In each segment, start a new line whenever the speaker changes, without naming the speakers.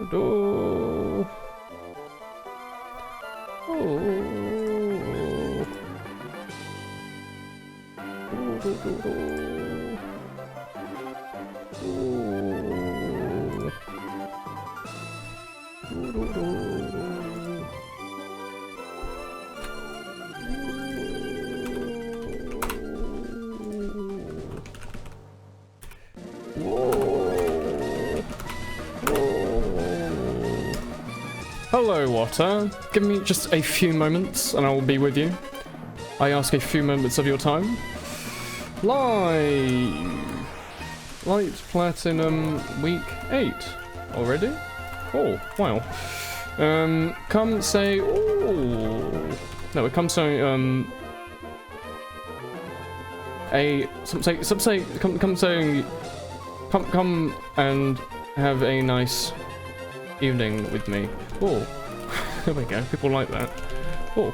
Do. Hello, Water. Give me just a few moments and I will be with you. I ask a few moments of your time. Live! Light Platinum Week 8 already? Oh, wow. Come say... Oh. No, come say... Come and have a nice evening with me. Oh, there we go. People like that. Oh.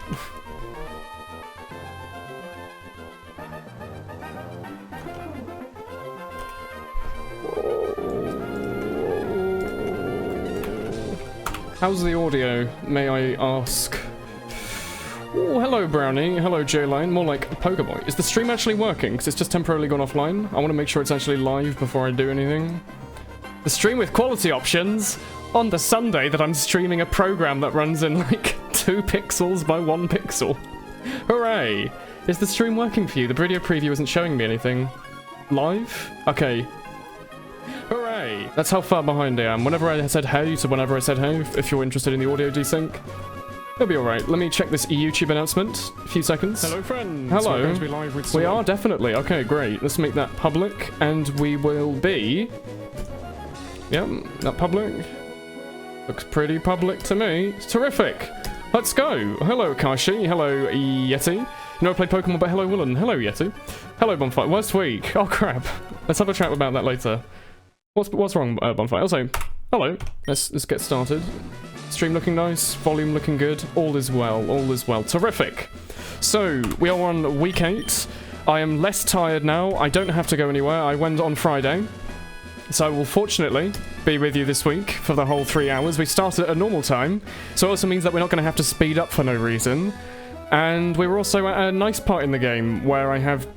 How's the audio, may I ask? Oh, hello Brownie. Hello J-Line. More like Pokeboy. Is the stream actually working? Because it's just temporarily gone offline. I want to make sure it's actually live before I do anything. The stream with quality options on the Sunday that I'm streaming a program that runs in like 2 pixels by 1 pixel. Hooray! Is the stream working for you? The video preview isn't showing me anything. Live? Okay. Hooray! That's how far behind I am. Whenever I said hey to whenever I said hey, if you're interested in the audio desync, it'll be alright. Let me check this YouTube announcement. A few seconds.
Hello, friends.
Hello.
We're going to be live with
we are definitely. Okay, great. Let's make that public, and we will be... Yep, that public. Looks pretty public to me. It's terrific. Let's go. Hello, Kashi. Hello, Yeti. You know I played Pokemon, but hello, Woolen. Hello, Yeti. Hello, Bonfire. Worst week. Oh, crap. Let's have a chat about that later. What's wrong, Bonfire? Also, hello. Let's get started. Stream looking nice. Volume looking good. All is well. All is well. Terrific. So, we are on week 8. I am less tired now. I don't have to go anywhere. I went on Friday. So I will fortunately be with you this week for the whole 3 hours. We started at a normal time, so it also means that we're not going to have to speed up for no reason. And we were also at a nice part in the game where I have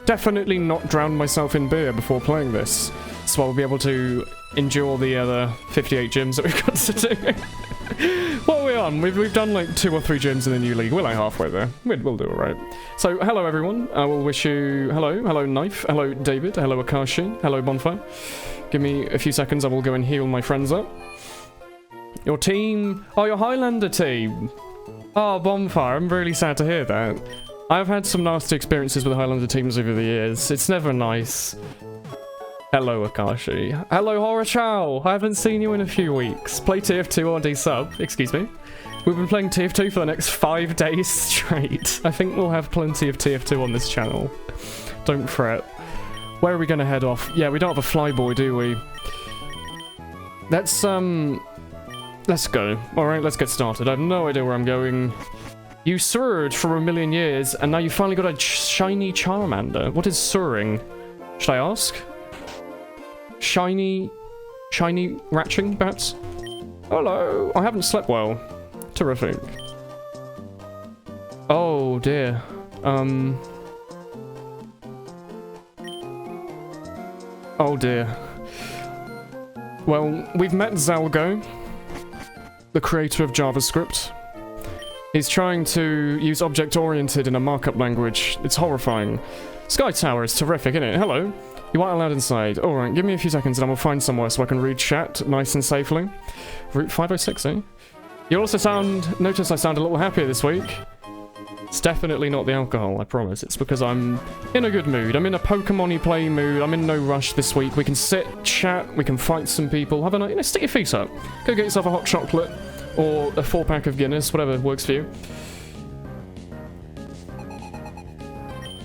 definitely not drowned myself in beer before playing this. So I'll be able to endure the other 58 gyms that we've got to do. What are we on? We've done like 2 or 3 gyms in the new league. We're like halfway there. We'll do alright. So hello everyone. I will wish you... Hello Knife. Hello David. Hello Akashi. Hello Bonfire. Give me a few seconds, I will go and heal my friends up. Your team... Oh, your Highlander team. Oh, Bonfire, I'm really sad to hear that. I've had some nasty experiences with Highlander teams over the years. It's never nice. Hello, Akashi. Hello, Horochow. I haven't seen you in a few weeks. Play TF2 or D-sub. Excuse me. We've been playing TF2 for the next 5 days straight. I think we'll have plenty of TF2 on this channel. Don't fret. Where are we going to head off? Yeah, we don't have a flyboy, do we? Let's go. Alright, let's get started. I have no idea where I'm going. You surged for a million years, and now you finally got a shiny Charmander. What is surring? Should I ask? Shiny ratching, perhaps? Hello! I haven't slept well. Terrific. Oh, dear. Oh dear. Well, we've met Zalgo, the creator of JavaScript. He's trying to use object-oriented in a markup language. It's horrifying. Sky Tower is terrific, isn't it? Hello. You aren't allowed inside. Alright, give me a few seconds and I will find somewhere so I can read chat nice and safely. Route 506, eh? You'll also notice I sound a little happier this week. It's definitely not the alcohol, I promise. It's because I'm in a good mood. I'm in a Pokemon-y play mood. I'm in no rush this week. We can sit, chat, we can fight some people. Have a night, stick your feet up. Go get yourself a hot chocolate or a 4-pack of Guinness, whatever works for you.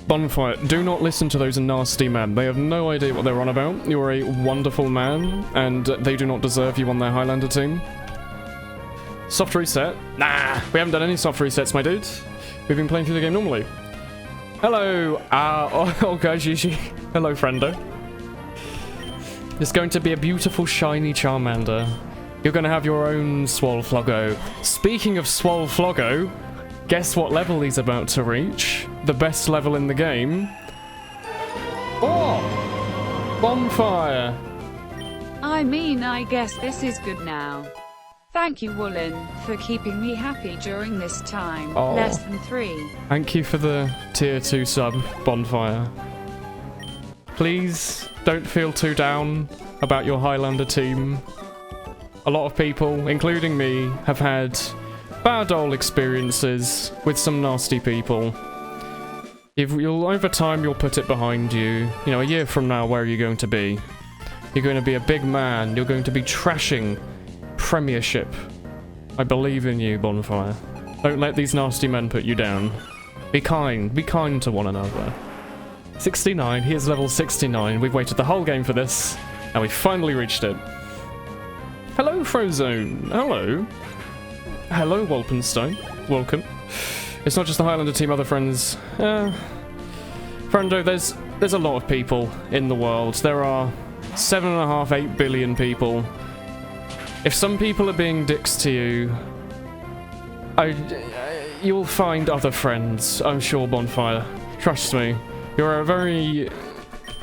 Bonfire, do not listen to those nasty men. They have no idea what they're on about. You're a wonderful man, and they do not deserve you on their Highlander team. Soft reset? Nah, we haven't done any soft resets, my dude. We've been playing through the game normally. Hello, Gajiji. Hello, friendo. It's going to be a beautiful, shiny Charmander. You're gonna have your own Swolfloggo. Speaking of Swolfloggo, guess what level he's about to reach? The best level in the game. Oh! Bonfire!
I mean, I guess this is good now. Thank you, Woolen, for keeping me happy during this time.
Oh.
Less than 3.
Thank you for the tier 2 sub, Bonfire. Please don't feel too down about your Highlander team. A lot of people, including me, have had bad old experiences with some nasty people. Over time, you'll put it behind you. You know, a year from now, where are you going to be? You're going to be a big man. You're going to be trashing Premiership. I believe in you, Bonfire. Don't let these nasty men put you down. Be kind. Be kind to one another. 69. He is level 69. We've waited the whole game for this, and we finally reached it. Hello, Frozone. Hello. Hello, Wolpenstein. Welcome. It's not just the Highlander team, other friends. Frando, there's a lot of people in the world. There are 7.5, 8 billion people. If some people are being dicks to you, you'll find other friends, I'm sure, Bonfire. Trust me. You're a very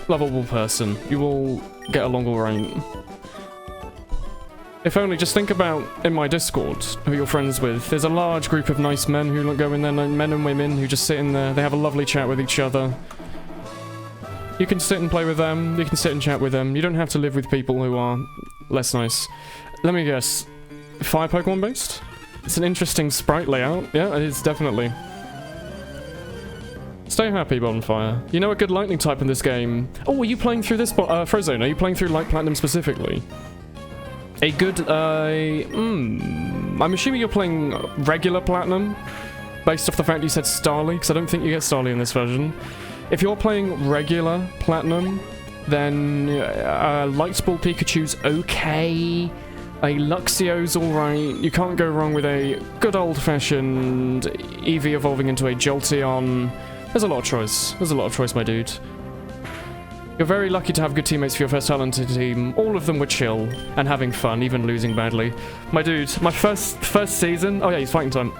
lovable person. You will get along alright. If only, just think about in my Discord, who you're friends with. There's a large group of nice men who go in there, men and women who just sit in there. They have a lovely chat with each other. You can sit and play with them. You can sit and chat with them. You don't have to live with people who are less nice. Let me guess. Fire Pokemon based? It's an interesting sprite layout. Yeah, it is, definitely. Stay happy, Bonfire. You know a good lightning type in this game. Oh, are you playing through this? Frozone, are you playing through Light Platinum specifically? A good, I'm assuming you're playing regular Platinum, based off the fact you said Starly, because I don't think you get Starly in this version. If you're playing regular Platinum, then Light Ball Pikachu's okay, a Luxio's alright, you can't go wrong with a good old-fashioned Eevee evolving into a Jolteon. There's a lot of choice. There's a lot of choice, my dude. You're very lucky to have good teammates for your first talented team. All of them were chill and having fun, even losing badly. My dude, my first season... Oh yeah, he's fighting time.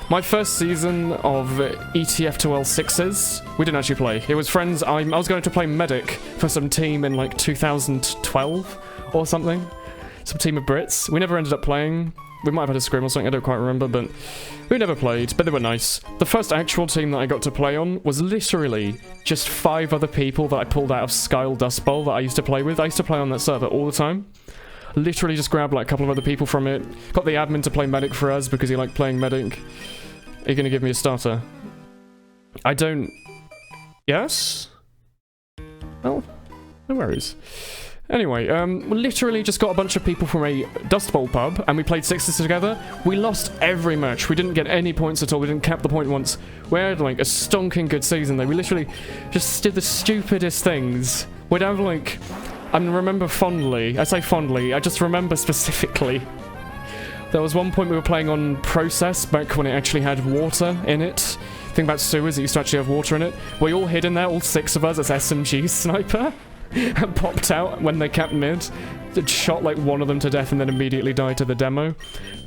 My first season of ETF2L6s, we didn't actually play. It was friends. I was going to play Medic for some team in like 2012 or something. Some team of Brits. We never ended up playing. We might have had a scrim or something, I don't quite remember, but we never played, but they were nice. The first actual team that I got to play on was literally just 5 other people that I pulled out of Skyle Dust Bowl that I used to play with. I used to play on that server all the time. Literally just grabbed like a couple of other people from it. Got the admin to play Medic for us because he liked playing Medic. Are you going to give me a starter? I don't... Yes? Well, no worries. Anyway, we literally just got a bunch of people from a Dust Bowl pub, and we played 6s together. We lost every match. We didn't get any points at all. We didn't cap the point once. We had, like, a stonking good season, though. We literally just did the stupidest things. We'd have, like... I remember fondly. I say fondly. I just remember specifically. There was one point we were playing on Process, back when it actually had water in it. Thing about sewers, it used to actually have water in it. We all hid in there, all 6 of us, as SMG sniper. And popped out when they capped mid. It shot like one of them to death and then immediately died to the demo.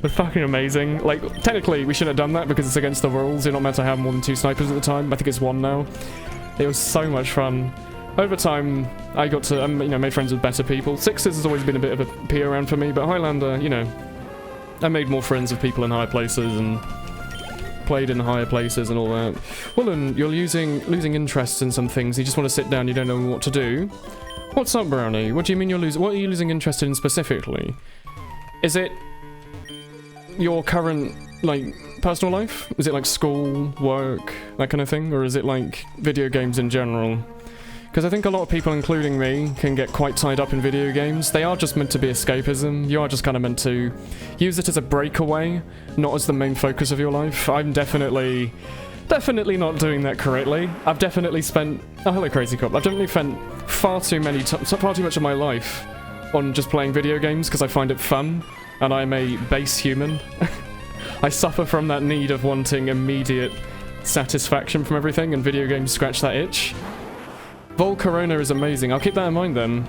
But fucking amazing. Like, technically we shouldn't have done that because it's against the rules. You're not meant to have more than 2 snipers at the time. I think it's 1 now. It was so much fun. Over time, I got to, you know, made friends with better people. 6s has always been a bit of a pee around for me, but Highlander, you know, I made more friends with people in higher places and played in higher places and all that. Woolen, you're losing interest in some things. You just want to sit down, you don't know what to do. What's up, Brownie? What do you mean you're losing? What are you losing interest in specifically? Is it your current, like, personal life? Is it like school, work, that kind of thing? Or is it like video games in general? Because I think a lot of people, including me, can get quite tied up in video games. They are just meant to be escapism. You are just kind of meant to use it as a breakaway, not as the main focus of your life. I'm definitely not doing that correctly. I've definitely spent... Oh, hello, Crazy Cop. I've definitely spent far too much of my life on just playing video games because I find it fun, and I'm a base human. I suffer from that need of wanting immediate satisfaction from everything, and video games scratch that itch. Vol Corona is amazing. I'll keep that in mind then.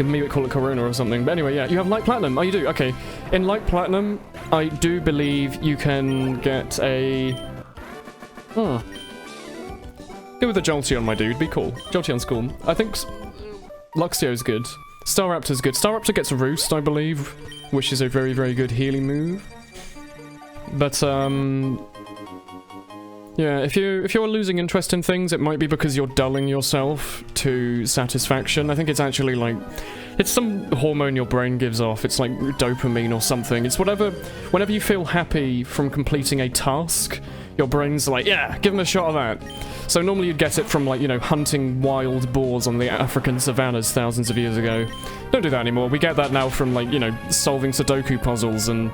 Maybe call it Corona or something. But anyway, yeah, you have Light Platinum. Oh, you do? Okay. In Light Platinum, I do believe you can get a... Go with a Jolteon, my dude. Be cool. Jolteon's cool. I think Luxio's good. Staraptor's good. Staraptor gets a Roost, I believe, which is a very, very good healing move. But, yeah, if you're losing interest in things, it might be because you're dulling yourself to satisfaction. I think it's actually like, it's some hormone your brain gives off. It's like dopamine or something. It's whatever, whenever you feel happy from completing a task, your brain's like, yeah, give them a shot of that. So normally you'd get it from, like, you know, hunting wild boars on the African savannas thousands of years ago. Don't do that anymore. We get that now from, like, you know, solving Sudoku puzzles and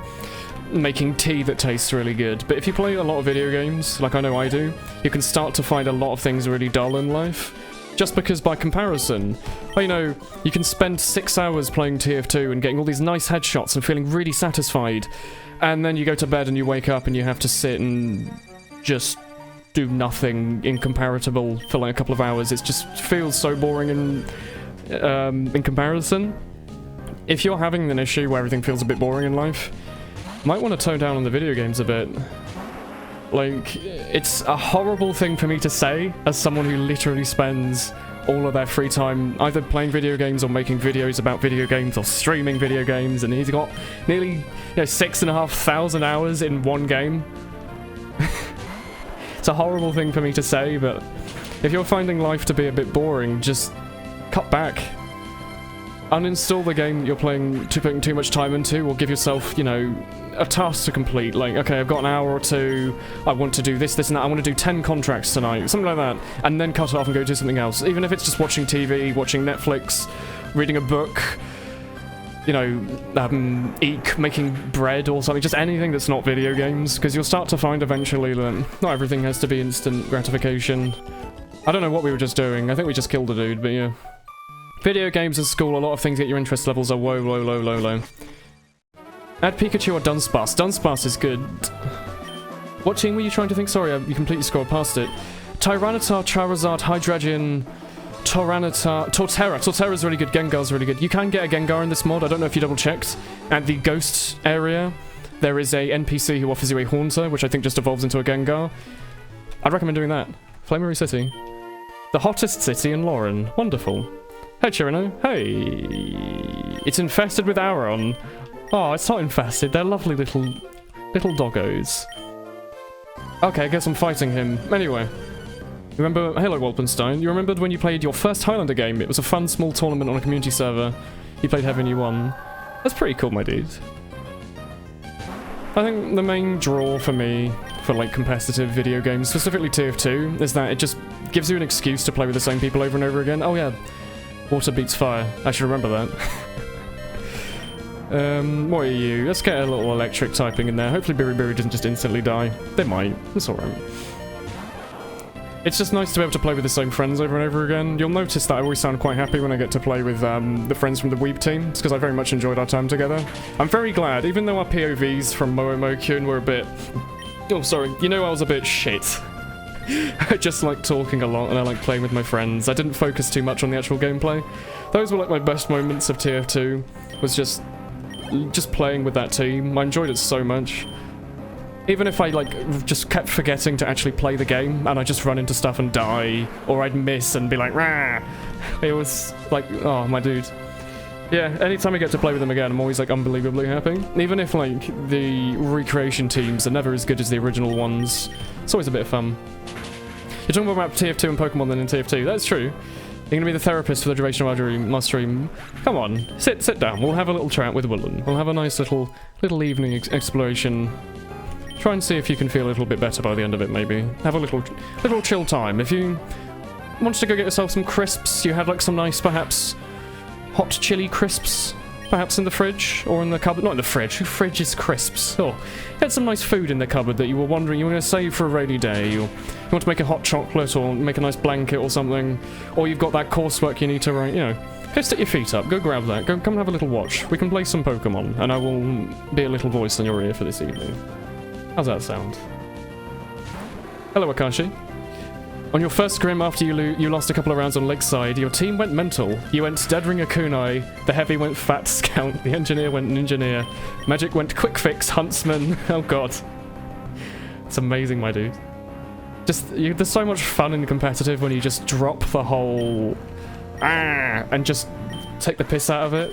making tea that tastes really good. But if you play a lot of video games, like I know I do, you can start to find a lot of things really dull in life. Just because by comparison, well, you know, you can spend 6 hours playing TF2 and getting all these nice headshots and feeling really satisfied, and then you go to bed and you wake up and you have to sit and just do nothing incomparable for like a couple of hours. It just feels so boring in comparison. If you're having an issue where everything feels a bit boring in life, might want to tone down on the video games a bit. Like, it's a horrible thing for me to say as someone who literally spends all of their free time either playing video games or making videos about video games or streaming video games, and he's got nearly, you know, 6,500 hours in one game. It's a horrible thing for me to say, but if you're finding life to be a bit boring, just cut back. Uninstall the game that you're putting too much time into, or give yourself, you know, a task to complete. Like, okay, I've got an hour or two, I want to do this, and that, I want to do 10 contracts tonight, something like that, and then cut it off and go do something else. Even if it's just watching TV, watching Netflix, reading a book, you know, making bread or something, just anything that's not video games, because you'll start to find eventually that not everything has to be instant gratification. I don't know what we were just doing, I think we just killed a dude, but yeah. Video games and school, a lot of things get your interest levels are low, low, low, low, low. Add Pikachu or Dunsparce. Dunsparce is good. What team were you trying to think? Sorry, you completely scrolled past it. Tyranitar, Charizard, Hydreigon, Torterra. Torterra's really good, Gengar's really good. You can get a Gengar in this mod, I don't know if you double checked. At the Ghost area, there is a NPC who offers you a Haunter, which I think just evolves into a Gengar. I'd recommend doing that. Flamery City. The hottest city in Lauren. Wonderful. Hey Chirino. Hey. It's infested with Aron. Oh, it's not infested. They're lovely little doggos. Okay, I guess I'm fighting him. Anyway. Remember... Hello, Wolpenstein. You remembered when you played your first Highlander game? It was a fun, small tournament on a community server. You played heavy and you won. That's pretty cool, my dude. I think the main draw for me for, like, competitive video games, specifically TF2, is that it just gives you an excuse to play with the same people over and over again. Oh, yeah. Water beats fire. I should remember that. What are you? Let's get a little electric typing in there. Hopefully Biribiri doesn't just instantly die. They might. It's alright. It's just nice to be able to play with the same friends over and over again. You'll notice that I always sound quite happy when I get to play with the friends from the Weeb team. It's because I very much enjoyed our time together. I'm very glad, even though our POVs from Momo-Kyun were a bit... Oh, sorry. You know I was a bit shit. I just like talking a lot and I like playing with my friends. I didn't focus too much on the actual gameplay. Those were like my best moments of TF2, was just playing with that team. I enjoyed it so much. Even if I like just kept forgetting to actually play the game and I just run into stuff and die, or I'd miss and be like, rah! It was like, oh my dude. Yeah, anytime I get to play with them again, I'm always like unbelievably happy. Even if like the recreation teams are never as good as the original ones, it's always a bit of fun. You're talking more about TF2 and Pokemon than in TF2. That's true. You're gonna be the therapist for the duration of our stream. Come on, sit down. We'll have a little chat with Woolen. We'll have a nice little evening exploration. Try and see if you can feel a little bit better by the end of it, maybe. Have a little chill time. If you want to go get yourself some crisps, you have like some nice, perhaps, hot chili crisps, perhaps in the fridge, or in the cupboard. Not in the fridge. Who fridges crisps? Oh, had some nice food in the cupboard that you were wondering you were going to save for a rainy day, or you want to make a hot chocolate, or make a nice blanket or something, or you've got that coursework you need to write, you know. Go stick your feet up, go grab that, come and have a little watch. We can play some Pokemon, and I will be a little voice in your ear for this evening. How's that sound? Hello, Akashi. On your first scrim after you lost a couple of rounds on Lakeside, your team went mental. You went Dead Ringer Kunai, the Heavy went Fat Scout, the Engineer went Engineer, Magic went Quick Fix Huntsman. Oh god. It's amazing, my dude. There's so much fun in competitive when you just drop the whole and just take the piss out of it.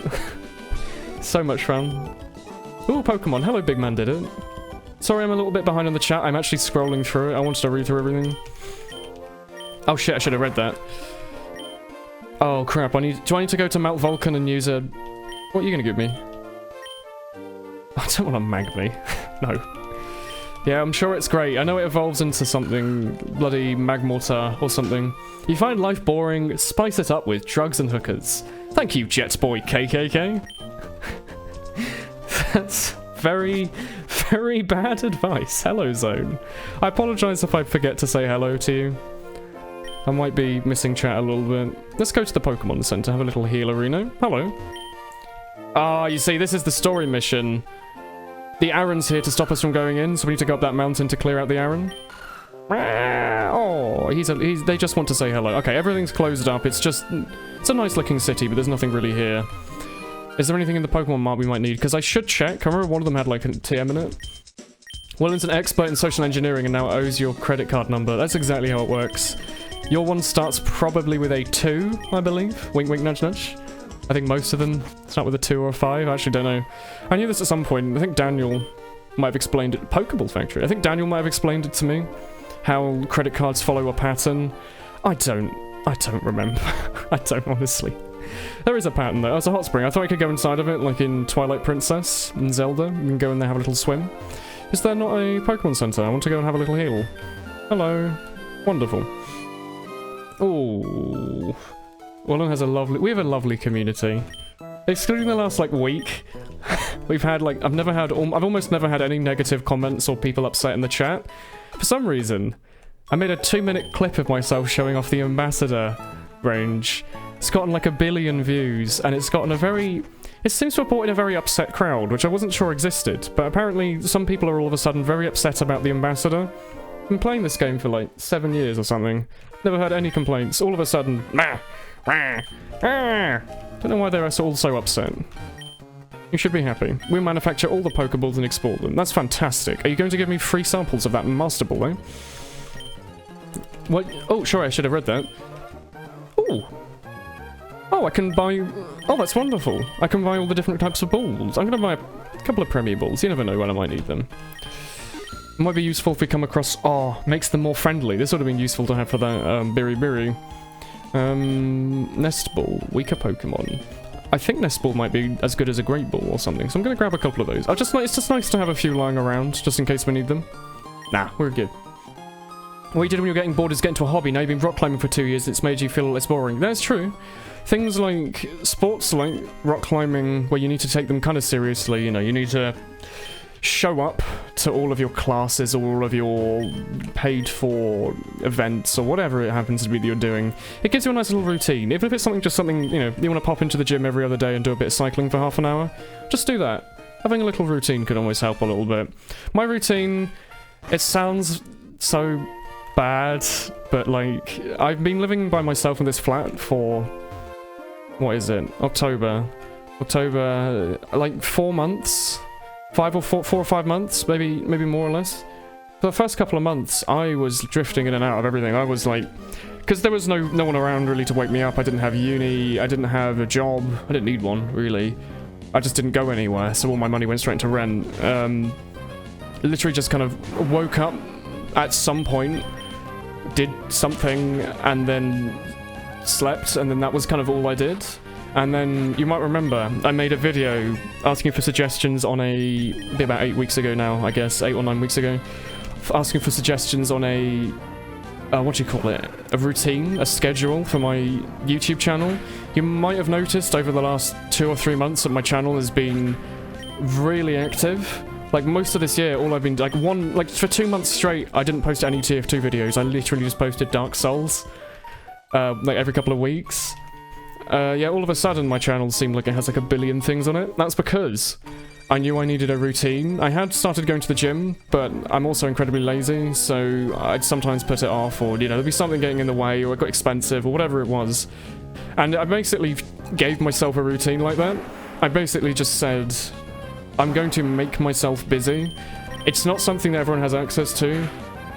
So much fun. Ooh, Pokemon. Hello, Big Man did it. Sorry I'm a little bit behind on the chat. I'm actually scrolling through it. I wanted to read through everything. Oh shit, I should have read that. Oh crap, do I need to go to Mount Vulcan and use a... What are you gonna give me? I don't want to mag me. No. Yeah, I'm sure it's great. I know it evolves into something bloody Magmortar or something. You find life boring, spice it up with drugs and hookers. Thank you, Jetsboy KKK. That's very, very bad advice. Hello, Zone. I apologise if I forget to say hello to you. I might be missing chat a little bit. Let's go to the Pokemon Center, have a little healerino. Hello. Ah, you see, this is the story mission. The Aron's here to stop us from going in, so we need to go up that mountain to clear out the Aron. Oh, they just want to say hello. Okay, everything's closed up. It's a nice looking city, but there's nothing really here. Is there anything in the Pokemon mart we might need? Because I should check. I remember one of them had like a TM in it. Woolen's an expert in social engineering and now owes your credit card number. That's exactly how it works. Your one starts probably with a 2, I believe. Wink, wink, nudge, nudge. I think most of them start with a 2 or a 5. I actually don't know. I knew this at some point. I think Daniel might have explained it. Pokeball Factory. I think Daniel might have explained it to me. How credit cards follow a pattern. I don't remember. I don't, honestly. There is a pattern though. Oh, it's a hot spring. I thought I could go inside of it, like in Twilight Princess and Zelda, and go in there, have a little swim. Is there not a Pokemon Center? I want to go and have a little heal. Hello. Wonderful. Ooh. Woolen has we have a lovely community. Excluding the last, like, week, we've had, like, I've almost never had any negative comments or people upset in the chat. For some reason, I made a 2-minute clip of myself showing off the Ambassador range. It's gotten, like, 1 billion views, and it's gotten it seems to have brought in a very upset crowd, which I wasn't sure existed, but apparently some people are all of a sudden very upset about the Ambassador. I've been playing this game for, like, 7 years or something. Never had any complaints. All of a sudden, don't know why they're all so upset. You should be happy. We manufacture all the Pokeballs and export them. That's fantastic. Are you going to give me free samples of that Master Ball, eh? What? Oh, sure, I should have read that. Ooh. Oh, I can buy... Oh, that's wonderful. I can buy all the different types of balls. I'm going to buy a couple of Premier Balls. You never know when I might need them. It might be useful if we come across... Oh, makes them more friendly. This would have been useful to have for that Biribiri. Nest Ball, weaker Pokemon. I think Nest Ball might be as good as a Great Ball or something, so I'm going to grab a couple of those. It's just nice to have a few lying around, just in case we need them. Nah, we're good. What you did when you were getting bored is get into a hobby. Now you've been rock climbing for 2 years, it's made you feel less boring. That's true. Things like sports like rock climbing, where you need to take them kind of seriously, you know, you need to show up to all of your classes or all of your paid-for events or whatever it happens to be that you're doing. It gives you a nice little routine. Even if it's something, you know, you want to pop into the gym every other day and do a bit of cycling for half an hour, just do that. Having a little routine can always help a little bit. My routine, it sounds so bad, but, like, I've been living by myself in this flat for, what is it, October, like 4 months? 4 or 5 months, maybe more or less. For the first couple of months, I was drifting in and out of everything. I was like, because there was no one around really to wake me up. I didn't have uni, I didn't have a job, I didn't need one really. I just didn't go anywhere, so all my money went straight into rent. Literally just kind of woke up at some point, did something, and then slept, and then that was kind of all I did. And then, you might remember, I made a video asking for suggestions on about 8 weeks ago now, I guess, 8 or 9 weeks ago, asking for suggestions on a, what do you call it, a routine, a schedule for my YouTube channel. You might have noticed over the last 2 or 3 months that my channel has been really active. Like, most of this year, all I've been, like, for 2 months straight, I didn't post any TF2 videos, I literally just posted Dark Souls, like, every couple of weeks. Yeah, all of a sudden my channel seemed like it has like 1 billion things on it. That's because I knew I needed a routine. I had started going to the gym, but I'm also incredibly lazy, so I'd sometimes put it off, or, you know, there'd be something getting in the way, or it got expensive, or whatever it was. And I basically gave myself a routine like that. I basically just said, I'm going to make myself busy. It's not something that everyone has access to,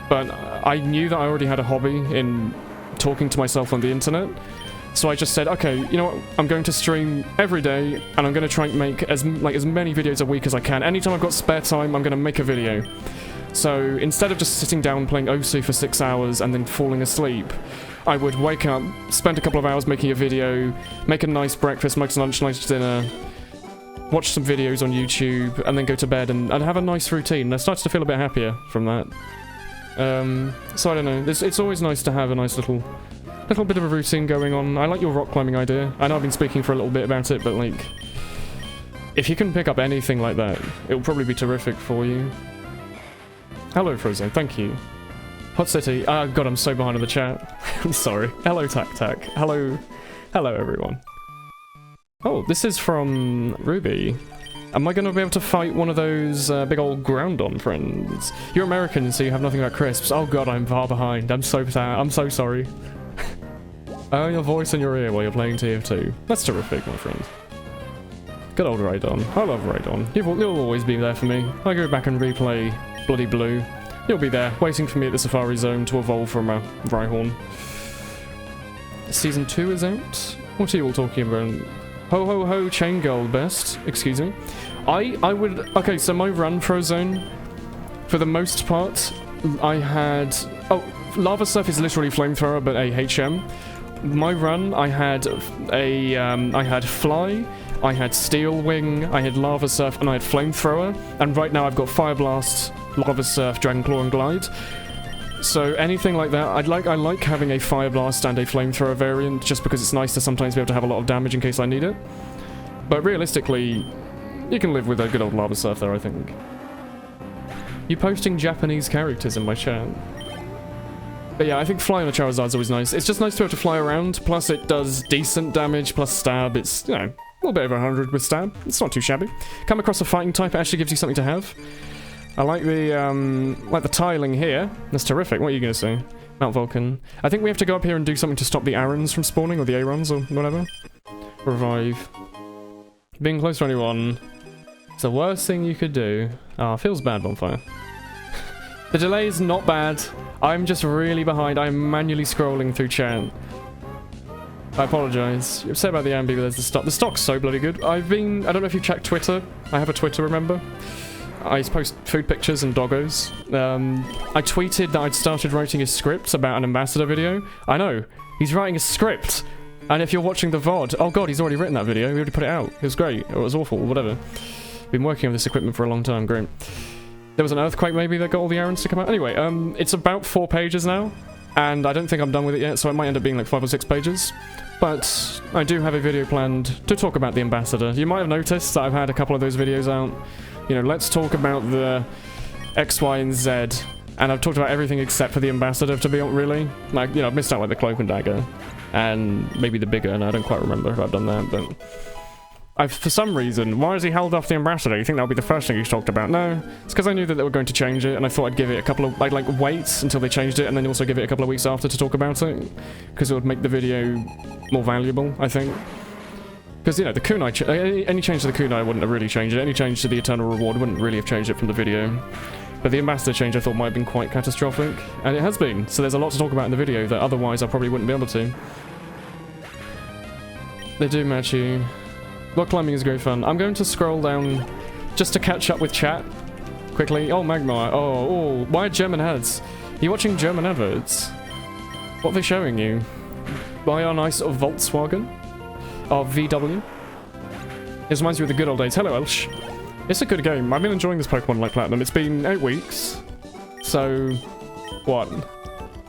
but I knew that I already had a hobby in talking to myself on the internet. So I just said, okay, you know what, I'm going to stream every day, and I'm going to try and make as many videos a week as I can. Anytime I've got spare time, I'm going to make a video. So instead of just sitting down playing Osu for 6 hours and then falling asleep, I would wake up, spend a couple of hours making a video, make a nice breakfast, make some lunch, nice dinner, watch some videos on YouTube, and then go to bed and have a nice routine. I started to feel a bit happier from that. So I don't know, it's always nice to have a nice little bit of a routine going on. I like your rock climbing idea. I know I've been speaking for a little bit about it, but like, if you can pick up anything like that, it'll probably be terrific for you. Hello, Frozen. Thank you. Hot City. Ah, God, I'm so behind on the chat. I'm sorry. Hello, Tac Tac. Hello, everyone. Oh, this is from Ruby. Am I going to be able to fight one of those big old Groundon friends? You're American, so you have nothing about crisps. Oh God, I'm far behind. I'm so sad. I'm so sorry. Oh, your voice in your ear while you're playing TF2. That's terrific, my friend. Good old Raidon. I love Raidon. You'll always be there for me. I go back and replay Bloody Blue. You'll be there, waiting for me at the Safari Zone to evolve from a Rhyhorn. Season 2 is out? What are you all talking about? Ho ho ho, Chain Gold best. Excuse me. I would... Okay, so my run Frozone, for the most part, I had... Oh, Lava Surf is literally Flamethrower, but a HM. My run, I had I had Fly, I had Steel Wing, I had Lava Surf, and I had Flamethrower. And right now I've got Fire Blast, Lava Surf, Dragon Claw, and Glide. So anything like that, I like having a Fire Blast and a Flamethrower variant, just because it's nice to sometimes be able to have a lot of damage in case I need it. But realistically, you can live with a good old Lava Surf there, I think. You posting Japanese characters in my chat? But yeah, I think flying on a Charizard's always nice. It's just nice to be able to fly around, plus it does decent damage, plus stab. It's, you know, a little bit over 100 with stab. It's not too shabby. Come across a fighting type, it actually gives you something to have. I like the tiling here. That's terrific. What are you going to say? Mount Vulcan. I think we have to go up here and do something to stop the Arons from spawning, or the Arons, or whatever. Revive. Being close to anyone. It's the worst thing you could do. Ah, oh, feels bad, Bonfire. The delay is not bad. I'm just really behind. I'm manually scrolling through chat. I apologise. You're upset about the Ambi, but there's the stock. The stock's so bloody good. I don't know if you've checked Twitter. I have a Twitter, remember? I post food pictures and doggos. I tweeted that I'd started writing a script about an ambassador video. I know. He's writing a script. And if you're watching the VOD... Oh god, he's already written that video. We already put it out. It was great. Or it was awful. Whatever. Been working on this equipment for a long time. Great. There was an earthquake maybe that got all the errands to come out. Anyway, it's about 4 pages now, and I don't think I'm done with it yet, so it might end up being like 5 or 6 pages. But I do have a video planned to talk about the ambassador. You might have noticed that I've had a couple of those videos out. You know, let's talk about the X, Y, and Z, and I've talked about everything except for the ambassador, to be honest, really. Like, you know, I've missed out like the cloak and dagger, and maybe the bigger, and I don't quite remember if I've done that, but... for some reason, why has he held off the ambassador? You think that would be the first thing he's talked about? No, it's because I knew that they were going to change it, and I thought I'd give it a couple of... I'd like wait until they changed it, and then also give it a couple of weeks after to talk about it, because it would make the video more valuable, I think. Because, you know, the kunai... any change to the kunai wouldn't have really changed it. Any change to the eternal reward wouldn't really have changed it from the video. But the ambassador change I thought might have been quite catastrophic, and it has been. So there's a lot to talk about in the video that otherwise I probably wouldn't be able to. They do match you. Rock climbing is great fun. I'm going to scroll down just to catch up with chat quickly. Oh, Magmar. Oh, why German ads? You're watching German adverts? What are they showing you? Buy our nice Volkswagen? Or VW? This reminds me of the good old days. Hello, Elsh. It's a good game. I've been enjoying this Pokemon like Platinum. It's been 8 weeks. So, what?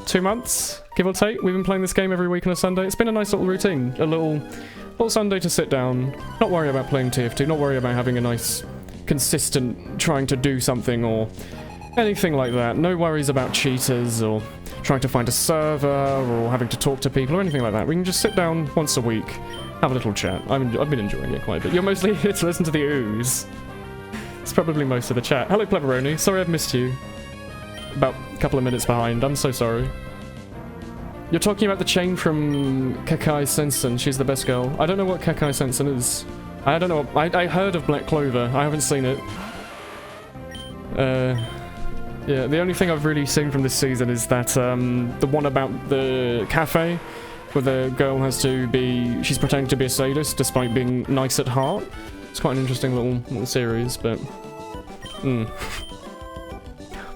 2 months? Give or take? We've been playing this game every week on a Sunday. It's been a nice little routine. A little Sunday to sit down, not worry about playing TF2, not worry about having a nice, consistent trying to do something or anything like that. No worries about cheaters or trying to find a server or having to talk to people or anything like that. We can just sit down once a week, have a little chat. I've been enjoying it quite a bit. You're mostly here to listen to the ooze. It's probably most of the chat. Hello, Pleveroni. Sorry I've missed you. About a couple of minutes behind. I'm so sorry. You're talking about the chain from Kekai Sensen. She's the best girl. I don't know what Kekai Sensen is. I don't know. I heard of Black Clover. I haven't seen it. Yeah, the only thing I've really seen from this season is that, the one about the cafe, where the girl has to be... She's pretending to be a sadist despite being nice at heart. It's quite an interesting little series, but...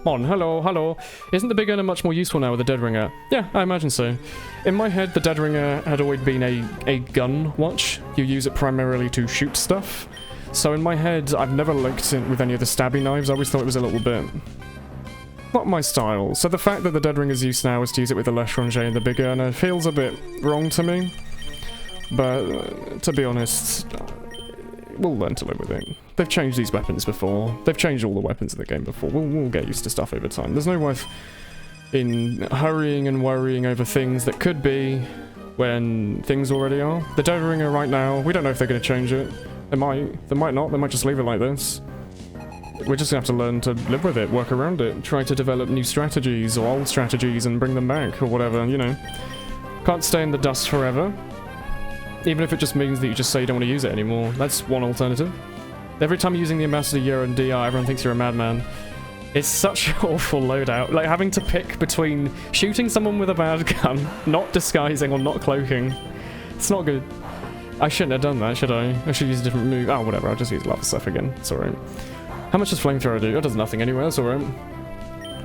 Mon, hello. Isn't the big gunner much more useful now with the Dead Ringer? Yeah, I imagine so. In my head, the Dead Ringer had always been a gun watch. You use it primarily to shoot stuff. So in my head, I've never linked it with any of the stabby knives. I always thought it was a little bit... not my style. So the fact that the Dead Ringer's use now is to use it with the L'Étranger and the big gunner feels a bit wrong to me. But, to be honest... we'll learn to live with it. They've changed these weapons before. They've changed all the weapons in the game before. We'll get used to stuff over time. There's no worth in hurrying and worrying over things that could be when things already are. The Dead Ringer right now, we don't know if they're going to change it. They might not. They might just leave it like this. We're just going to have to learn to live with it, work around it, try to develop new strategies or old strategies and bring them back or whatever, you know. Can't stay in the dust forever. Even if it just means that you just say you don't want to use it anymore. That's one alternative. Every time you're using the Ambassador Year and DR, everyone thinks you're a madman. It's such an awful loadout. Like, having to pick between shooting someone with a bad gun, not disguising, or not cloaking. It's not good. I shouldn't have done that, should I? I should use a different move. Oh, whatever, I'll just use Lava Stuff again. It's alright. How much does Flamethrower do? It does nothing anyway, that's alright.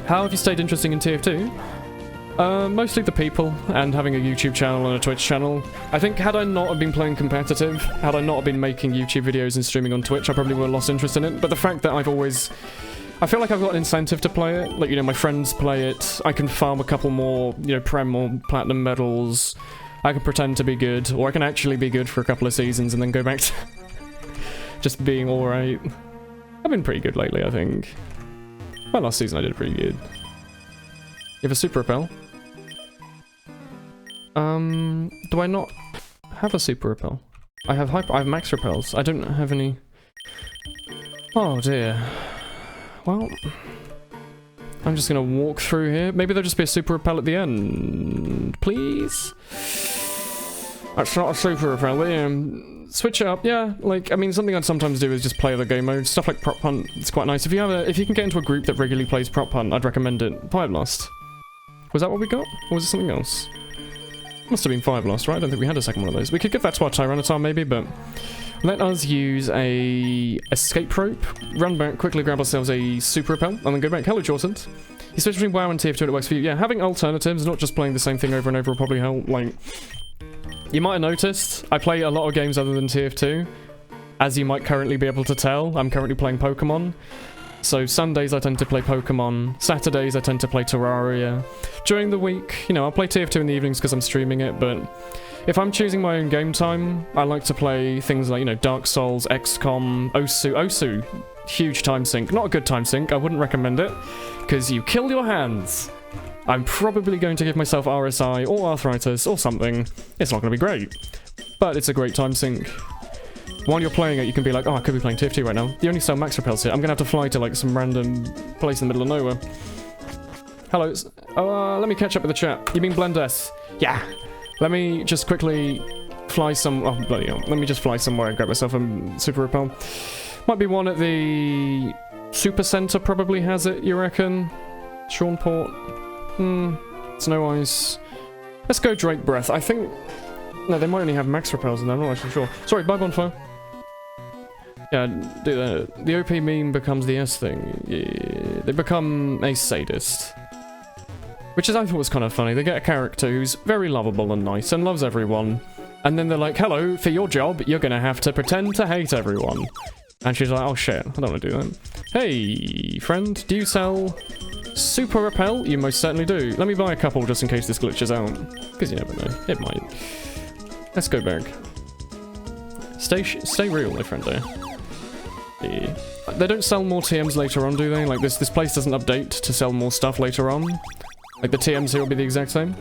How have you stayed interesting in TF2? Mostly the people, and having a YouTube channel and a Twitch channel. I think had I not have been playing competitive, had I not have been making YouTube videos and streaming on Twitch, I probably would have lost interest in it. But the fact that I've always... I feel like I've got an incentive to play it. Like, you know, my friends play it, I can farm a couple more, you know, Prem or Platinum medals. I can pretend to be good, or I can actually be good for a couple of seasons and then go back to just being alright. I've been pretty good lately, I think. My last season I did pretty good. You have a Super Repel? Do I not have a Super Repel? I have Max Repels. I don't have any... Oh dear. Well... I'm just gonna walk through here. Maybe there'll just be a Super Repel at the end. Please? That's not a Super Repel. Switch it up, yeah. Like, I mean, something I'd sometimes do is just play other game modes. Stuff like Prop Hunt, it's quite nice. If you can get into a group that regularly plays Prop Hunt, I'd recommend it. Fire Blast. Was that what we got? Or was it something else? Must have been Fire Blast, right? I don't think we had a second one of those. We could give that to our Tyranitar maybe, but... Let us use a escape rope, run back, quickly grab ourselves a Super Repel, and then go back. Hello, Jawsant. You switch between WoW and TF2 and it works for you. Yeah, having alternatives, not just playing the same thing over and over will probably help. Like, you might have noticed, I play a lot of games other than TF2. As you might currently be able to tell, I'm currently playing Pokémon. So Sundays I tend to play Pokémon, Saturdays I tend to play Terraria. During the week, you know, I'll play TF2 in the evenings because I'm streaming it, but if I'm choosing my own game time, I like to play things like, you know, Dark Souls, XCOM, Osu. Osu, huge time sink. Not a good time sink, I wouldn't recommend it, because you kill your hands. I'm probably going to give myself RSI or arthritis or something. It's not going to be great, but it's a great time sink. While you're playing it, you can be like, oh, I could be playing TF2 right now. They only sell Max Repels here. I'm gonna have to fly to, like, some random place in the middle of nowhere. Hello. Let me catch up with the chat. You mean Blend S? Yeah. Let me just quickly fly some... Oh, bloody hell. Let me just fly somewhere and grab myself a Super Repel. Might be one at the... Super Center probably has it, you reckon? Seanport? Snow Ice. Let's go Drake Breath. I think... No, they might only have Max Repels in there, I'm not actually sure. Sorry, bye Bonfire. Yeah, do that. The OP meme becomes the S thing. Yeah, they become a sadist. Which is, I thought was kind of funny. They get a character who's very lovable and nice and loves everyone. And then they're like, hello, for your job, you're gonna have to pretend to hate everyone. And she's like, oh shit, I don't want to do that. Hey, friend, do you sell Super Repel? You most certainly do. Let me buy a couple just in case this glitches out. Because you never know, it might. Let's go back. Stay real, my friend, there. Yeah. They don't sell more TMs later on, do they? Like, this place doesn't update to sell more stuff later on. Like, the TMs here will be the exact same.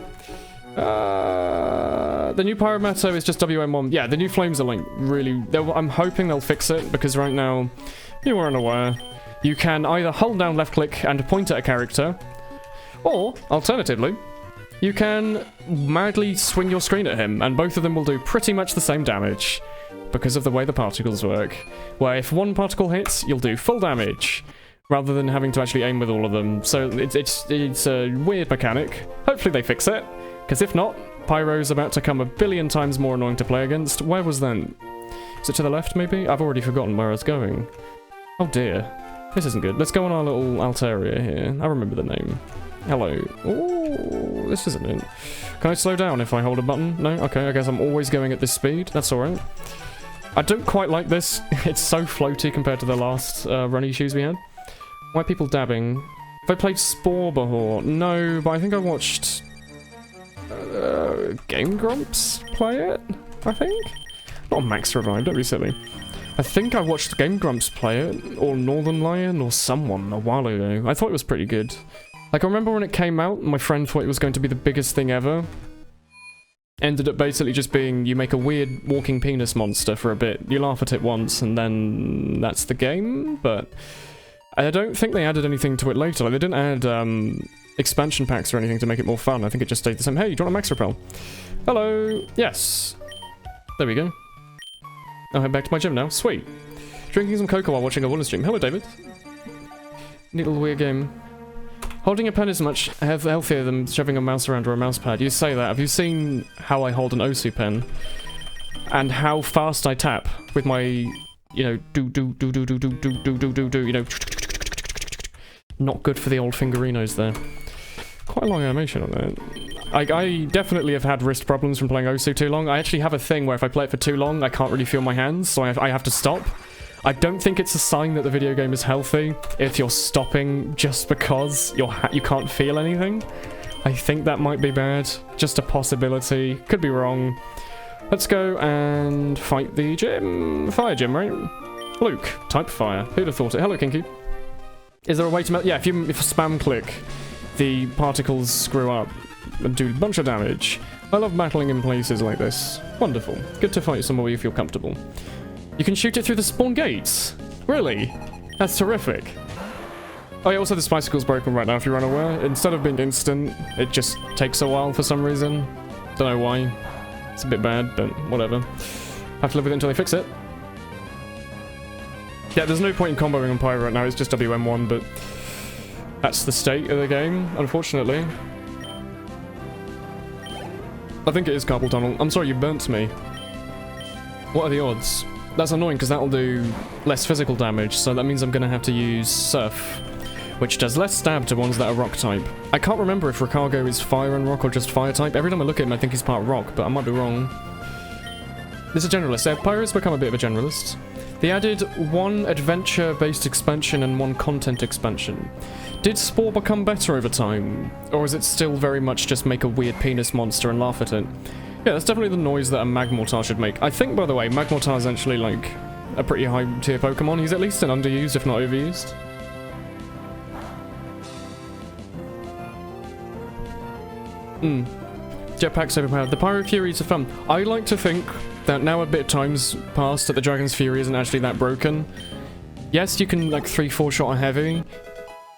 The new Pyromato is just WM1. Yeah, the new flames are, like, really... I'm hoping they'll fix it, because right now, you weren't aware. You can either hold down left click and point at a character, or, alternatively, you can madly swing your screen at him, and both of them will do pretty much the same damage, because of the way the particles work. Where if one particle hits, you'll do full damage, rather than having to actually aim with all of them. So it's a weird mechanic. Hopefully they fix it, because if not, Pyro's about to come a billion times more annoying to play against. Where was that? Is it to the left, maybe? I've already forgotten where I was going. Oh dear. This isn't good. Let's go on our little Altaria here. I remember the name. Hello. Ooh, this isn't it. Can I slow down if I hold a button? No? Okay, I guess I'm always going at this speed. That's alright. I don't quite like this. It's so floaty compared to the last runny shoes we had. Why are people dabbing? Have I played Spore before? No, but I think I watched Game Grumps play it, I think? Not Max Revive, don't be silly. I think I watched Game Grumps play it, or Northern Lion, or someone a while ago. I thought it was pretty good. Like, I remember when it came out, my friend thought it was going to be the biggest thing ever. Ended up basically just being, you make a weird walking penis monster for a bit, you laugh at it once, and then that's the game, but I don't think they added anything to it later. Like, they didn't add expansion packs or anything to make it more fun. I think it just stayed the same. Hey, do you want a Max Repel? Hello. Yes. There we go. I'll head back to my gym now. Sweet. Drinking some cocoa while watching a Woolen stream. Hello, David. Neat little weird game. Holding a pen is much healthier than shoving a mouse around or a mouse pad. You say that. Have you seen how I hold an Osu pen? And how fast I tap with my, you know, do, you know. Not good for the old fingerinos there. Quite a long animation on that. I definitely have had wrist problems from playing Osu too long. I actually have a thing where if I play it for too long, I can't really feel my hands, so I have to stop. I don't think it's a sign that the video game is healthy if you're stopping just because you can't feel anything. I think that might be bad. Just a possibility. Could be wrong. Let's go and fight the gym. Fire gym, right? Luke, type fire. Who'd have thought it? Hello, Kinky. Is there a way to... Yeah, if you spam click, the particles screw up and do a bunch of damage. I love battling in places like this. Wonderful. Good to fight somewhere where you feel comfortable. You can shoot it through the spawn gates. Really? That's terrific. Oh yeah, also the bicycle's broken right now if you're unaware. Instead of being instant, it just takes a while for some reason. Don't know why. It's a bit bad, but whatever. Have to live with it until they fix it. Yeah, there's no point in comboing on Pyro right now, it's just WM1, but that's the state of the game, unfortunately. I think it is Carpal Tunnel. I'm sorry, you burnt me. What are the odds? That's annoying because that'll do less physical damage, so that means I'm going to have to use Surf, which does less stab to ones that are rock type. I can't remember if Ricargo is fire and rock or just fire type. Every time I look at him I think he's part rock, but I might be wrong. This is a generalist. Pyro's become a bit of a generalist. They added one adventure-based expansion and one content expansion. Did Spore become better over time? Or is it still very much just make a weird penis monster and laugh at it? Yeah, that's definitely the noise that a Magmortar should make. I think, by the way, Magmortar is actually, like, a pretty high-tier Pokemon. He's at least an underused, if not overused. Jetpack's overpowered. The Pyro Furies are fun. I like to think that now a bit of time's passed that the Dragon's Fury isn't actually that broken. Yes, you can, like, 3-4 shot a heavy.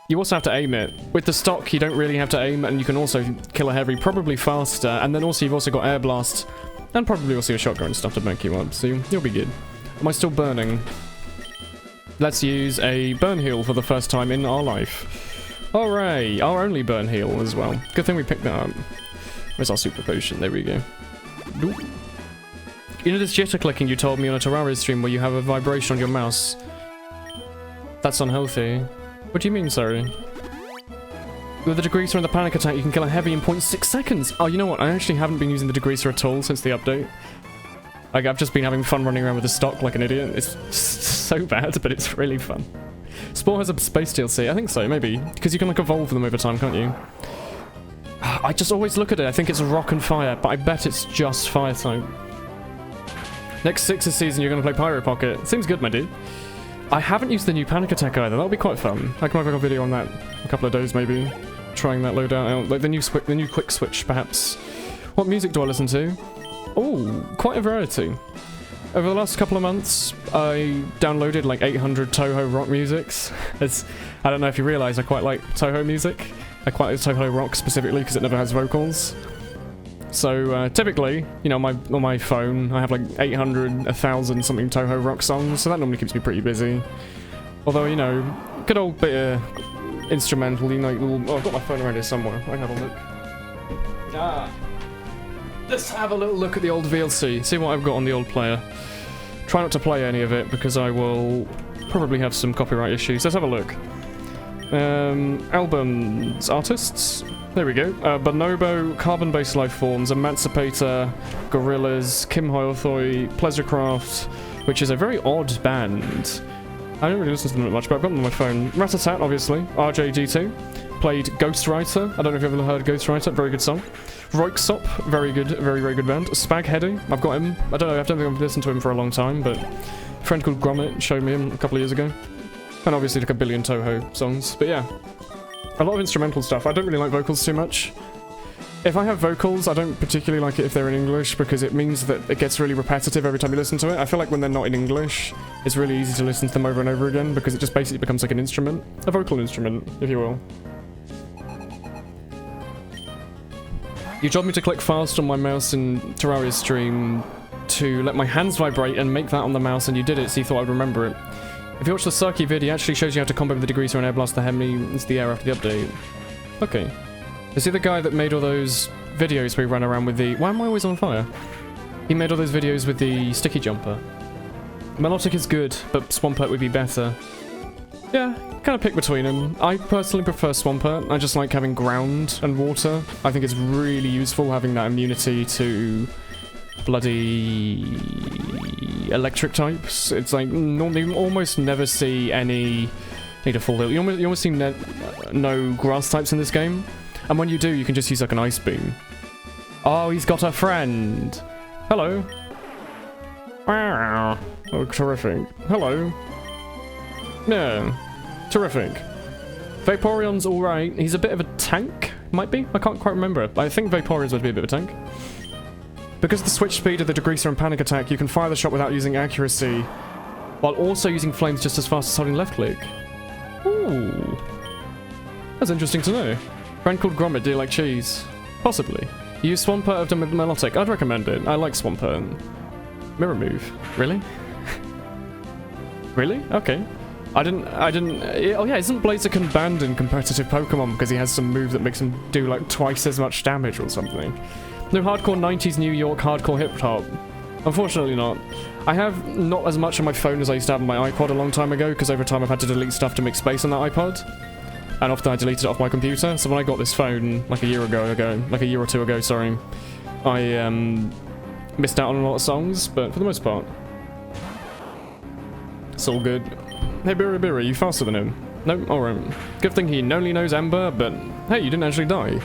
You also have to aim it. With the stock, you don't really have to aim, and you can also kill a heavy probably faster, and then also you've also got Air Blast, and probably also a shotgun and stuff to back you up, so you'll be good. Am I still burning? Let's use a burn heal for the first time in our life. Hooray! Our only burn heal as well. Good thing we picked that up. Where's our super potion? There we go. Doop. You know this jitter clicking you told me on a Terraria stream where you have a vibration on your mouse? That's unhealthy. What do you mean, sorry? With the degreaser and the panic attack, you can kill a heavy in 0.6 seconds! Oh, you know what? I actually haven't been using the degreaser at all since the update. Like, I've just been having fun running around with the stock like an idiot. It's so bad, but it's really fun. Spore has a space DLC. I think so, maybe. Because you can, like, evolve them over time, can't you? I just always look at it. I think it's rock and fire, but I bet it's just fire type. Next 6th season, you're going to play Pyro Pocket. Seems good, my dude. I haven't used the new panic attack either. That'll be quite fun. I can make a video on that in a couple of days, maybe. Trying that loadout out. Like the new quick switch, perhaps. What music do I listen to? Oh, quite a variety. over the last couple of months, I downloaded like 800 Toho rock musics. I don't know if you realise, I quite like Toho music. I quite like Toho rock specifically because it never has vocals. So typically, you know, on my phone, I have like 800, 1,000 something Toho rock songs, so that normally keeps me pretty busy. Although, you know, good old bit of instrumental, you know, oh, I've got my phone around here somewhere. I can have a look. Let's have a little look at the old VLC, see what I've got on the old player. Try not to play any of it because I will probably have some copyright issues. Let's have a look. Albums, artists. There we go. Bonobo, Carbon-Based Life Forms, Emancipator, Gorillaz, Kim Hoyothoy, Pleasurecraft, which is a very odd band. I don't really listen to them that much, but I've got them on my phone. Ratatat, obviously. RJD2. Played Ghostwriter. I don't know if you've ever heard Ghostwriter. Very good song. Roiksop. Very good. Very, very good band. Spagheady. I've got him. I don't think I've listened to him for a long time, but a friend called Gromit showed me him a couple of years ago. And obviously like a billion Toho songs. But yeah. A lot of instrumental stuff. I don't really like vocals too much. If I have vocals, I don't particularly like it if they're in English because it means that it gets really repetitive every time you listen to it. I feel like when they're not in English, it's really easy to listen to them over and over again because it just basically becomes like an instrument. A vocal instrument, if you will. You told me to click fast on my mouse in Terraria stream to let my hands vibrate and make that on the mouse, and you did it, so you thought I'd remember it. If you watch the Saki video, it actually shows you how to combo with the degreaser and air blast the Hemi into the air after the update. Okay. Is he the guy that made all those videos where he ran around with the... Why am I always on fire? He made all those videos with the sticky jumper. Melodic is good, but Swampert would be better. Yeah, kind of pick between them. I personally prefer Swampert. I just like having ground and water. I think it's really useful having that immunity to bloody electric types. It's like, normally you almost never see any... Need a full heal. You almost see no grass types in this game. And when you do, you can just use like an ice beam. Oh, he's got a friend. Hello. Oh, terrific. Hello. Yeah, terrific. Vaporeon's alright. He's a bit of a tank, might be? I can't quite remember. I think Vaporeon's would be a bit of a tank. Because of the switch speed of the Degreaser and Panic Attack, you can fire the shot without using accuracy, while also using flames just as fast as holding left click. Ooh. That's interesting to know. Friend called Gromit, do you like cheese? Possibly. You use Swampert of the Melodic. I'd recommend it. I like Swampert. Mirror move. Really? Really? Okay. I didn't... Oh yeah, isn't Blaziken banned in competitive Pokemon because he has some move that makes him do like twice as much damage or something? No hardcore 90s New York hardcore hip-hop. Unfortunately not. I have not as much on my phone as I used to have on my iPod a long time ago because over time I've had to delete stuff to make space on that iPod. And often I deleted it off my computer, so when I got this phone like a year or two ago, sorry, I missed out on a lot of songs, but for the most part, it's all good. Hey Biribiri, you faster than him? Nope, alright. Good thing he only knows Ember, but hey, you didn't actually die.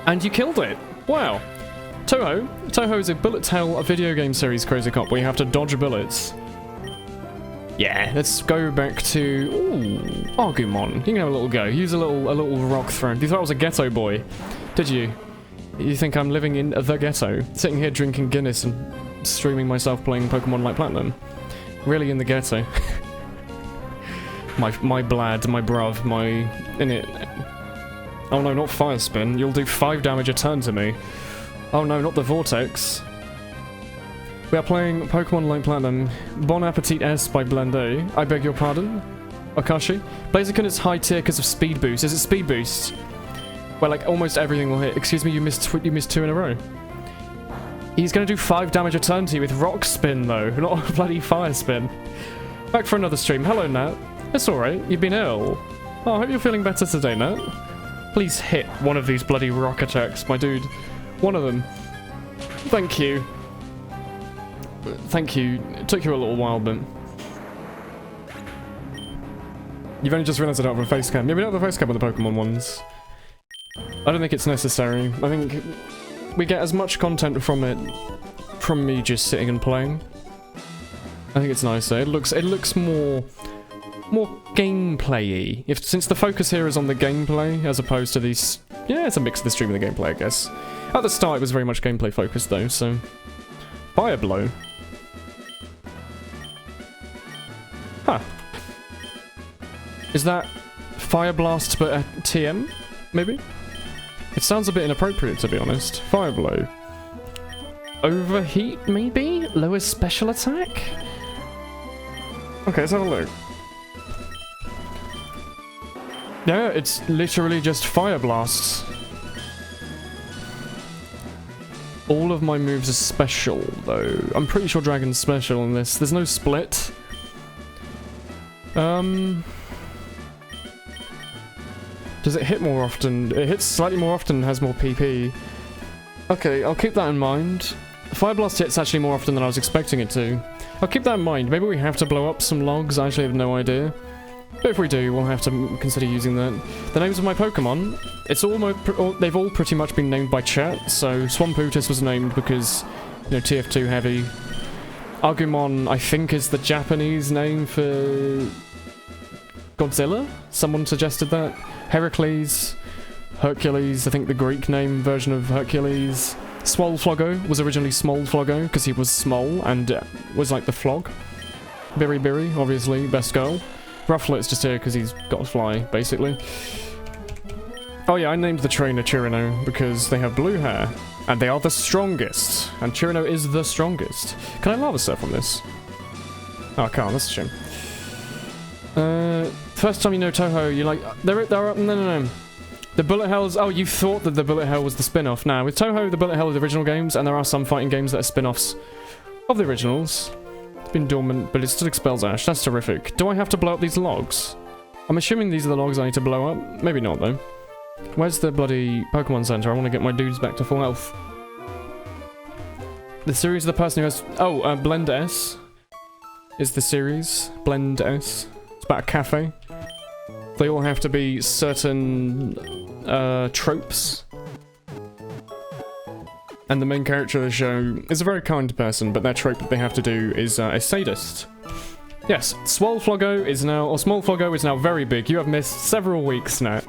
And you killed it! Wow! Toho. Toho is a bullet tail video game series, Crazy Cop, where you have to dodge bullets. Yeah, let's go back to... Ooh, Argumon. You can have a little go. Use a little rock throw. You thought I was a ghetto boy, did you? You think I'm living in the ghetto? Sitting here drinking Guinness and streaming myself playing Pokemon like Platinum? Really in the ghetto? my blad, my bruv, my... in it. Oh no, not Fire Spin. You'll do 5 damage a turn to me. Oh no, not the Vortex. We are playing Pokemon Light Platinum. Bon Appetit S by Blende. I beg your pardon? Okashi? Blaziken is high tier because of speed boost. Is it speed boost? Where like almost everything will hit. Excuse me, you missed 2 in a row. He's gonna do 5 damage a turn to you with Rock Spin though, not a bloody Fire Spin. Back for another stream. Hello Nat. It's alright, you've been ill. Oh, I hope you're feeling better today, Nat. Please hit one of these bloody rock attacks, my dude. One of them. Thank you. Thank you. It took you a little while, but... You've only just realised I don't have a face cam. Yeah, we don't have a face cam on the Pokemon ones. I don't think it's necessary. I think we get as much content from it from me just sitting and playing. I think it's nicer. It looks more gameplay-y. Since the focus here is on the gameplay as opposed to these... Yeah, it's a mix of the stream and the gameplay, I guess. At the start, it was very much gameplay focused though, so... Fire Blow. Huh. Is that Fire Blast but a TM? Maybe? It sounds a bit inappropriate, to be honest. Fire Blow. Overheat, maybe? Lowest special attack? Okay, let's have a look. Yeah, it's literally just Fire Blasts. All of my moves are special, though. I'm pretty sure Dragon's special in this. There's no split. Does it hit more often? It hits slightly more often and has more PP. Okay, I'll keep that in mind. Fire Blast hits actually more often than I was expecting it to. I'll keep that in mind. Maybe we have to blow up some logs. I actually have no idea. But if we do, we'll have to consider using that. The names of my Pokemon, they've all pretty much been named by chat. So Swampootus was named because, you know, TF2 heavy. Agumon, I think, is the Japanese name for Godzilla? Someone suggested that. Heracles, Hercules, I think the Greek name version of Hercules. Swolefloggo was originally Smolfloggo because he was small and was like the flog. Biribiri, obviously, best girl. Rufflet's just here because he's got to fly, basically. Oh yeah, I named the trainer Chirino because they have blue hair and they are the strongest. And Chirino is the strongest. Can I lava surf on this? Oh, I can't, that's a shame. First time you know Toho, you're like, no. The Bullet Hells, oh, you thought that the Bullet Hell was the spin-off. Now, with Toho, the Bullet Hell are the original games, and there are some fighting games that are spin-offs of the originals. It's been dormant, but it still expels ash. That's terrific. Do I have to blow up these logs? I'm assuming these are the logs I need to blow up. Maybe not, though. Where's the bloody Pokemon Center? I want to get my dudes back to full health. The series of the person who has... Oh, Blend S is the series. Blend S. It's about a cafe. They all have to be certain tropes. And the main character of the show is a very kind person, but their trope that they have to do is a sadist. Yes, Swolefloggo is now, or Smolfloggo is now very big. You have missed several weeks now.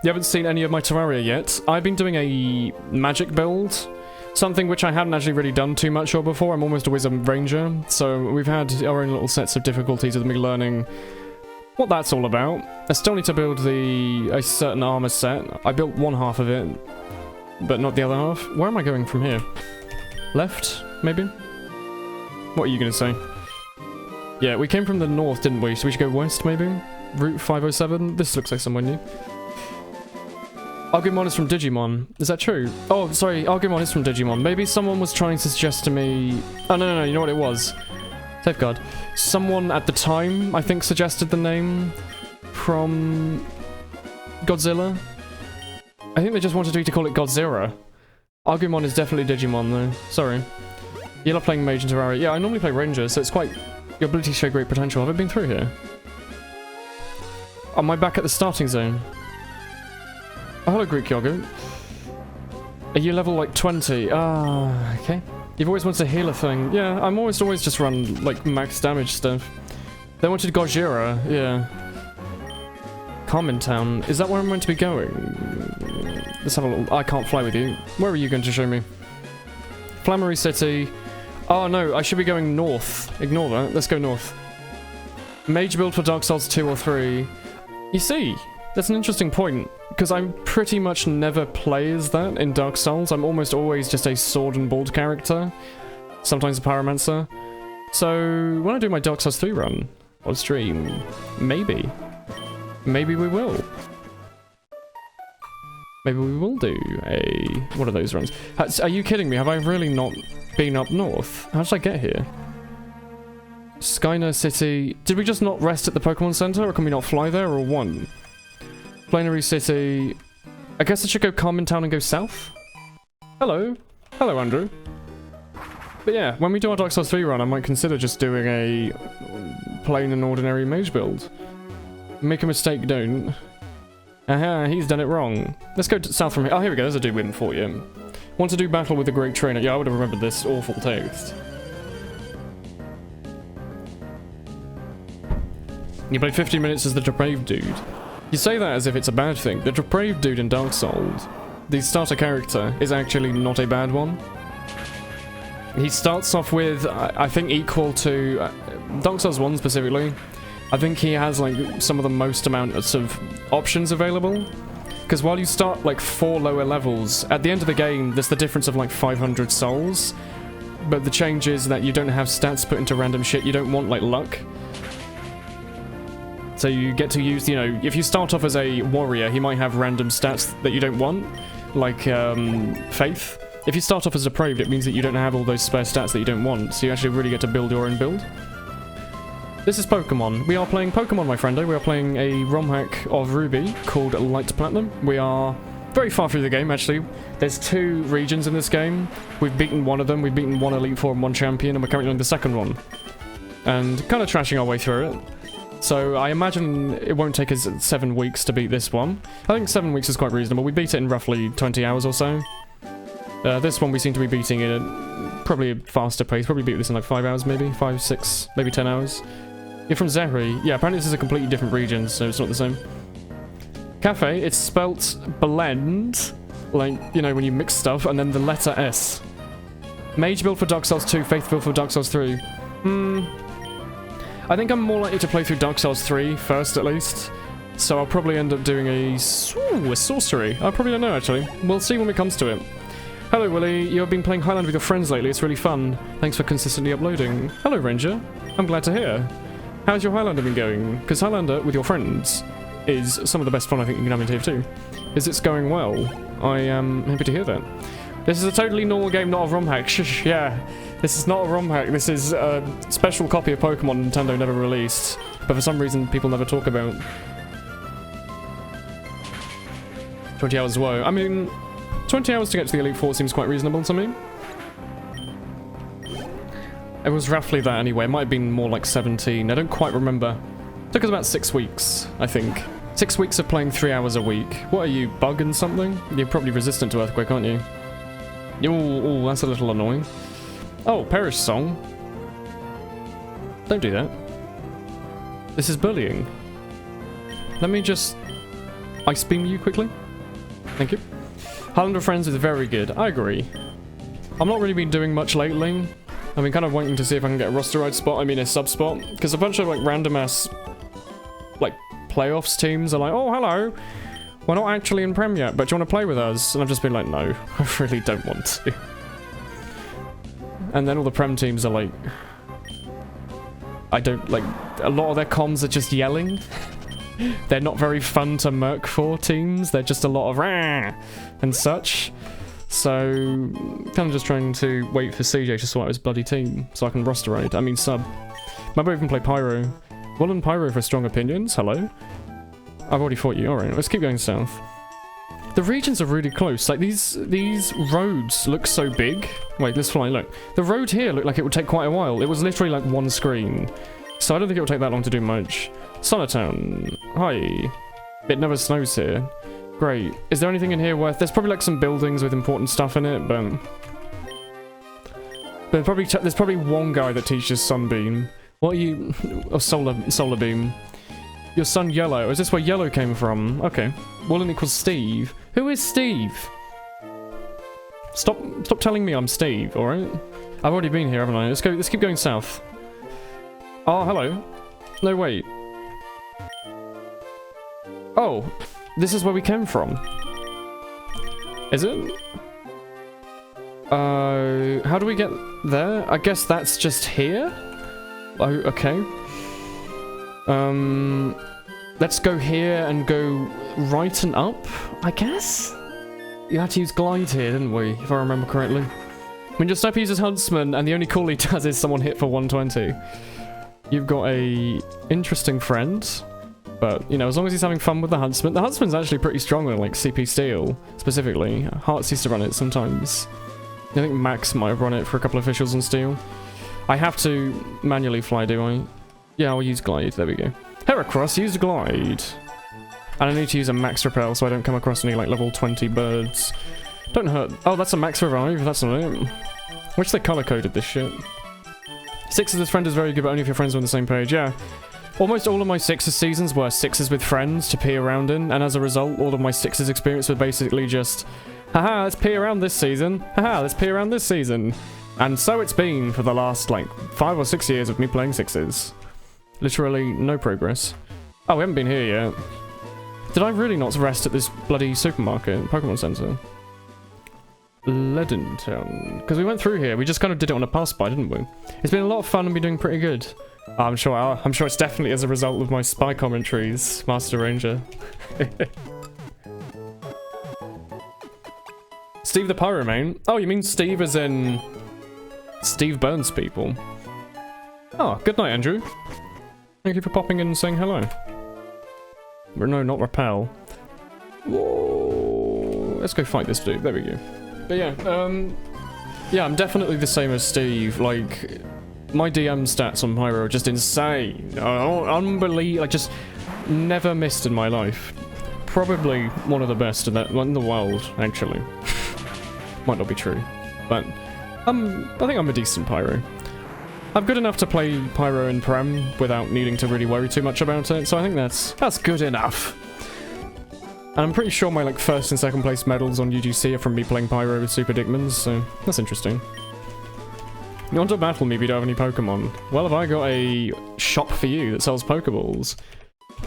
You haven't seen any of my Terraria yet. I've been doing a magic build. Something which I hadn't actually really done too much of before. I'm almost always a ranger, so we've had our own little sets of difficulties with me learning what that's all about. I still need to build a certain armor set. I built one half of it, but not the other half. Where am I going from here? Left, maybe? What are you gonna say? Yeah, we came from the north, didn't we? So we should go west, maybe? Route 507? This looks like somewhere new. Agumon is from Digimon. Is that true? Oh, sorry, Agumon is from Digimon. Maybe someone was trying to suggest to me... Oh, no, you know what it was? Safeguard. Someone at the time, I think, suggested the name from Godzilla. I think they just wanted me to call it Godzilla. Agumon is definitely Digimon, though. Sorry. You love playing Mage and Terraria. Yeah, I normally play Ranger, so it's quite... Your abilities show great potential. Have I been through here? Am I back at the starting zone? Oh, hello, Greek Yogurt. Are you level, like, 20? Ah, okay. You've always wanted to heal a thing. Yeah, I'm always just run, like, max damage stuff. They wanted Gojira, yeah. Carmen Town. Is that where I'm meant to be going? Let's have a little... I can't fly with you. Where are you going to show me? Flammery City. Oh, no, I should be going north. Ignore that. Let's go north. Mage build for Dark Souls 2 or 3. You see, that's an interesting point. Because I pretty much never play as that in Dark Souls. I'm almost always just a sword and bolt character. Sometimes a pyromancer. So, when I do my Dark Souls 3 run on stream, maybe we will. Maybe we will do a... What are those runs? Are you kidding me? Have I really not been up north? How did I get here? Skyner City... Did we just not rest at the Pokemon Center, or can we not fly there, or one? Planary City... I guess I should go Carmen Town and go south? Hello. Hello, Andrew. But yeah, when we do our Dark Souls 3 run, I might consider just doing a plain and ordinary mage build. Make a mistake, don't. Aha, he's done it wrong. Let's go south from here. Oh, here we go. There's a dude waiting for you. Want to do battle with the great trainer. Yeah, I would have remembered this awful text. You played 15 minutes as the depraved dude. You say that as if it's a bad thing. The depraved dude in Dark Souls, the starter character, is actually not a bad one. He starts off with, I think, equal to Dark Souls 1 specifically. I think he has like some of the most amounts of options available. Because while you start like 4 lower levels, at the end of the game, there's the difference of like 500 souls. But the change is that you don't have stats put into random shit. You don't want like luck. So you get to use, you know, if you start off as a warrior, he might have random stats that you don't want, like faith. If you start off as depraved, it means that you don't have all those spare stats that you don't want. So you actually really get to build your own build. This is Pokemon. We are playing Pokemon, my friendo. We are playing a ROM hack of Ruby called Light Platinum. We are very far through the game, actually. There's 2 regions in this game. We've beaten one of them. We've beaten 1 Elite Four and 1 Champion, and we're currently on the second one. And kind of trashing our way through it. So I imagine it won't take us 7 weeks to beat this one. I think 7 weeks is quite reasonable. We beat it in roughly 20 hours or so. This one we seem to be beating it at probably a faster pace. Probably beat this in like 5 hours, maybe 5, 6, maybe 10 hours. You're from Zehri. Yeah, apparently this is a completely different region, so it's not the same. Cafe, it's spelt blend, like, you know, when you mix stuff, and then the letter S. Mage build for Dark Souls 2, Faith build for Dark Souls 3. I think I'm more likely to play through Dark Souls 3 first, at least. So I'll probably end up doing a sorcery. I probably don't know, actually. We'll see when it comes to it. Hello, Willie. You have been playing Highlander with your friends lately. It's really fun. Thanks for consistently uploading. Hello, Ranger. I'm glad to hear. How's your Highlander been going? Because Highlander with your friends is some of the best fun I think you can have in Tier 2. Is it's going well? I am happy to hear that. This is a totally normal game, not a ROM hack. Shh, yeah. This is not a ROM hack. This is a special copy of Pokemon Nintendo never released. But for some reason, people never talk about. 20 hours woe. I mean, 20 hours to get to the Elite Four seems quite reasonable to me. It was roughly that anyway. It might have been more like 17. I don't quite remember. It took us about 6 weeks, I think. 6 weeks of playing 3 hours a week. What are you, bugging something? You're probably resistant to Earthquake, aren't you? Oh, that's a little annoying. Oh, Perish Song. Don't do that. This is bullying. Let me just ice beam you quickly. Thank you. Highlander Friends is very good. I agree. I've not really been doing much lately. I've been kind of waiting to see if I can get a rosterized spot, I mean a sub spot, because a bunch of like random ass like playoffs teams are like, oh hello, we're not actually in Prem yet, but do you want to play with us? And I've just been like, no, I really don't want to. And then all the Prem teams are like, I don't, like, a lot of their comms are just yelling. They're not very fun to merc for teams, they're just a lot of rah and such. So, kind of just trying to wait for CJ to sort out his bloody team so I can roster raid. I mean sub. Maybe even play Pyro. Woolen Pyro for strong opinions. Hello. I've already fought you. Alright, let's keep going south. The regions are really close. Like, these roads look so big. Wait, let's fly, look. The road here looked like it would take quite a while. It was literally like 1 screen. So I don't think it will take that long to do much. Sonatown. Hi. It never snows here. Great. Is there anything in here worth... There's probably like some buildings with important stuff in it, but there's probably one guy that teaches Sunbeam. What are you... Oh, Solar Beam. Your son Yellow. Is this where Yellow came from? Okay. Woolen equals Steve. Who is Steve? Stop telling me I'm Steve, alright? I've already been here, haven't I? Let's keep going south. Oh, hello. No, wait. Oh. This is where we came from. Is it? How do we get there? I guess that's just here? Oh, okay. Let's go here and go right and up, I guess? You had to use glide here, didn't we? If I remember correctly. When your sniper uses Huntsman and the only call he does is someone hit for 120. You've got a interesting friend. But, you know, as long as he's having fun with the Huntsman. The Huntsman's actually pretty strong on, like, CP Steel, specifically. Hearts used to run it sometimes. I think Max might have run it for a couple of officials on Steel. I have to manually fly, do I? Yeah, I'll use Glide. There we go. Heracross, use Glide. And I need to use a Max Repel so I don't come across any, like, level 20 birds. Don't hurt. Oh, that's a Max Revive. That's not it. I wish they color-coded this shit. 6 of this friend is very good, but only if your friends are on the same page. Yeah. Almost all of my 6's seasons were 6's with friends to pee around in, and as a result, all of my 6's experience were basically just, haha, let's pee around this season. Haha, let's pee around this season. And so it's been for the last, like, 5 or 6 years of me playing 6s. Literally no progress. Oh, we haven't been here yet. Did I really not rest at this bloody supermarket, Pokemon Center? Leadentown. Because we went through here, we just kind of did it on a pass-by, didn't we? It's been a lot of fun and been doing pretty good. I'm sure it's definitely as a result of my spy commentaries, Master Ranger. Steve the Pyromane? Oh, you mean Steve as in... Steve burns people. Oh, good night, Andrew. Thank you for popping in and saying hello. No, not repel. Whoa. Let's go fight this dude. There we go. But yeah, yeah, I'm definitely the same as Steve. Like, my DM stats on Pyro are just insane. Unbelievable. I just never missed in my life. Probably one of the best in the world, actually. Might not be true, but I think I'm a decent Pyro. I'm good enough to play Pyro in Prem without needing to really worry too much about it, so I think that's good enough. And I'm pretty sure my like first and second place medals on UGC are from me playing Pyro with Super Dickmans, so that's interesting. You want to battle me if you don't have any Pokemon? Well, have I got a shop for you that sells Pokeballs?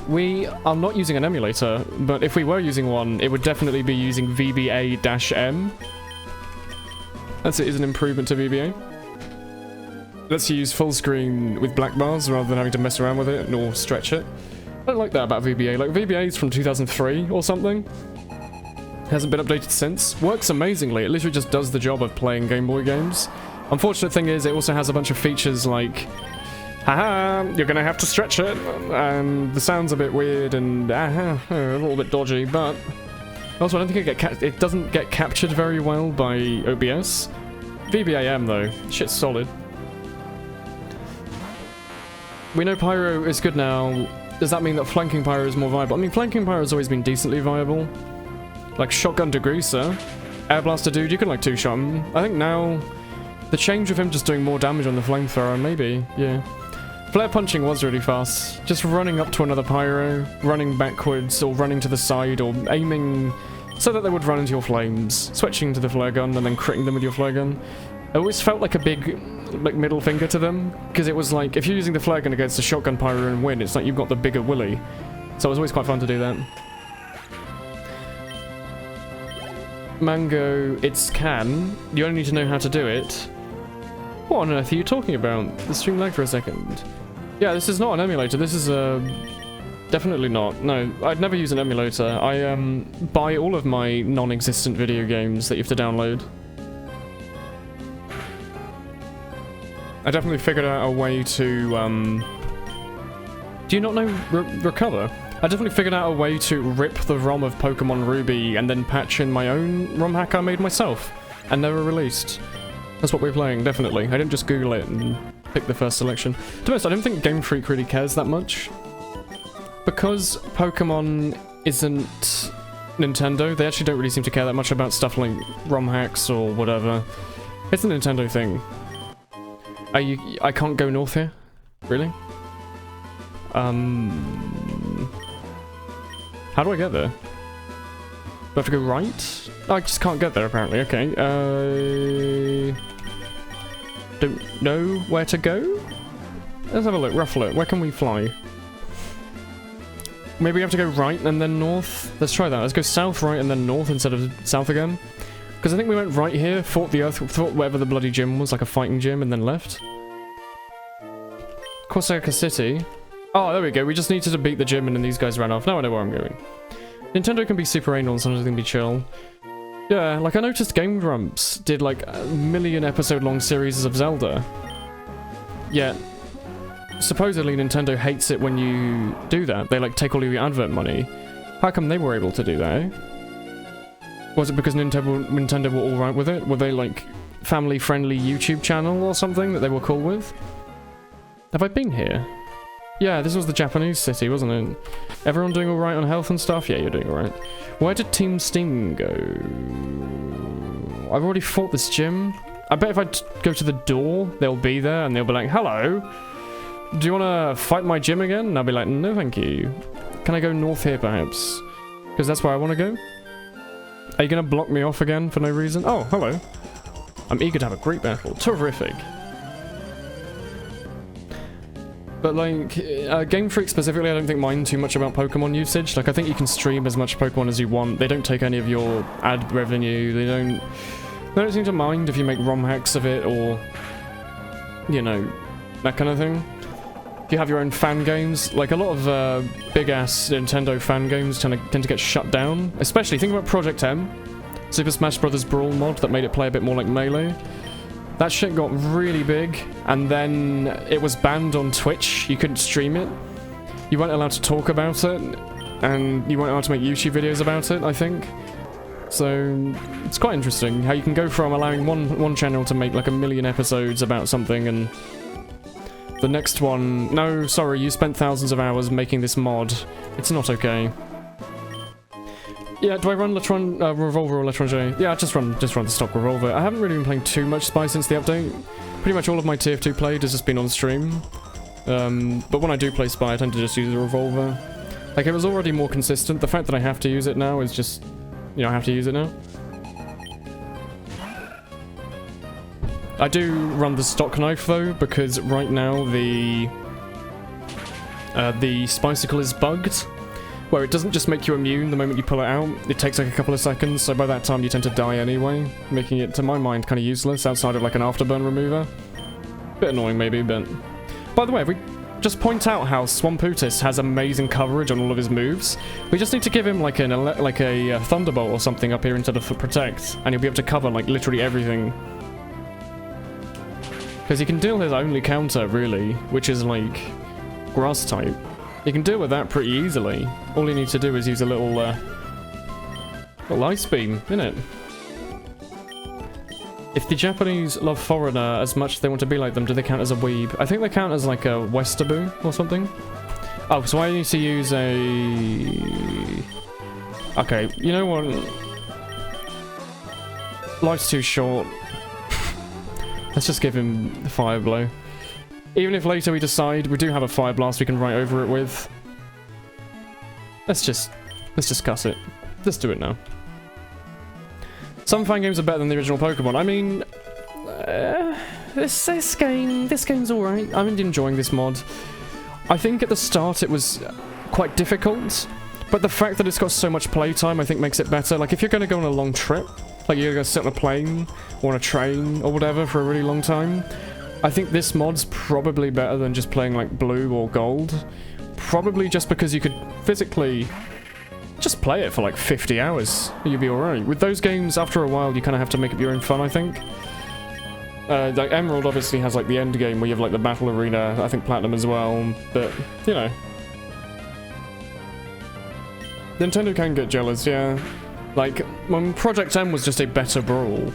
We are not using an emulator, but if we were using one, it would definitely be using VBA-M. That's it, is an improvement to VBA. Lets you use full screen with black bars rather than having to mess around with it or stretch it. I don't like that about VBA. Like, VBA is from 2003 or something. Hasn't been updated since. Works amazingly. It literally just does the job of playing Game Boy games. Unfortunate thing is, it also has a bunch of features like, haha, you're gonna have to stretch it, and the sound's a bit weird and a little bit dodgy, but also I don't think it doesn't get captured very well by OBS. VBA-M though, shit's solid. We know Pyro is good now. Does that mean that flanking Pyro is more viable? I mean, flanking Pyro has always been decently viable. Like Shotgun Degreaser, Air Blaster Dude, you can like two-shot him. I think now, the change of him just doing more damage on the flamethrower, maybe, yeah. Flare punching was really fast. Just running up to another Pyro, running backwards, or running to the side, or aiming so that they would run into your flames, switching to the flare gun, and then critting them with your flare gun. It always felt like a big, like, middle finger to them, because it was like, if you're using the flare gun against a shotgun Pyro and win, it's like you've got the bigger willy. So it was always quite fun to do that. Mango, it's can. You only need to know how to do it. What on earth are you talking about? The stream lagged for a second. Yeah, this is not an emulator. This is definitely not. No, I'd never use an emulator. I buy all of my non-existent video games that you have to download. I definitely figured out a way to do you not know Recover? I definitely figured out a way to rip the ROM of Pokemon Ruby and then patch in my own ROM hack I made myself and never released. That's what we're playing, definitely. I didn't just Google it and pick the first selection. To be honest, I don't think Game Freak really cares that much. Because Pokemon isn't Nintendo, they actually don't really seem to care that much about stuff like ROM hacks or whatever. It's a Nintendo thing. I can't go north here? Really? How do I get there? Do I have to go right? Oh, I just can't get there apparently, okay. Don't know where to go? Let's have a look, rough look. Where can we fly? Maybe we have to go right and then north? Let's try that. Let's go south, right, and then north instead of south again. Because I think we went right here, fought the earth, fought whatever the bloody gym was, like a fighting gym, and then left. Corsica City. Oh, there we go. We just needed to beat the gym and then these guys ran off. Now I know where I'm going. Nintendo can be super anal and sometimes they can be chill. Yeah, like I noticed Game Grumps did like a million episode long series of Zelda. Yet, supposedly Nintendo hates it when you do that. They like take all of your advert money. How come they were able to do that, eh? Was it because Nintendo were alright with it? Were they like family-friendly YouTube channel or something that they were cool with? Have I been here? Yeah, this was the Japanese city, wasn't it? Everyone doing alright on health and stuff? Yeah, you're doing alright. Where did Team Steam go? I've already fought this gym. I bet if I go to the door, they'll be there and they'll be like, hello, do you want to fight my gym again? And I'll be like, no thank you. Can I go north here perhaps? Because that's where I want to go. Are you going to block me off again for no reason? Oh, hello. I'm eager to have a great battle. Terrific. But like, Game Freak specifically, I don't think mind too much about Pokemon usage. Like, I think you can stream as much Pokemon as you want. They don't take any of your ad revenue. They don't seem to mind if you make ROM hacks of it or, you know, that kind of thing. If you have your own fan games, like a lot of big-ass Nintendo fan games tend to get shut down. Especially, think about Project M, Super Smash Bros. Brawl mod that made it play a bit more like Melee. That shit got really big, and then it was banned on Twitch. You couldn't stream it. You weren't allowed to talk about it, and you weren't allowed to make YouTube videos about it, I think. So, it's quite interesting how you can go from allowing one channel to make like 1 million episodes about something, and the next one, no, sorry, you spent thousands of hours making this mod. It's not okay. Yeah, do I run Revolver or Latron J? Yeah, just run the stock Revolver. I haven't really been playing too much Spy since the update. Pretty much all of my TF2 played has just been on stream. But when I do play Spy, I tend to just use a Revolver. Like, it was already more consistent. The fact that I have to use it now is just, you know, I have to use it now. I do run the stock knife though, because right now the Spicicle is bugged, where it doesn't just make you immune the moment you pull it out, it takes like a couple of seconds, so by that time you tend to die anyway, making it, to my mind, kind of useless outside of like an afterburn remover. Bit annoying maybe, but... By the way, if we just point out how Swamputis has amazing coverage on all of his moves, we just need to give him like a Thunderbolt or something up here into the Protect, and he'll be able to cover like literally everything. Because he can deal his only counter, really, which is like Grass type. You can deal with that pretty easily. All you need to do is use a little Ice Beam, innit? If the Japanese love Foreigner as much as they want to be like them, do they count as a weeb? I think they count as like a Westerbo or something. Oh, so I need to use a... Okay, you know what? Life's too short. Let's just give him the Fire Blow. Even if later we decide we do have a Fire Blast we can write over it with. Let's just cuss it. Let's do it now. Some fan games are better than the original Pokemon. I mean, this game's alright. I'm enjoying this mod. I think at the start it was quite difficult, but the fact that it's got so much playtime I think makes it better. Like if you're going to go on a long trip, like you're going to sit on a plane or on a train or whatever for a really long time, I think this mod's probably better than just playing like Blue or Gold. Probably just because you could physically just play it for like 50 hours. You'd be alright. With those games, after a while, you kind of have to make up your own fun, I think. Like Emerald obviously has like the end game where you have like the battle arena, I think Platinum as well, but, you know. Nintendo can get jealous, yeah. Like, when Project M was just a better Brawl,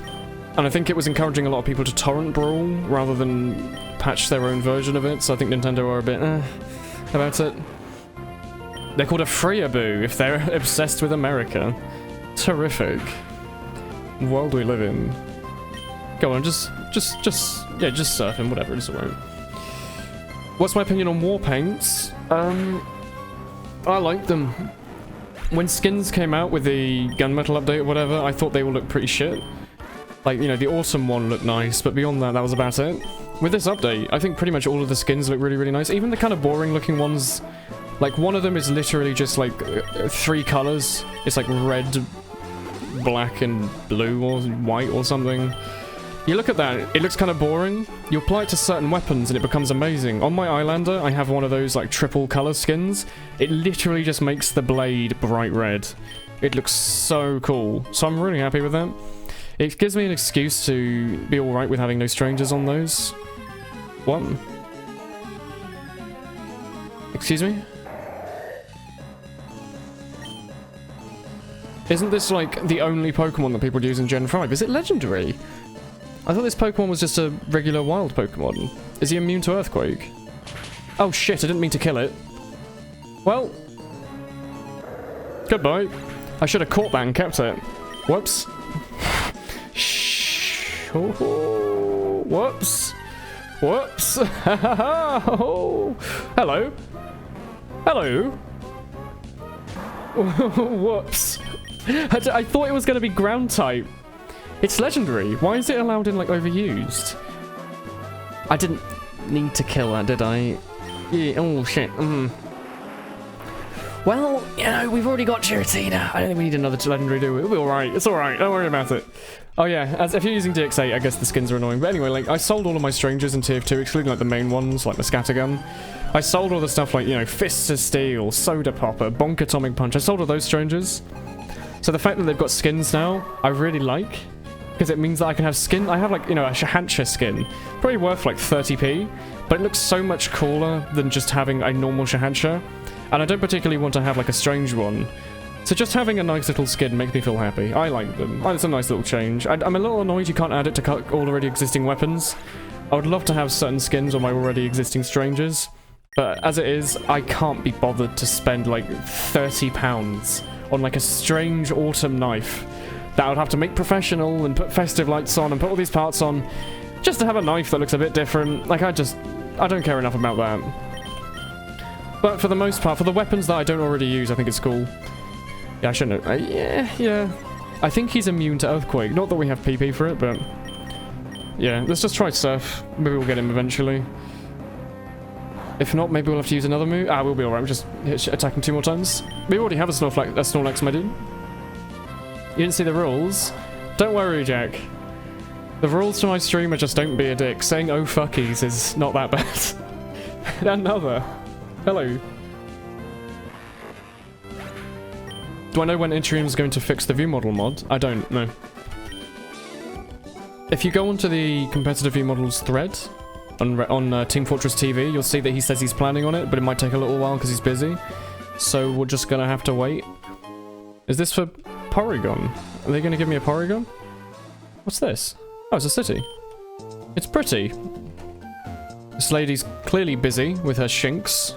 and I think it was encouraging a lot of people to torrent Brawl rather than patch their own version of it, so I think Nintendo are a bit about it. They're called a Freeaboo if they're obsessed with America. Terrific. World we live in. Go on, just surf him, whatever, it's alright. What's my opinion on war paints? I like them. When skins came out with the Gunmetal update or whatever, I thought they all looked pretty shit. Like, you know, the Autumn one looked nice, but beyond that, that was about it. With this update, I think pretty much all of the skins look really, really nice. Even the kind of boring looking ones, like one of them is literally just like 3 colors. It's like red, black, and blue or white or something. You look at that, it looks kind of boring. You apply it to certain weapons and it becomes amazing. On my Eyelander, I have one of those like triple color skins. It literally just makes the blade bright red. It looks so cool. So I'm really happy with that. It gives me an excuse to be alright with having no strangers on those. What? Excuse me? Isn't this like the only Pokemon that people use in Gen 5? Is it legendary? I thought this Pokemon was just a regular wild Pokemon. Is he immune to Earthquake? Oh shit, I didn't mean to kill it. Well. Goodbye. I should have caught that and kept it. Whoops. Shh. Oh, whoops. Whoops. Oh. Hello. Hello. Whoops. I thought it was going to be ground type. It's legendary. Why is it allowed in, like, overused? I didn't need to kill that, did I? Yeah, oh, shit. Well, you know, we've already got Giratina. I don't think we need another legendary, do we? We'll be alright. It's alright. Don't worry about it. Oh, yeah. If you're using DX8, I guess the skins are annoying. But anyway, like, I sold all of my strangers in Tier 2, excluding, like, the main ones, like the Scattergun. I sold all the stuff like, you know, Fists of Steel, Soda Popper, Bonk Atomic Punch. I sold all those strangers. So the fact that they've got skins now, I really like. Because it means that I can have skin. I have, like, you know, a Shahancha skin. Probably worth, like, 30p. But it looks so much cooler than just having a normal Shahancha. And I don't particularly want to have, like, a strange one. So just having a nice little skin makes me feel happy. I like them. It's a nice little change. I'm a little annoyed you can't add it to already existing weapons. I would love to have certain skins on my already existing strangers. But as it is, I can't be bothered to spend, like, £30 on, like, a strange autumn knife that I would have to make professional and put festive lights on and put all these parts on just to have a knife that looks a bit different. Like, I don't care enough about that. But for the most part, for the weapons that I don't already use, I think it's cool. Yeah, I shouldn't have. Yeah. I think he's immune to Earthquake. Not that we have PP for it, but... yeah, let's just try Surf. Maybe we'll get him eventually. If not, maybe we'll have to use another move. We'll be alright. We'll just attack him 2 more times. We already have a Snorlax, my dude. You didn't see the rules? Don't worry, Jack. The rules to my stream are just don't be a dick. Saying oh fuckies is not that bad. Another. Hello. Do I know when Intrium is going to fix the view model mod? I don't know. If you go onto the competitive view models thread on Team Fortress TV, you'll see that he says he's planning on it, but it might take a little while because he's busy. So we're just gonna have to wait. Is this for Porygon? Are they gonna give me a Porygon? What's this? Oh, it's a city. It's pretty. This lady's clearly busy with her shinks.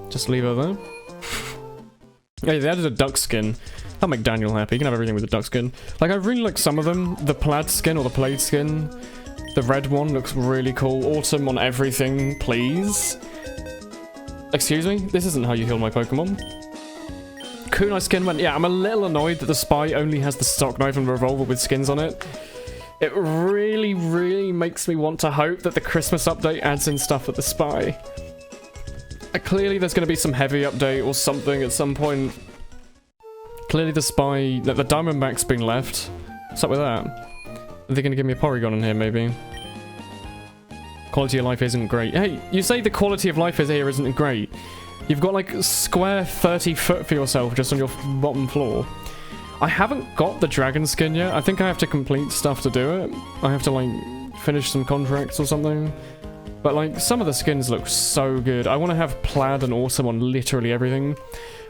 Just leave her there. Yeah, they added a duck skin. That'll make Daniel happy. You can have everything with the duck skin. Like, I really like some of them. The plaid skin or the plaid skin. The red one looks really cool. Autumn on everything, please. Excuse me? This isn't how you heal my Pokemon. Kunai skin went... yeah, I'm a little annoyed that the Spy only has the stock knife and revolver with skins on it. It really, really makes me want to hope that the Christmas update adds in stuff with the Spy. Clearly there's going to be some heavy update or something at some point. Clearly the Spy... the Diamondback's been left. What's up with that? Are they going to give me a Porygon in here, maybe? Quality of life isn't great. Hey, you say the quality of life here isn't great. You've got, like, square 30 foot for yourself just on your bottom floor. I haven't got the dragon skin yet. I think I have to complete stuff to do it. I have to, like, finish some contracts or something. But, like, some of the skins look so good. I want to have plaid and autumn on literally everything.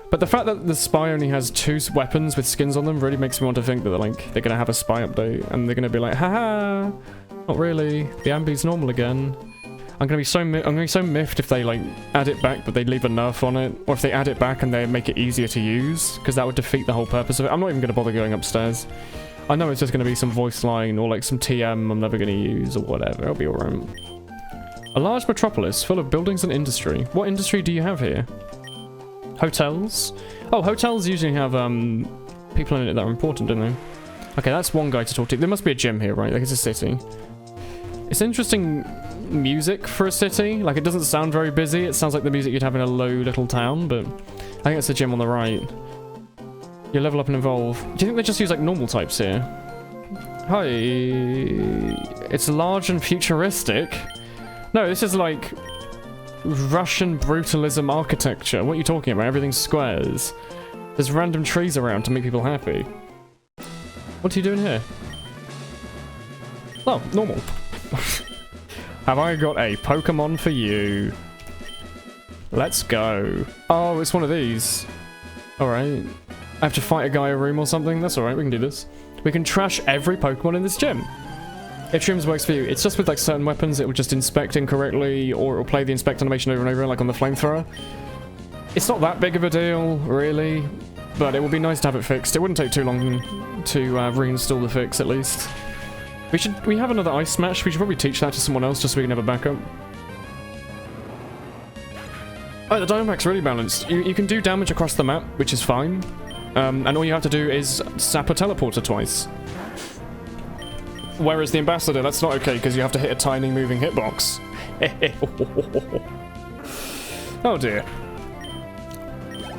But the fact that the Spy only has 2 weapons with skins on them really makes me want to think that, like, they're going to have a Spy update. And they're going to be like, haha, not really. The Ambi's normal again. I'm gonna be so miffed if they, like, add it back but they leave a nerf on it, or if they add it back and they make it easier to use, because that would defeat the whole purpose of it. I'm not even gonna bother going upstairs. I know it's just gonna be some voice line or, like, some TM I'm never gonna use or whatever. It'll be alright. A large metropolis full of buildings and industry. What industry do you have here? Hotels? Oh, hotels usually have people in it that are important, don't they? Okay, that's one guy to talk to. There must be a gym here, right? Like, it's a city. It's interesting music for a city. Like, it doesn't sound very busy. It sounds like the music you'd have in a low little town, but I think it's the gym on the right. You level up and evolve. Do you think they just use, like, normal types here? Hi. It's large and futuristic. No, this is, like, Russian brutalism architecture. What are you talking about? Everything's squares. There's random trees around to make people happy. What are you doing here? Oh, normal. Have I got a Pokemon for you? Let's go. Oh, it's one of these. Alright. I have to fight a guy a room or something? That's alright, we can do this. We can trash every Pokemon in this gym. If Trims works for you, it's just with, like, certain weapons it will just inspect incorrectly, or it will play the inspect animation over and over, like on the flamethrower. It's not that big of a deal, really, but it would be nice to have it fixed. It wouldn't take too long to reinstall the fix, at least. We have another Ice Smash. We should probably teach that to someone else just so we can have a backup. Oh, the Diamondback's really balanced. You can do damage across the map, which is fine. And all you have to do is sap a teleporter twice. Whereas the ambassador, that's not okay, because you have to hit a tiny moving hitbox. Oh dear.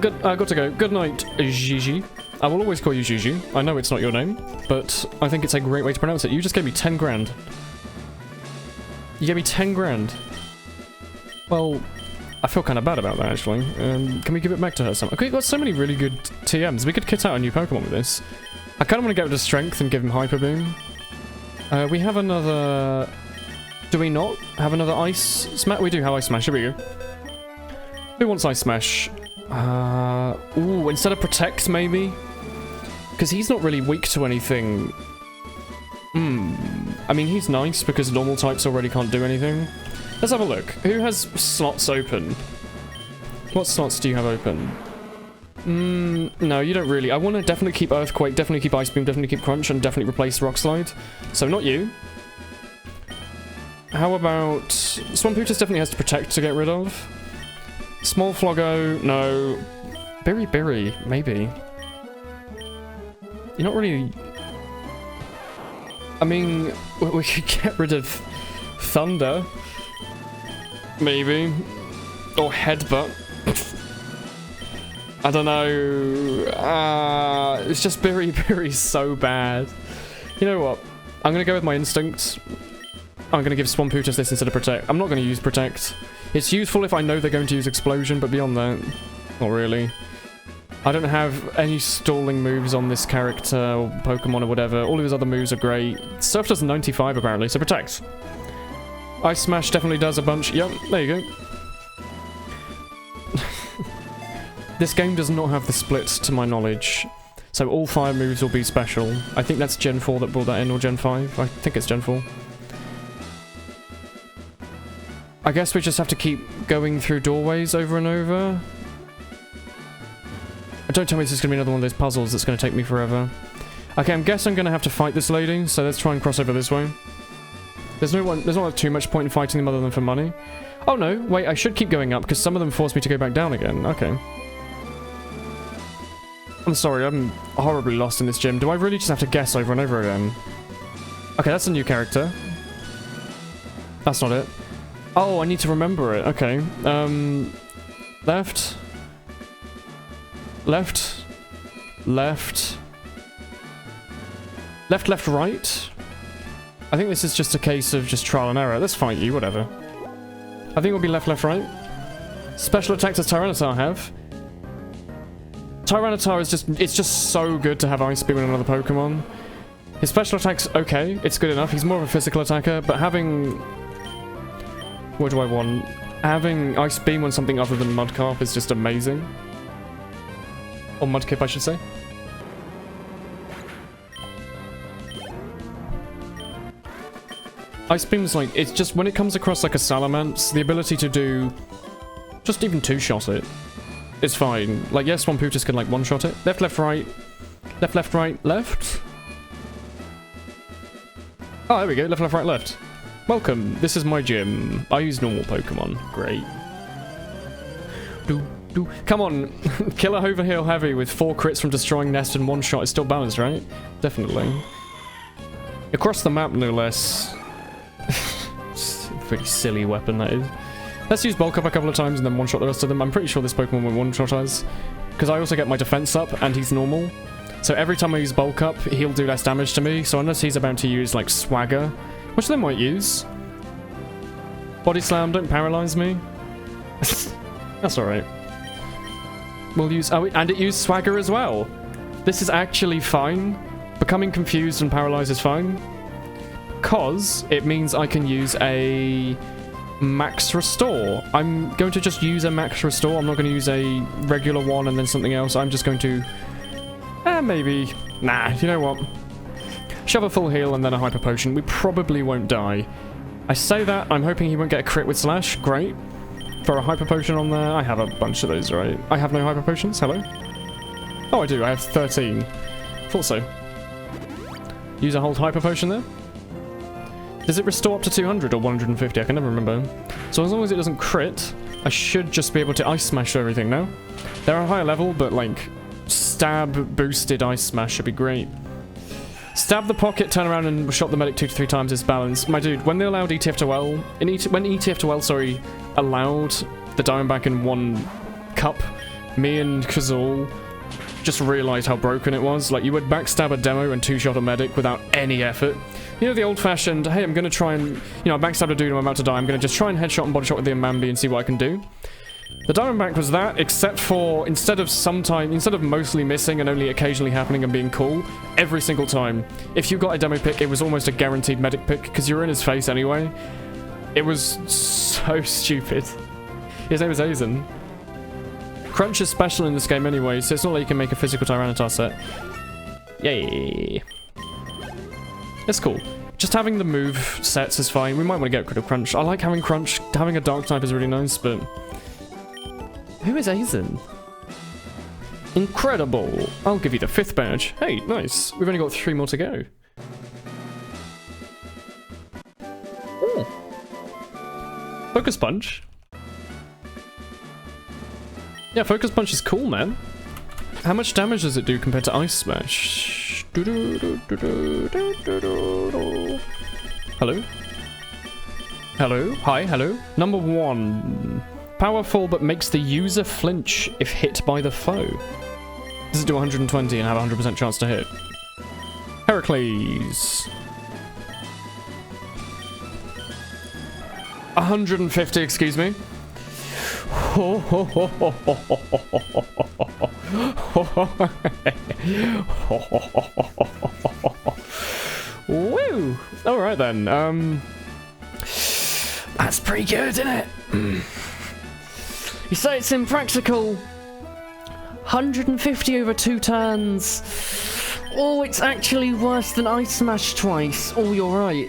Good, I got to go. Good night, Gigi. I will always call you Gigi. I know it's not your name, but I think it's a great way to pronounce it. You just gave me 10 grand. You gave me 10 grand. Well, I feel kind of bad about that, actually. Can we give it back to her somehow? Okay, we've got so many really good TMs. We could kit out a new Pokemon with this. I kind of want to get rid of Strength and give him Hyper Beam. We have another... Do we not have another Ice Smash? We do have Ice Smash. Here we go. Who wants Ice Smash? Ooh, instead of Protect, maybe? Because he's not really weak to anything. I mean, he's nice because normal types already can't do anything. Let's have a look. Who has slots open? What slots do you have open? No, you don't really. I want to definitely keep Earthquake, definitely keep Ice Beam, definitely keep Crunch, and definitely replace Rock Slide. So not you. How about... Swamputus definitely has to Protect to get rid of. Small Floggo, no. Berry, maybe. You're not really... I mean, we could get rid of Thunder. Maybe. Or Headbutt. I don't know. It's just Berry's so bad. You know what? I'm going to go with my instinct. I'm going to give Swamputus this instead of Protect. I'm not going to use Protect. It's useful if I know they're going to use Explosion, but beyond that, not really. I don't have any stalling moves on this character or Pokemon or whatever. All of his other moves are great. Surf does 95 apparently, so Protect. Ice Smash definitely does a bunch. Yep, there you go. This game does not have the split to my knowledge, so all fire moves will be special. I think that's Gen 4 that brought that in, or Gen 5. I think it's Gen 4. I guess we just have to keep going through doorways over and over. Don't tell me this is going to be another one of those puzzles that's going to take me forever. Okay, I guess I'm going to have to fight this lady, so let's try and cross over this way. There's not too much point in fighting them other than for money. Oh no, wait, I should keep going up, because some of them force me to go back down again. Okay. I'm sorry, I'm horribly lost in this gym. Do I really just have to guess over and over again? Okay, that's a new character. That's not it. Oh, I need to remember it. Okay. Left. Left. Left. Left, left, right. I think this is just a case of just trial and error. Let's fight you, whatever. I think it'll be left, left, right. Special attack does Tyranitar have? Tyranitar is just... It's just so good to have Ice Beam in another Pokemon. His special attack's okay. It's good enough. He's more of a physical attacker, but having... What do I want? Having Ice Beam on something other than Mudcarp is just amazing. Or Mudkip, I should say. Ice Beam's like, it's just, when it comes across like a Salamence, the ability to do, just even two-shot it, is fine. Like, yes, Swamputus can like one-shot it. Left, left, right. Left, left, right, left. Oh, there we go, left, left, right, left. Welcome, this is my gym. I use normal Pokemon. Great. Come on, Killer Overheal Heavy with 4 crits from destroying Nest and 1 shot is still balanced, right? Definitely. Across the map, no less. Pretty silly weapon, that is. Let's use Bulk Up a couple of times and then one-shot the rest of them. I'm pretty sure this Pokemon will one-shot us. Because I also get my defense up, and he's normal. So every time I use Bulk Up, he'll do less damage to me. So unless he's about to use, like, Swagger, which they might use. Body Slam, don't paralyze me. That's alright. We'll use... Oh, and it used Swagger as well. This is actually fine. Becoming confused and paralyzed is fine. Because it means I can use a Max Restore. I'm going to just use a Max Restore. I'm not going to use a regular one and then something else. I'm just going to... maybe... Nah, you know what? Shove a full heal and then a Hyper Potion. We probably won't die. I say that, I'm hoping he won't get a crit with Slash. Great. For a Hyper Potion on there, I have a bunch of those, right? I have no Hyper Potions? Hello? Oh, I do. I have 13. Thought so. Use a whole Hyper Potion there. Does it restore up to 200 or 150? I can never remember. So as long as it doesn't crit, I should just be able to Ice Smash everything now. They're a higher level, but, like, stab boosted Ice Smash should be great. Stab the pocket, turn around and shot the medic 2 to 3 times is balanced. My dude, when they allowed ETF to L, when ETF to L, sorry, allowed the Diamondback in one cup, me and Kazul just realized how broken it was. Like, you would backstab a demo and 2-shot a medic without any effort. You know, the old-fashioned, hey, I'm gonna try and, you know, I backstabbed a dude and I'm about to die, I'm gonna just try and headshot and body shot with the Amambi and see what I can do. The Diamondback was that, except for, instead of mostly missing and only occasionally happening and being cool, every single time. If you got a demo pick, it was almost a guaranteed medic pick, because you were in his face anyway. It was so stupid. His name was Aizen. Crunch is special in this game anyway, so it's not like you can make a physical Tyranitar set. Yay. It's cool. Just having the move sets is fine. We might want to get rid of Crunch. I like having Crunch. Having a Dark type is really nice, but... Who is Aizen? Incredible! I'll give you the 5th badge. Hey, nice. We've only got 3 more to go. Ooh. Focus Punch. Yeah, Focus Punch is cool, man. How much damage does it do compared to Ice Smash? Hello? Hello? Hi, hello? Number 1. Powerful, but makes the user flinch if hit by the foe. Does it do 120 and have a 100% chance to hit? Heracles. 150, excuse me. Woo! Alright then, that's pretty good, isn't it? You say it's impractical. 150 over 2 turns. Oh, it's actually worse than Ice Smash twice. Oh, you're right.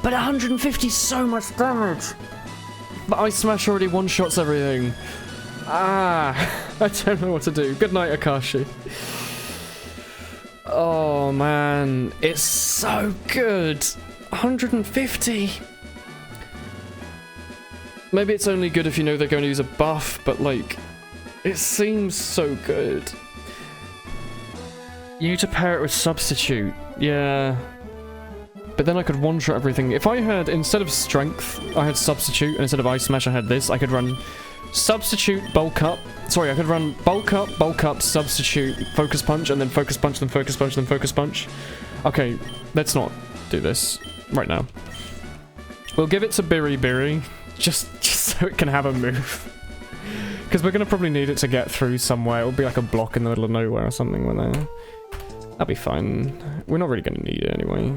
But 150 is so much damage. But Ice Smash already one-shots everything. I don't know what to do. Good night, Akashi. Oh, man. It's so good. 150. Maybe it's only good if you know they're going to use a buff, but, like, it seems so good. You to pair it with Substitute. Yeah. But then I could one-shot everything. If I had, instead of Strength, I had Substitute, and instead of Ice Smash I had this, I could run Substitute, Bulk Up. Sorry, I could run Bulk Up, Substitute, Focus Punch, and then Focus Punch, then Focus Punch, then Focus Punch. Okay, let's not do this right now. We'll give it to Biri, just so it can have a move. Because we're going to probably need it to get through somewhere. It'll be like a block in the middle of nowhere or something when there. That'll be fine. We're not really going to need it anyway.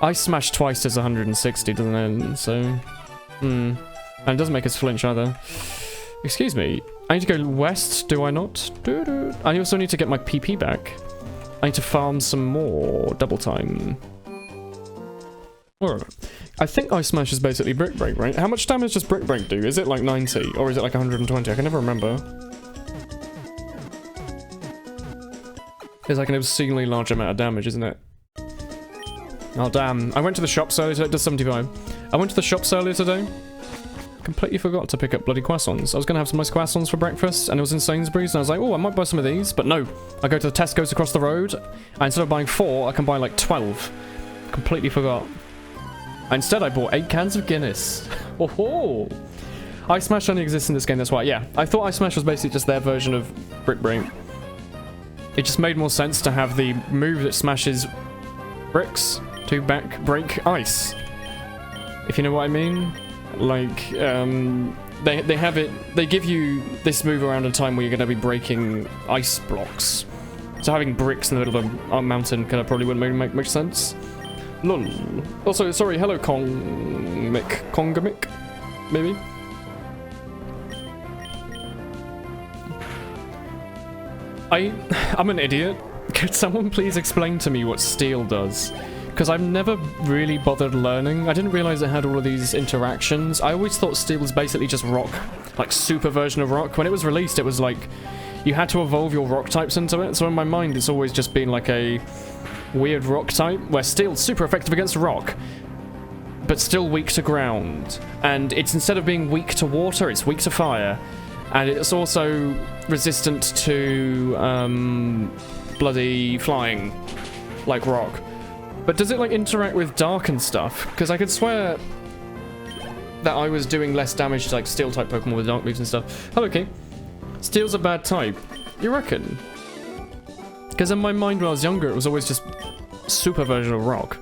Ice Smash twice does 160, doesn't it? So, And it doesn't make us flinch either. Excuse me. I need to go west, do I not? I also need to get my PP back. I need to farm some more double time. Alright. I think Ice Smash is basically Brick Break, right? How much damage does Brick Break do? Is it like 90? Or is it like 120? I can never remember. It's like an obscenely large amount of damage, isn't it? Oh damn, I went to the shops earlier today. It does 75. I went to the shops earlier today. Completely forgot to pick up bloody croissants. I was gonna have some nice croissants for breakfast, and it was in Sainsbury's, and I was like, oh, I might buy some of these, but no. I go to the Tesco's across the road, and instead of buying 4, I can buy like 12. Completely forgot. Instead, I bought 8 cans of Guinness. Oh, Ice Smash only exists in this game, that's why. Yeah, I thought Ice Smash was basically just their version of Brick Break. It just made more sense to have the move that smashes bricks to break ice. If you know what I mean? Like, they have it, they give you this move around a time where you're going to be breaking ice blocks. So having bricks in the middle of a mountain kind of probably wouldn't make much sense. Lol. Also, sorry, hello Kongamic, maybe? I'm an idiot. Could someone please explain to me what steel does? Because I've never really bothered learning. I didn't realize it had all of these interactions. I always thought steel was basically just rock, like super version of rock. When it was released, it was like you had to evolve your rock types into it. So in my mind, it's always just been like a weird rock type where steel's super effective against rock, but still weak to ground. And it's instead of being weak to water, it's weak to fire. And it's also resistant to bloody flying, like rock. But does it like interact with dark and stuff? Because I could swear that I was doing less damage to like steel type Pokemon with dark moves and stuff. Hello, King. Steel's a bad type. You reckon? Because in my mind when I was younger, it was always just super version of rock.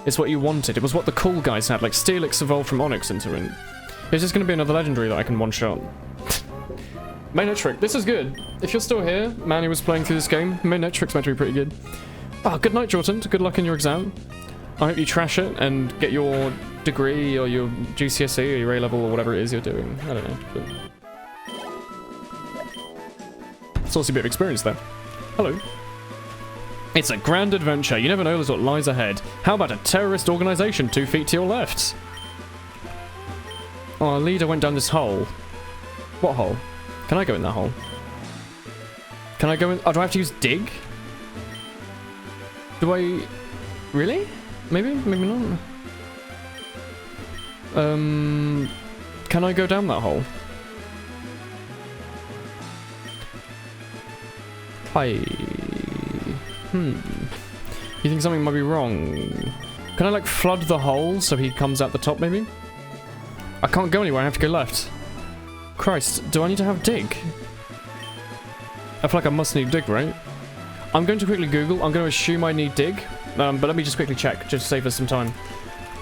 It's what you wanted. It was what the cool guys had. Like Steelix evolved from Onyx into it. It's just going to be another legendary that I can one-shot. Manetric, this is good. If you're still here, man who was playing through this game, Manetric's meant to be pretty good. Oh, good night, Jordan. Good luck in your exam. I hope you trash it and get your degree or your GCSE or your A-level or whatever it is you're doing. I don't know. But it's also a bit of experience there. Hello. It's a grand adventure. You never know what lies ahead. How about a terrorist organization 2 feet to your left? Oh, our leader went down this hole. What hole? Can I go in that hole? Can I go in? Oh, do I have to use dig? Do I... Really? Maybe? Maybe not. Can I go down that hole? Hi. You think something might be wrong? Can I like flood the hole so he comes out the top maybe? I can't go anywhere, I have to go left. Christ, do I need to have dig? I feel like I must need dig, right? I'm going to quickly Google. I'm going to assume I need dig. But let me just quickly check, just to save us some time.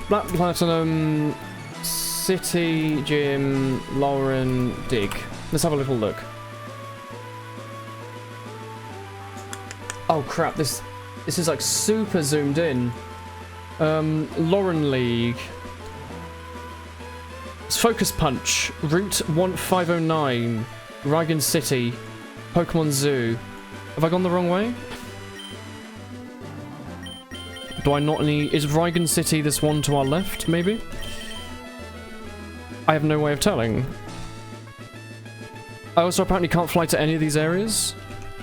Black Platinum, City, Gym, Lauren, dig. Let's have a little look. Oh crap, this is like super zoomed in. Lauren League. It's Focus Punch, Route 1509, Raigan City, Pokemon Zoo. Have I gone the wrong way? Do I not need... Is Raigan City this one to our left, maybe? I have no way of telling. I also apparently can't fly to any of these areas.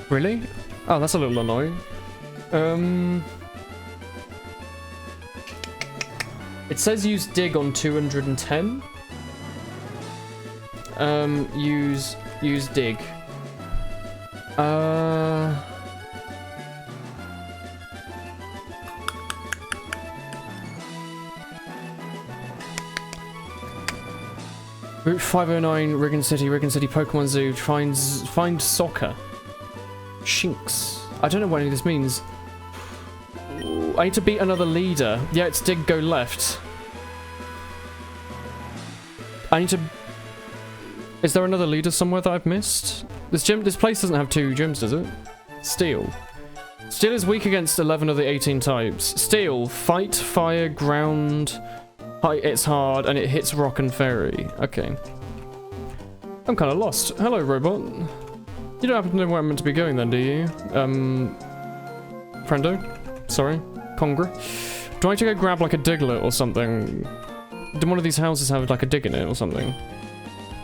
Really? Oh, that's a little annoying. It says use dig on 210. Use dig. Route 509, Raigan City, Pokemon Zoo, find soccer. Shinx. I don't know what any of this means. Ooh, I need to beat another leader. Yeah, it's dig, go left. I need to... Is there another leader somewhere that I've missed? This place doesn't have 2 gyms, does it? Steel. Steel is weak against 11 of the 18 types. Steel, fight, fire, ground... It's hard, and it hits rock and fairy. Okay. I'm kind of lost. Hello, robot. You don't happen to know where I'm meant to be going then, do you? Friendo? Sorry. Congra? Do I need to go grab like a Diglett or something? Do one of these houses have like a dig in it or something?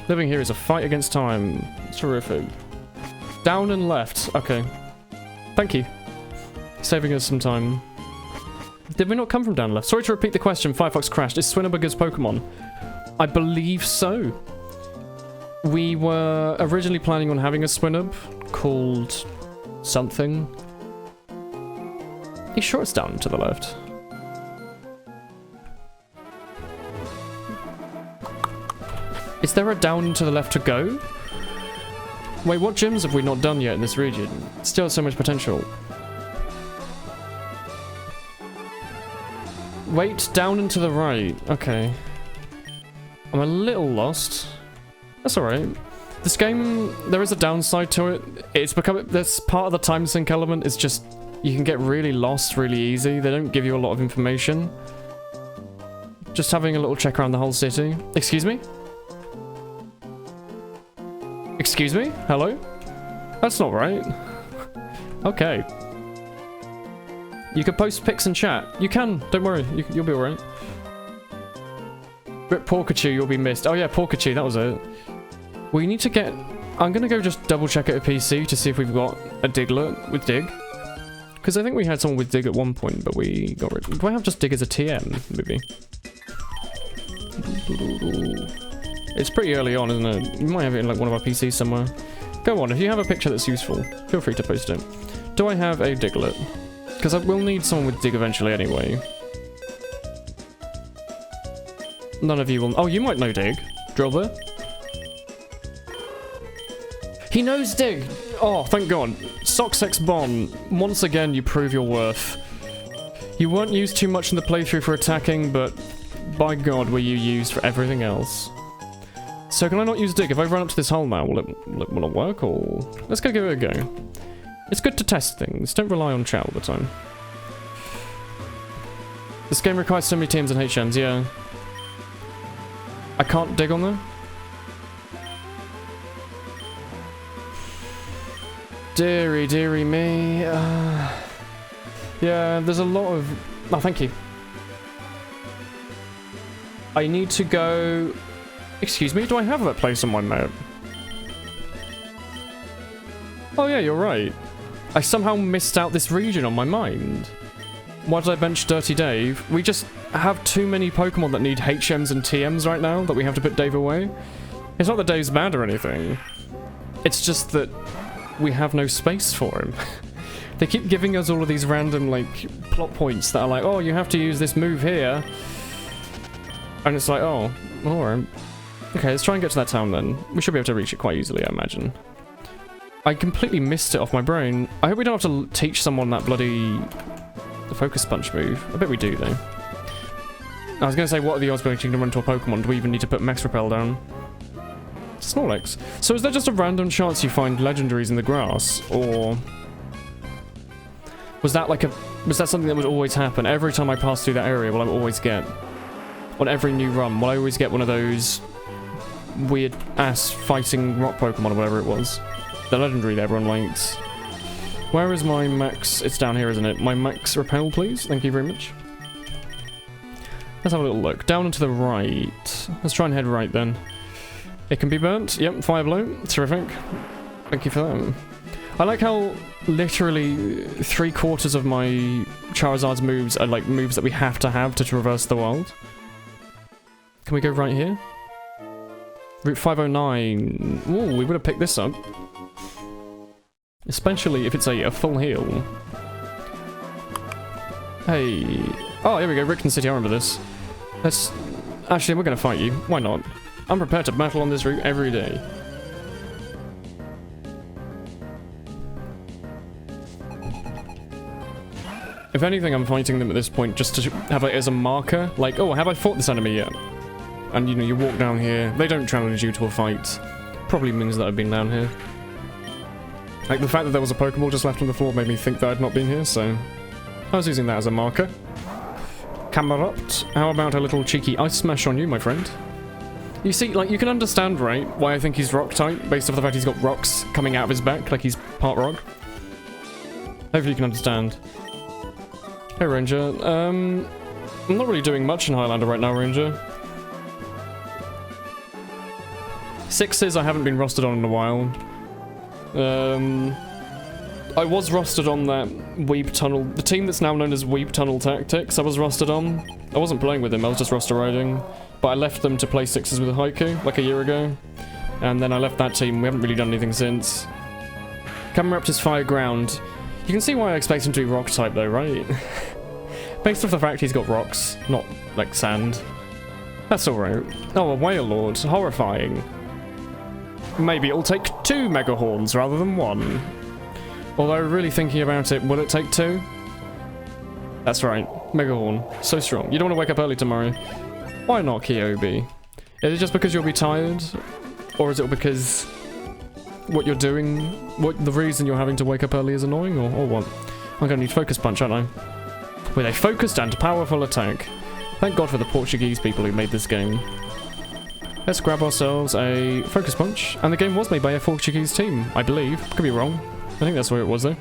Living here is a fight against time. Terrific. Down and left. Okay. Thank you. Saving us some time. Did we not come from down left? Sorry to repeat the question. Firefox crashed. Is Swinub a good Pokemon? I believe so. We were originally planning on having a Swinub called something. Are you sure it's down to the left? Is there a down to the left to go? Wait, what gyms have we not done yet in this region? Still so much potential. Wait, down and to the right. Okay. I'm a little lost. That's alright. This game, there is a downside to it. It's become... This part of the time sync element is just... You can get really lost really easy. They don't give you a lot of information. Just having a little check around the whole city. Excuse me? Excuse me? Hello? That's not right. Okay. You can post pics and chat. You can. Don't worry. You'll be alright. Rip Porkachu, you'll be missed. Oh yeah, Porkachu, that was it. We need to get... I'm going to go just double check at a PC to see if we've got a Diglett with Dig. Because I think we had someone with Dig at one point, but we got rid... Do I have just Dig as a TM, maybe? It's pretty early on, isn't it? You might have it in like one of our PCs somewhere. Go on, if you have a picture that's useful, feel free to post it. Do I have a Diglett? Because I will need someone with Dig eventually anyway. None of you will... Oh, you might know Dig. Drillbit. He knows Dig! Oh, thank God. Socksex Bon, once again you prove your worth. You weren't used too much in the playthrough for attacking, but by God were you used for everything else. So can I not use Dig? If I run up to this hole now, will it work, or... Let's go give it a go. It's good to test things, don't rely on chat all the time. This game requires so many teams and HMs, yeah. I can't dig on them? Deary, deary me. Yeah, there's a lot of... Oh, thank you. I need to go... Excuse me, do I have that place on my map? Oh yeah, you're right. I somehow missed out this region on my mind. Why did I bench Dirty Dave? We just have too many Pokemon that need HMs and TMs right now that we have to put Dave away. It's not that Dave's bad or anything. It's just that we have no space for him. They keep giving us all of these random, like, plot points that are like, oh, you have to use this move here. And it's like, oh, alright. Okay, let's try and get to that town then. We should be able to reach it quite easily, I imagine. I completely missed it off my brain. I hope we don't have to teach someone that bloody Focus Punch move. I bet we do, though. I was going to say, what are the odds of being run into a Pokemon? Do we even need to put Max Repel down? Snorlax. So is there just a random chance you find legendaries in the grass? Or... Was that like a... Was that something that would always happen? Every time I pass through that area, will I always get... On every new run, will I always get one of those... weird-ass fighting rock Pokemon or whatever it was? The legendary that everyone likes. Where is my max? It's down here, isn't it? My max repel, please. Thank you very much. Let's have a little look. Down and to the right. Let's try and head right then. It can be burnt. Yep, fire blow. Terrific. Thank you for that. I like how literally 3/4 of my Charizard's moves are like moves that we have to traverse the world. Can we go right here? Route 509. Ooh, we would have picked this up. Especially if it's a full heal. Hey. Oh, here we go. Rickton City. I remember this. Let's... Actually, we're going to fight you. Why not? I'm prepared to battle on this route every day. If anything, I'm fighting them at this point just to have it as a marker. Like, oh, have I fought this enemy yet? And, you know, you walk down here. They don't challenge you to a fight. Probably means that I've been down here. Like, the fact that there was a Pokeball just left on the floor made me think that I'd not been here, so... I was using that as a marker. Camerupt. How about a little cheeky Ice Smash on you, my friend? You see, like, you can understand, right, why I think he's rock-type, based off the fact he's got rocks coming out of his back, like he's part rock. Hopefully you can understand. Hey, Ranger. I'm not really doing much in Highlander right now, Ranger. 6s I haven't been rostered on in a while. I was rostered on that Weeb Tunnel, the team that's now known as Weeb Tunnel Tactics, I was rostered on. I wasn't playing with them, I was just roster riding. But I left them to play 6s with Haiku, like a year ago. And then I left that team, we haven't really done anything since. Camerupt is Fire Ground. You can see why I expect him to be rock type though, right? Based off the fact he's got rocks, not like sand. That's alright. Oh, a Whale Lord, horrifying. Maybe it'll take 2 Mega Horns rather than 1. Although, really thinking about it, will it take 2? That's right, Mega Horn. So strong. You don't want to wake up early tomorrow. Why not, Kyobi? Is it just because you'll be tired? Or is it because what you're doing, the reason you're having to wake up early is annoying, or what? I'm gonna need Focus Punch, aren't I? With a focused and powerful attack. Thank God for the Portuguese people who made this game. Let's grab ourselves a Focus Punch. And the game was made by a Portuguese team, I believe. Could be wrong. I think that's where it was, though.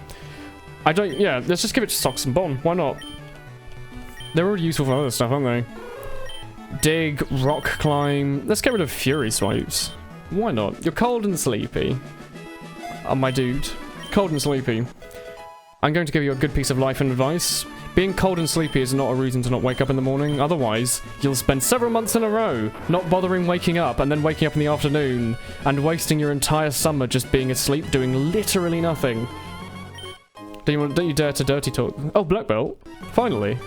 Yeah, let's just give it to Socks and Bon. Why not? They're already useful for other stuff, aren't they? Dig, Rock Climb. Let's get rid of Fury Swipes. Why not? You're cold and sleepy. Oh, my dude. Cold and sleepy. I'm going to give you a good piece of life and advice. Being cold and sleepy is not a reason to not wake up in the morning. Otherwise, you'll spend several months in a row not bothering waking up and then waking up in the afternoon and wasting your entire summer just being asleep doing literally nothing. Don't you dare to dirty talk. Oh, black belt. Finally.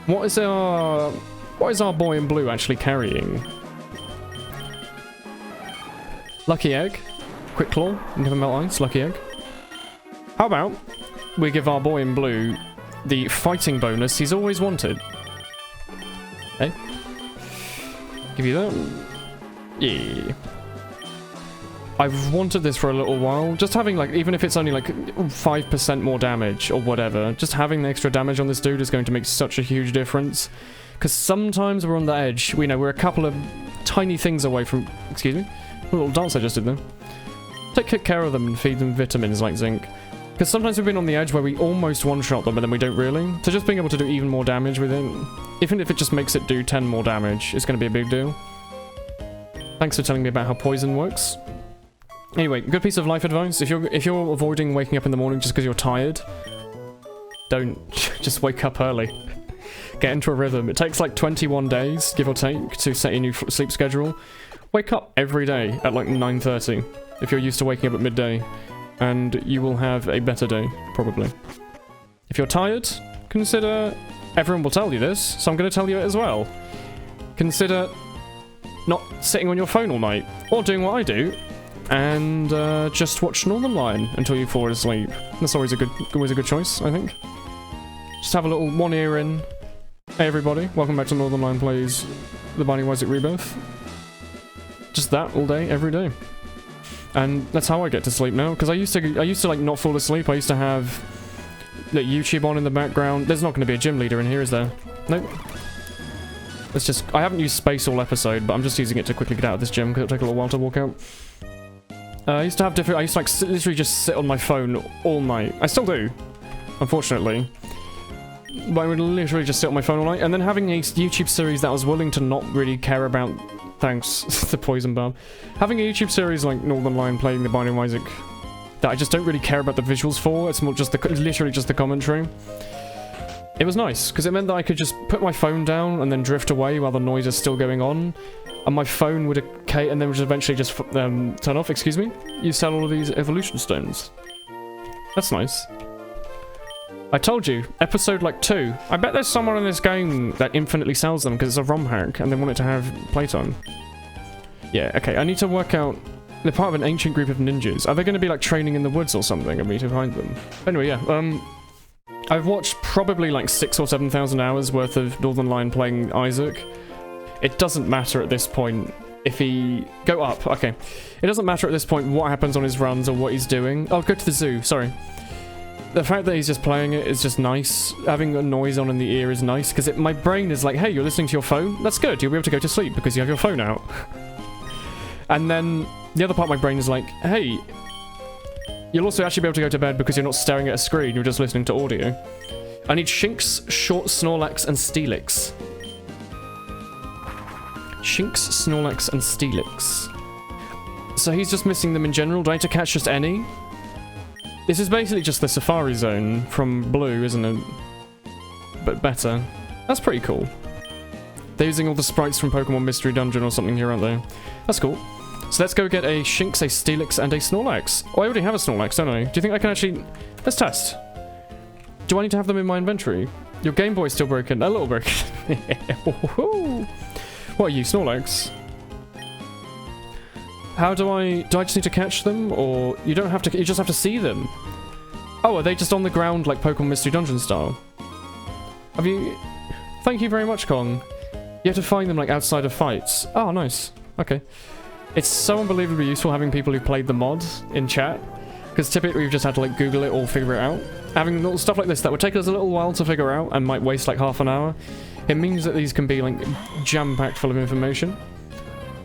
What is our boy in blue actually carrying? Lucky egg. Quick claw. Never melt ice. Lucky egg. How about we give our boy in blue the fighting bonus he's always wanted? Hey? Give you that? Yeah. I've wanted this for a little while. Just having, like, even if it's only, like, 5% more damage or whatever, just having the extra damage on this dude is going to make such a huge difference. Because sometimes we're on the edge. We know we're a couple of tiny things away from... Excuse me? A little dance I just did there. Take good care of them and feed them vitamins like zinc. Because sometimes we've been on the edge where we almost one-shot them and then we don't really. So just being able to do even more damage with it, even if it just makes it do 10 more damage, is going to be a big deal. Thanks for telling me about how poison works. Anyway, good piece of life advice. If you're avoiding waking up in the morning just because you're tired, don't. Just wake up early. Get into a rhythm. It takes like 21 days, give or take, to set your new sleep schedule. Wake up every day at like 9:30 if you're used to waking up at midday, and you will have a better day, probably. If you're tired, consider... Everyone will tell you this, so I'm going to tell you it as well. Consider not sitting on your phone all night, or doing what I do, and just watch Northern Line until you fall asleep. That's always a good choice, I think. Just have a little one ear in. Hey everybody, welcome back to Northern Line Plays The Binding of Isaac Rebirth. Just that all day, every day. And that's how I get to sleep now, because I used to like not fall asleep. I used to have like, YouTube on in the background. There's not going to be a gym leader in here, is there? Nope. It's just, I haven't used space all episode, but I'm just using it to quickly get out of this gym, because it'll take a little while to walk out. I used to have different, I used to like literally just sit on my phone all night. I still do, unfortunately. But I would literally just sit on my phone all night, and then having a YouTube series that I was willing to not really care about, thanks, the poison bomb. Having a YouTube series like Northern Line playing the Binding of Isaac, that I just don't really care about the visuals for, it's more just literally just the commentary. It was nice, because it meant that I could just put my phone down and then drift away while the noise is still going on, and my phone would okay, and then would eventually just turn off. Excuse me? You sell all of these evolution stones. That's nice. I told you, episode like 2. I bet there's someone in this game that infinitely sells them because it's a ROM hack and they want it to have playtime. Yeah, okay, I need to work out... They're part of an ancient group of ninjas. Are they going to be like training in the woods or something and we need to find them? Anyway, yeah, I've watched probably like 6,000 or 7,000 hours worth of Northern Line playing Isaac. It doesn't matter at this point if he... Go up, okay. It doesn't matter at this point what happens on his runs or what he's doing. Oh, go to the zoo, sorry. The fact that he's just playing it is just nice. Having a noise on in the ear is nice, because my brain is like, hey, you're listening to your phone? That's good, you'll be able to go to sleep because you have your phone out. And then the other part of my brain is like, hey, you'll also actually be able to go to bed because you're not staring at a screen, you're just listening to audio. I need Shinx, Short Snorlax, and Steelix. Shinx, Snorlax, and Steelix. So he's just missing them in general. Do I need to catch just any? This is basically just the Safari Zone from Blue, isn't it? But better. That's pretty cool. They're using all the sprites from Pokemon Mystery Dungeon or something here, aren't they? That's cool. So let's go get a Shinx, a Steelix, and a Snorlax. Oh, I already have a Snorlax, don't I? Do you think I can actually... Let's test. Do I need to have them in my inventory? Your Game Boy's still broken. A little broken. What are you, Snorlax? How do I just need to catch them, or you don't have to, you just have to see them? Oh, are they just on the ground like Pokemon Mystery Dungeon style? Have you... Thank you very much, Kong. You have to find them like outside of fights. Oh, nice. Okay. It's so unbelievably useful having people who played the mod in chat, because typically we've just had to like Google it or figure it out. Having little stuff like this that would take us a little while to figure out and might waste like half an hour, it means that these can be like jam-packed full of information.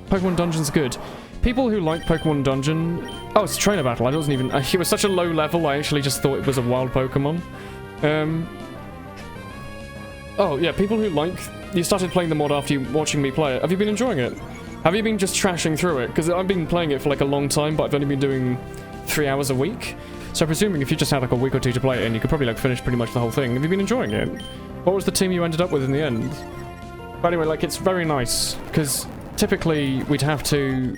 Pokemon Dungeon's good. People who like Pokemon Dungeon... Oh, it's a trainer battle. I wasn't even... It was such a low level, I actually just thought it was a wild Pokemon. Oh, yeah, people who like... You started playing the mod after watching me play it. Have you been enjoying it? Have you been just trashing through it? Because I've been playing it for like a long time, but I've only been doing 3 hours a week. So presuming if you just had like a week or two to play it and you could probably like finish pretty much the whole thing. Have you been enjoying it? What was the team you ended up with in the end? But anyway, like it's very nice because typically we'd have to...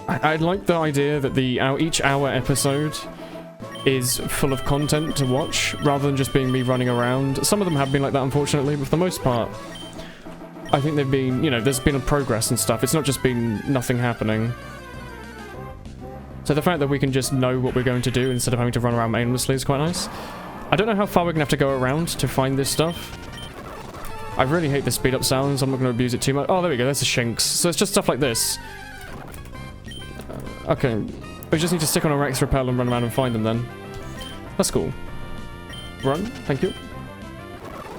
I like the idea that each hour episode is full of content to watch rather than just being me running around. Some of them have been like that, unfortunately, but for the most part, I think they've been, you know, there's been a progress and stuff. It's not just been nothing happening. So the fact that we can just know what we're going to do instead of having to run around aimlessly is quite nice. I don't know how far we're going to have to go around to find this stuff. I really hate the speed up sounds. I'm not going to abuse it too much. Oh, there we go. There's the shinks. So it's just stuff like this. Okay. We just need to stick on a Rex Repel and run around and find them then. That's cool. Run. Thank you.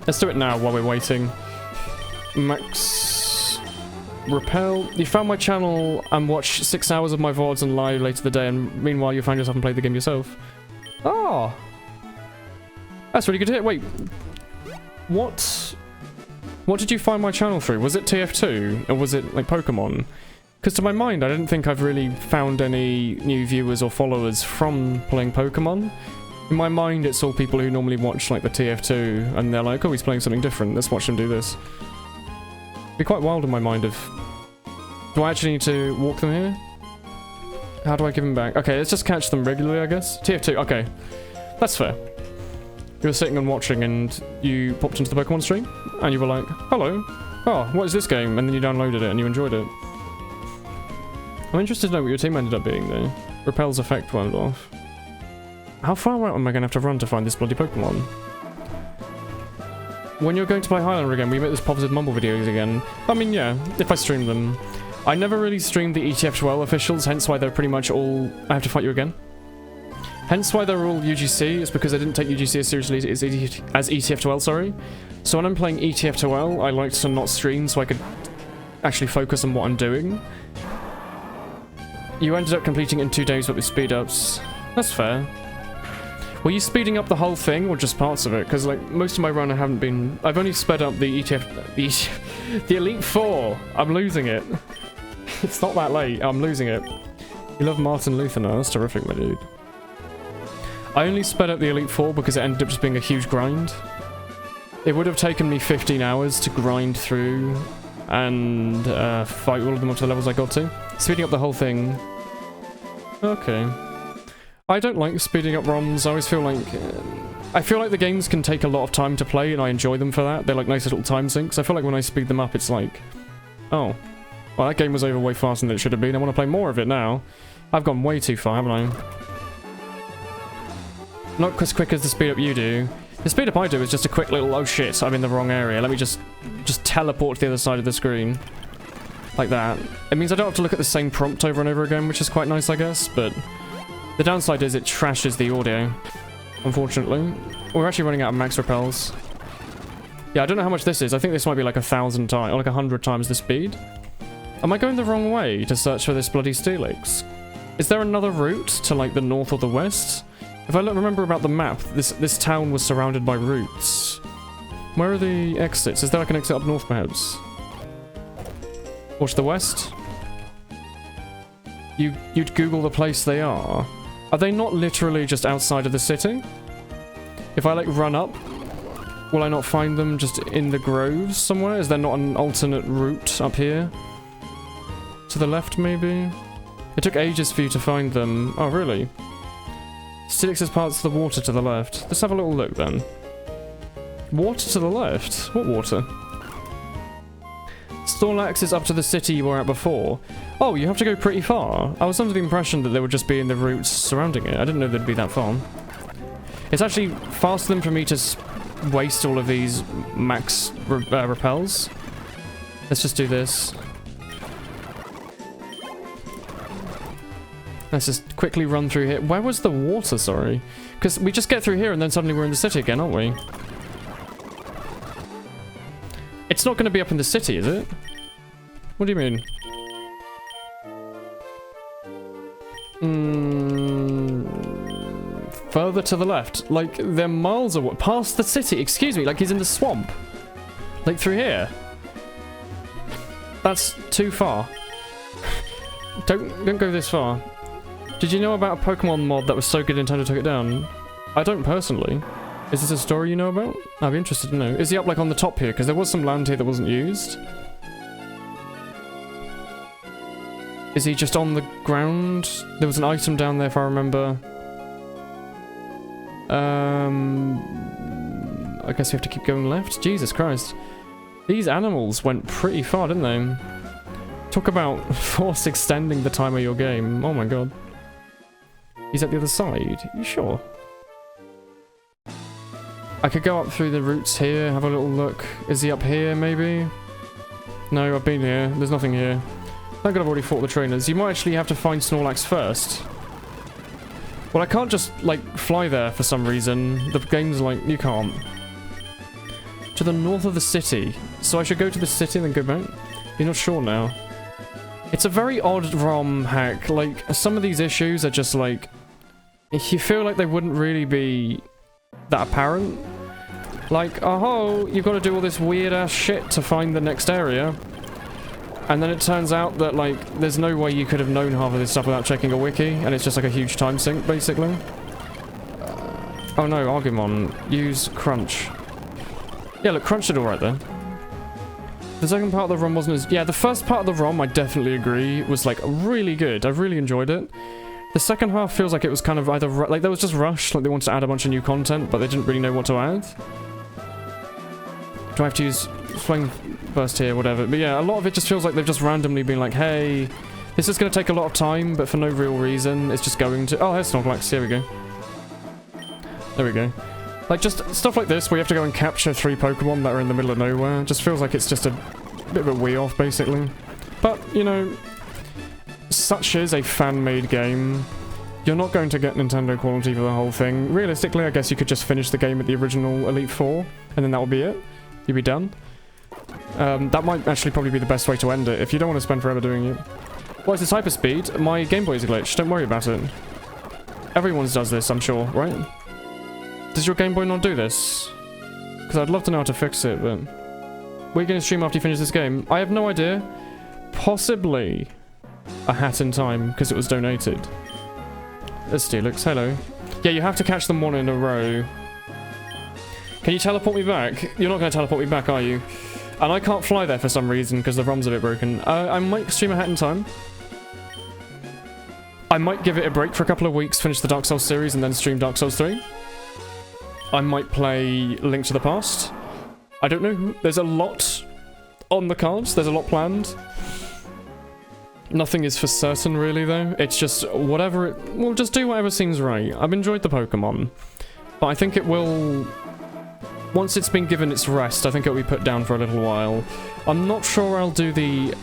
Let's do it now while we're waiting. Max Repel. You found my channel and watched 6 hours of my VODs and live later the day, and meanwhile you found yourself and played the game yourself. Oh! That's really good to hear. Wait. What did you find my channel through? Was it TF2? Or was it, like, Pokémon? Because to my mind, I don't think I've really found any new viewers or followers from playing Pokémon. In my mind, it's all people who normally watch, like, the TF2, and they're like, oh, he's playing something different. Let's watch him do this. It'd be quite wild in my mind if... Do I actually need to walk them here? How do I give them back? Okay, let's just catch them regularly, I guess. TF2, okay. That's fair. You were sitting and watching and you popped into the Pokemon stream and you were like, hello, oh, what is this game? And then you downloaded it and you enjoyed it. I'm interested to know what your team ended up being though. Repel's effect went off. How far out am I going to have to run to find this bloody Pokemon? When you're going to play Highlander again, we make those Positive Mumble videos again. I mean, yeah, if I stream them. I never really streamed the ETF12 officials, hence why they're pretty much all... I have to fight you again? Hence why they're all UGC, it's because I didn't take UGC as seriously as ETF12, sorry. So when I'm playing ETF12, I like to not stream so I could actually focus on what I'm doing. You ended up completing it in 2 days, but with speed-ups. That's fair. Were you speeding up the whole thing, or just parts of it? Because, like, most of my run I haven't been... I've only sped up the the Elite Four. I'm losing it. It's not that late. I'm losing it. You love Martin Luther now. That's terrific, my dude. I only sped up the Elite Four because it ended up just being a huge grind. It would have taken me 15 hours to grind through and fight all of them up to the levels I got to. Speeding up the whole thing. Okay. I don't like speeding up ROMs. I always feel like... I feel like the games can take a lot of time to play and I enjoy them for that. They're like nice little time sinks. I feel like when I speed them up it's like... Oh. Well, that game was over way faster than it should have been. I want to play more of it now. I've gone way too far, haven't I? Not as quick as the speed up you do. The speed up I do is just a quick little, oh shit, I'm in the wrong area. Let me just teleport to the other side of the screen. Like that. It means I don't have to look at the same prompt over and over again, which is quite nice, I guess, but... The downside is it trashes the audio, unfortunately. We're actually running out of max repels. Yeah, I don't know how much this is. I think this might be like 1,000 times, or like 100 times the speed. Am I going the wrong way to search for this bloody Steelix? Is there another route to like the north or the west? If I remember about the map, this town was surrounded by routes. Where are the exits? Is there like an exit up north perhaps? Or to the west? You'd Google the place they are. Are they not literally just outside of the city? If I like run up, will I not find them just in the groves somewhere? Is there not an alternate route up here? To the left maybe? It took ages for you to find them. Oh really? Steelix's parts of the water to the left. Let's have a little look then. Water to the left? What water? Snorlax is up to the city you were at before. Oh, you have to go pretty far. I was under the impression that they would just be in the routes surrounding it. I didn't know they'd be that far. It's actually faster than for me to waste all of these max repels. Let's just do this. Let's just quickly run through here. Where was the water, sorry? Because we just get through here and then suddenly we're in the city again, aren't we? It's not going to be up in the city, is it? What do you mean? Further to the left. Like, they're miles away. Past the city. Excuse me, like he's in the swamp. Like, through here. That's too far. Don't go this far. Did you know about a Pokemon mod that was so good Nintendo took it down? I don't personally. Is this a story you know about? I'd be interested to know. Is he up like on the top here? Because there was some land here that wasn't used. Is he just on the ground? There was an item down there if I remember. I guess we have to keep going left. Jesus Christ. These animals went pretty far, didn't they? Talk about force extending the time of your game. Oh my god. He's at the other side. You sure? I could go up through the routes here, have a little look. Is he up here, maybe? No, I've been here. There's nothing here. Thank god I've already fought the trainers. You might actually have to find Snorlax first. Well, I can't just, like, fly there for some reason. The game's like, you can't. To the north of the city. So I should go to the city and then go back? You're not sure now. It's a very odd ROM hack. Like, some of these issues are just like... You feel like they wouldn't really be that apparent. Like, oh, you've got to do all this weird-ass shit to find the next area. And then it turns out that, like, there's no way you could have known half of this stuff without checking a wiki, and it's just like a huge time sink, basically. Oh no, Agumon. Use Crunch. Yeah, look, Crunch did alright there. The second part of the ROM wasn't as... Yeah, the first part of the ROM, I definitely agree, was, like, really good. I really enjoyed it. The second half feels like it was kind of either... Like, there was just rushed, like they wanted to add a bunch of new content, but they didn't really know what to add. Do I have to use Flame Burst here, whatever? But yeah, a lot of it just feels like they've just randomly been like, hey, this is going to take a lot of time, but for no real reason. It's just going to... Oh, there's Snorlax. Here we go. There we go. Like, just stuff like this, where you have to go and capture 3 Pokemon that are in the middle of nowhere. Just feels like it's just a bit of a wee off, basically. But, you know, such is a fan-made game. You're not going to get Nintendo quality for the whole thing. Realistically, I guess you could just finish the game at the original Elite Four, and then that will be it. You'll be done. That might actually probably be the best way to end it, if you don't want to spend forever doing it. Well, it's hyper speed. My Game Boy's a glitch. Don't worry about it. Everyone's does this, I'm sure, right? Does your Game Boy not do this? Because I'd love to know how to fix it, but... We're going to stream after you finish this game? I have no idea. Possibly a hat in time, because it was donated. There's Steelix, hello. Yeah, you have to catch them one in a row. Can you teleport me back? You're not going to teleport me back, are you? And I can't fly there for some reason, because the ROM's a bit broken. I might stream a hat in time. I might give it a break for a couple of weeks, finish the Dark Souls series, and then stream Dark Souls 3. I might play Link to the Past. I don't know. There's a lot on the cards. There's a lot planned. Nothing is for certain, really, though. It's just whatever it... We'll just do whatever seems right. I've enjoyed the Pokemon. But I think it will... Once it's been given its rest, I think it'll be put down for a little while. I'm not sure I'll do the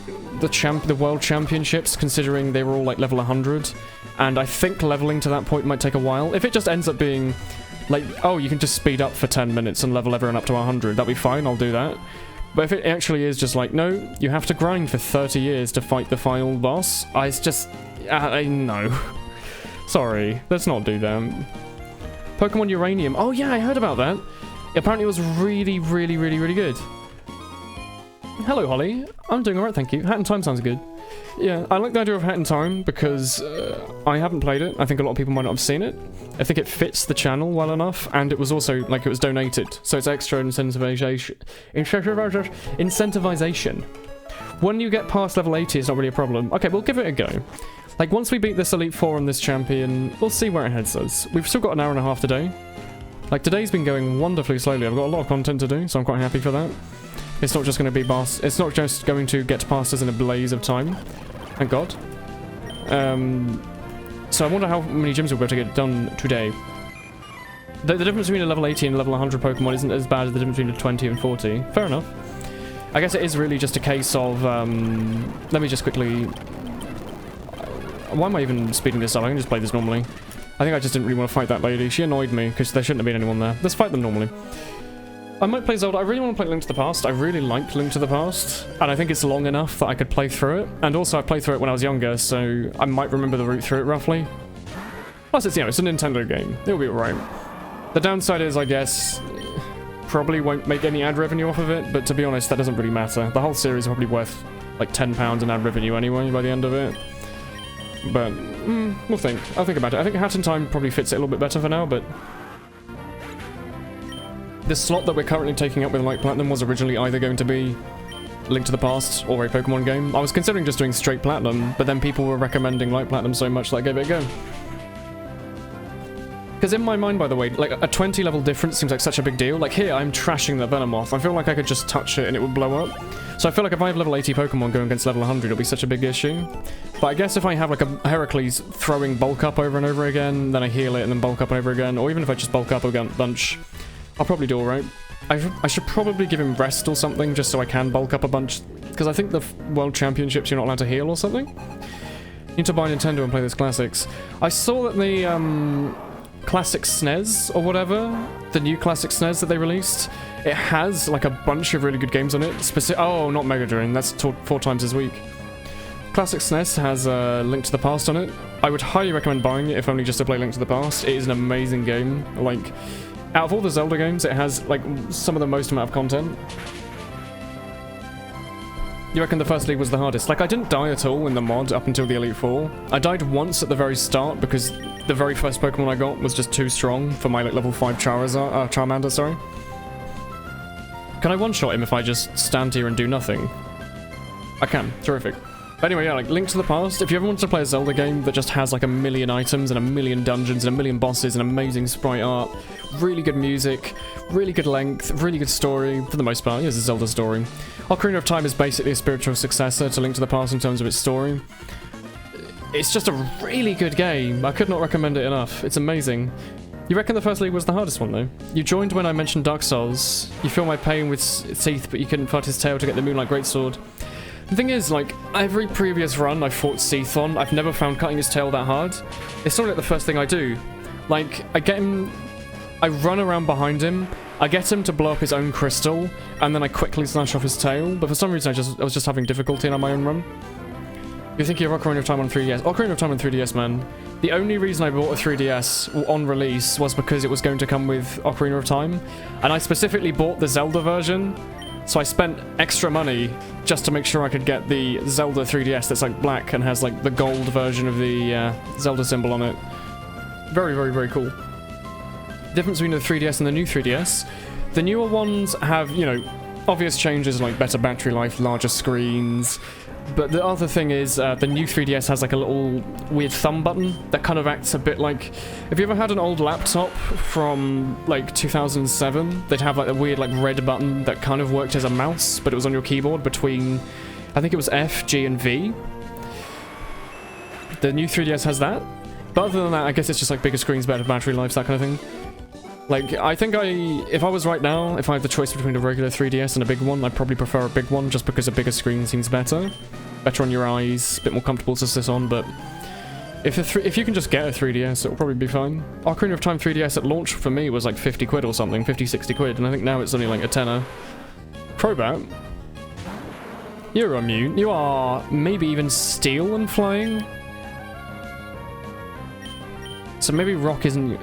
World Championships, considering they were all, like, level 100. And I think leveling to that point might take a while. If it just ends up being... Like, oh, you can just speed up for 10 minutes and level everyone up to 100. That'll be fine, I'll do that. But if it actually is just like, no, you have to grind for 30 years to fight the final boss, it's just... no. Sorry, let's not do that. Pokemon Uranium. Oh yeah, I heard about that. Apparently it was really, really, really, really good. Hello, Holly. I'm doing alright, thank you. Hat in Time sounds good. Yeah, I like the idea of Hat in Time because I haven't played it. I think a lot of people might not have seen it. I think it fits the channel well enough, and it was also, like, it was donated. So it's extra incentivization. Incentivization. When you get past level 80, it's not really a problem. Okay, we'll give it a go. Like, once we beat this Elite Four and this champion, we'll see where it heads us. We've still got an hour and a half today. Like, today's been going wonderfully slowly. I've got a lot of content to do, so I'm quite happy for that. It's not just going to be it's not just going to get past us in a blaze of time. Thank God. So I wonder how many gyms we'll be able to get done today. The difference between a level 80 and a level 100 Pokemon isn't as bad as the difference between a 20 and 40. Fair enough. I guess it is really just a case of... let me just quickly... Why am I even speeding this up? I can just play this normally. I think I just didn't really want to fight that lady. She annoyed me, because there shouldn't have been anyone there. Let's fight them normally. I might play Zelda. I really want to play Link to the Past. I really like Link to the Past, and I think it's long enough that I could play through it. And also, I played through it when I was younger, so I might remember the route through it roughly. Plus, it's, you know, it's a Nintendo game. It'll be alright. The downside is, I guess, probably won't make any ad revenue off of it, but to be honest, that doesn't really matter. The whole series is probably worth like £10 in ad revenue anyway by the end of it. But, we'll think. I'll think about it. I think Hat in Time probably fits it a little bit better for now, but... the slot that we're currently taking up with Light Platinum was originally either going to be Link to the Past or a Pokemon game. I was considering just doing straight Platinum, but then people were recommending Light Platinum so much that I gave it a go. Because in my mind, by the way, like a 20 level difference seems like such a big deal. Like here, I'm trashing the Venomoth. I feel like I could just touch it and it would blow up. So I feel like if I have level 80 Pokemon going against level 100, it'll be such a big issue. But I guess if I have like a Heracles throwing bulk up over and over again, then I heal it and then bulk up over again, or even if I just bulk up a bunch, I'll probably do alright. I should probably give him rest or something just so I can bulk up a bunch. Because I think the World Championships you're not allowed to heal or something. You need to buy Nintendo and play those classics. I saw that the Classic SNES or whatever, the new Classic SNES that they released, it has like a bunch of really good games on it. Oh, not Mega Drive, that's 4 times this week. Classic SNES has Link to the Past on it. I would highly recommend buying it if only just to play Link to the Past. It is an amazing game. Like, out of all the Zelda games, it has like some of the most amount of content. You reckon the first league was the hardest? Like, I didn't die at all in the mod up until the Elite Four. I died once at the very start because the very first Pokemon I got was just too strong for my like level 5 Charmander, sorry. Can I one-shot him if I just stand here and do nothing? I can. Terrific. But anyway, yeah, like Link to the Past, if you ever want to play a Zelda game that just has like a million items and a million dungeons and a million bosses and amazing sprite art, really good music, really good length, really good story, for the most part, it's a Zelda story. Ocarina of Time is basically a spiritual successor to Link to the Past in terms of its story. It's just a really good game. I could not recommend it enough. It's amazing. You reckon the first league was the hardest one, though? You joined when I mentioned Dark Souls. You feel my pain with Seath, but you couldn't fight his tail to get the Moonlight Greatsword. The thing is, like, every previous run I've fought Seath on, I've never found cutting his tail that hard. It's sort of like the first thing I do. Like, I get him... I run around behind him, I get him to blow up his own crystal, and then I quickly slash off his tail, but for some reason I was just having difficulty on my own run. You're thinking of Ocarina of Time on 3DS. Ocarina of Time on 3DS, man. The only reason I bought a 3DS on release was because it was going to come with Ocarina of Time, and I specifically bought the Zelda version, so I spent extra money just to make sure I could get the Zelda 3DS that's like black and has like the gold version of the Zelda symbol on it. Very, very, very cool. Difference between the 3DS and the new 3DS. The newer ones have, you know, obvious changes like better battery life, larger screens. But the other thing is, the new 3DS has like a little weird thumb button that kind of acts a bit like... Have you ever had an old laptop from like 2007? They'd have like a weird like red button that kind of worked as a mouse, but it was on your keyboard between... I think it was F, G, and V. The new 3DS has that. But other than that, I guess it's just like bigger screens, better battery life, that kind of thing. Like, I think if I was right now, if I had the choice between a regular 3DS and a big one, I'd probably prefer a big one just because a bigger screen seems better. Better on your eyes, a bit more comfortable to sit on, but if you can just get a 3DS, it'll probably be fine. Ocarina of Time 3DS at launch for me was like 50 quid or something, 50, 60 quid, and I think now it's only like a tenner. Crobat, you're immune. You are maybe even steel and flying? So maybe rock isn't...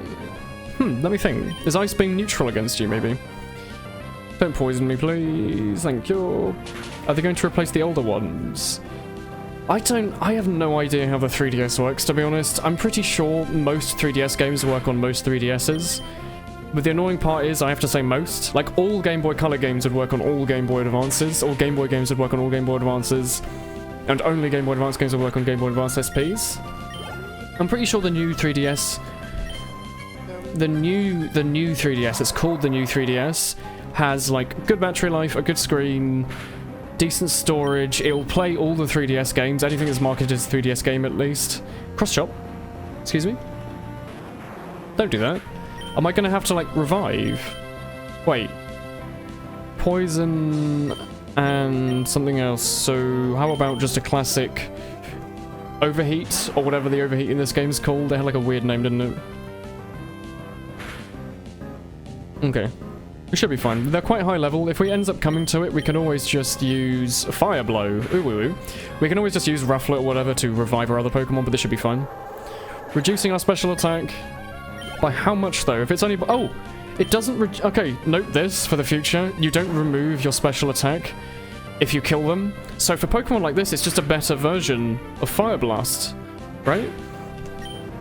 let me think. Is Ice being neutral against you, maybe? Don't poison me, please. Thank you. Are they going to replace the older ones? I have no idea how the 3DS works, to be honest. I'm pretty sure most 3DS games work on most 3DSs. But the annoying part is, I have to say most. Like, all Game Boy Color games would work on all Game Boy Advances. All Game Boy games would work on all Game Boy Advances. And only Game Boy Advance games would work on Game Boy Advance SPs. I'm pretty sure the new 3DS... The new 3DS, it's called the new 3DS, has like good battery life, a good screen, decent storage. It'll play all the 3DS games, anything that's marketed as a 3DS game at least. Cross-chop. Excuse me? Don't do that. Am I gonna have to like revive? Wait. Poison and something else. So how about just a classic overheat, or whatever the overheat in this game is called? They had like a weird name, didn't it? Okay. We should be fine. They're quite high level. If we ends up coming to it, we can always just use Fire Blow. Ooh, ooh, ooh. We can always just use Rufflet or whatever to revive our other Pokemon, but this should be fine. Reducing our special attack. By how much, though? If it's only... Oh! It doesn't... Okay, note this for the future. You don't remove your special attack if you kill them. So for Pokemon like this, it's just a better version of Fire Blast. right?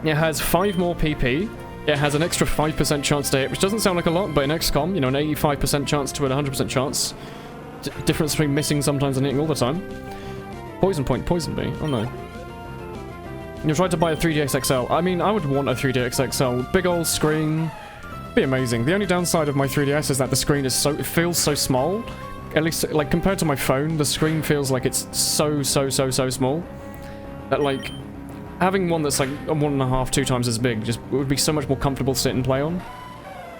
It has 5 more PP. It has an extra 5% chance to hit, which doesn't sound like a lot, but in XCOM, you know, an 85% chance to a 100% chance. Difference between missing sometimes and hitting all the time. Poison point, poison me. Oh no. You tried to buy a 3DX XL. I mean, I would want a 3DX XL. Big old screen. Be amazing. The only downside of my 3DS is that the screen is it feels so small. At least, like, compared to my phone, the screen feels like it's so small. That, like, having one that's, like, 1.5, 2 times as big just would be so much more comfortable to sit and play on.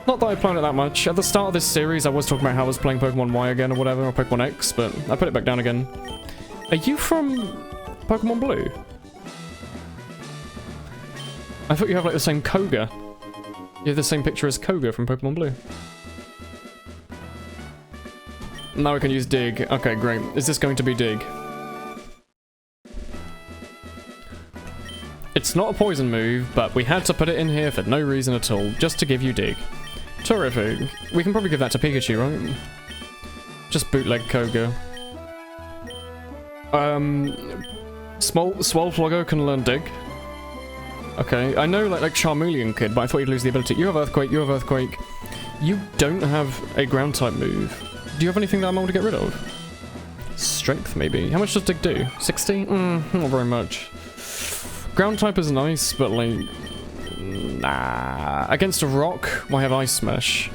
Not that I played it that much. At the start of this series, I was talking about how I was playing Pokemon Y again or whatever, or Pokemon X, but I put it back down again. Are you from Pokemon Blue? I thought you have, like, the same Koga. You have the same picture as Koga from Pokemon Blue. Now we can use Dig. Okay, great. Is this going to be Dig? It's not a poison move, but we had to put it in here for no reason at all, just to give you Dig. Terrific. We can probably give that to Pikachu, right? Just bootleg Koga. Swellflogger can learn Dig. Okay, I know like Charmeleon could, but I thought you'd lose the ability. You have Earthquake, you have Earthquake. You don't have a ground type move. Do you have anything that I'm able to get rid of? Strength, maybe. How much does Dig do? 60? Not very much. Ground type is nice, but like... Nah. Against a rock, I have Ice Smash.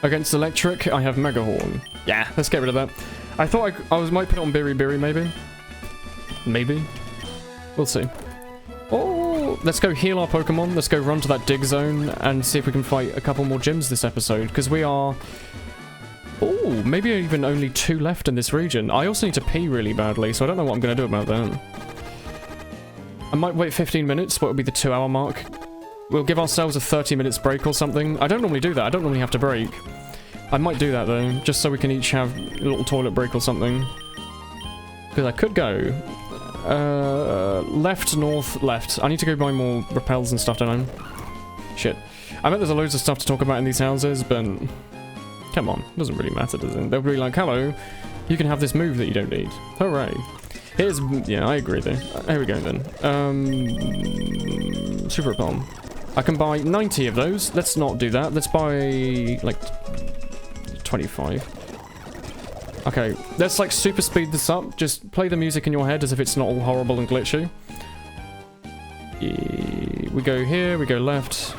Against electric, I have Mega Horn. Yeah, let's get rid of that. I thought I might put it on Biribiri, maybe. Maybe. We'll see. Oh, let's go heal our Pokemon. Let's go run to that dig zone and see if we can fight a couple more gyms this episode, because we are... Oh, maybe even only 2 left in this region. I also need to pee really badly, so I don't know what I'm going to do about that. I might wait 15 minutes, what would be the 2-hour mark. We'll give ourselves a 30 minutes break or something. I don't normally do that. I don't normally have to break. I might do that, though, just so we can each have a little toilet break or something. Because I could go... left, north, left. I need to go buy more repels and stuff, don't I? Shit. I bet there's loads of stuff to talk about in these houses, but... Come on. It doesn't really matter, does it? They'll be like, hello, you can have this move that you don't need. Hooray. Here's... Yeah, I agree, though. Here we go, then. Super Repel. I can buy 90 of those. Let's not do that. Let's buy, like, 25. Okay, let's, like, super speed this up. Just play the music in your head as if it's not all horrible and glitchy. We go here, we go left.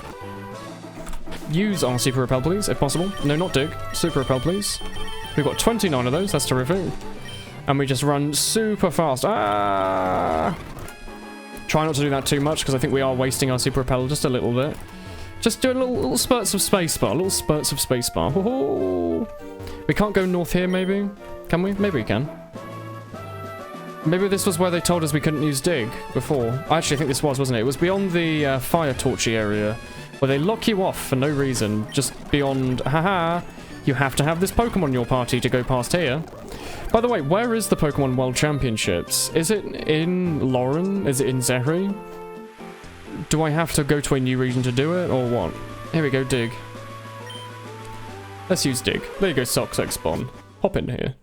Use our Super Repel, please, if possible. No, not Dig. Super Repel, please. We've got 29 of those. That's terrific. And we just run super fast. Ah! Try not to do that too much, because I think we are wasting our Super Repel just a little bit. Just do a little spurts of spacebar. Little spurts of spacebar. We can't go north here, maybe? Can we? Maybe we can. Maybe this was where they told us we couldn't use Dig before. I actually think this was, wasn't it? It was beyond the fire torchy area, where they lock you off for no reason. Just beyond, haha, you have to have this Pokemon in your party to go past here. By the way, where is the Pokemon World Championships? Is it in Lauren? Is it in Zehri? Do I have to go to a new region to do it, or what? Here we go, Dig. Let's use Dig. There you go, Soxx Spawn. Hop in here.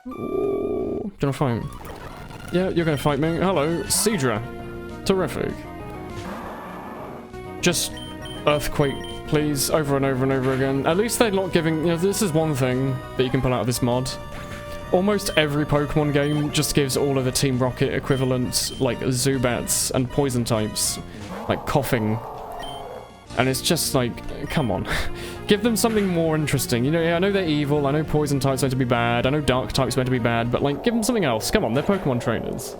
Ooh. Do you wanna fight? Yeah, you're gonna fight me. Hello, Seadra. Terrific. Just Earthquake, please, over and over and over again. At least they're not giving... You know, this is one thing that you can pull out of this mod. Almost every Pokemon game just gives all of the Team Rocket equivalents, like Zubats and Poison types, like coughing. And it's just like, come on. Give them something more interesting. You know, yeah, I know they're evil, I know Poison type's meant to be bad, I know Dark type's meant to be bad, but like, give them something else. Come on, they're Pokemon trainers.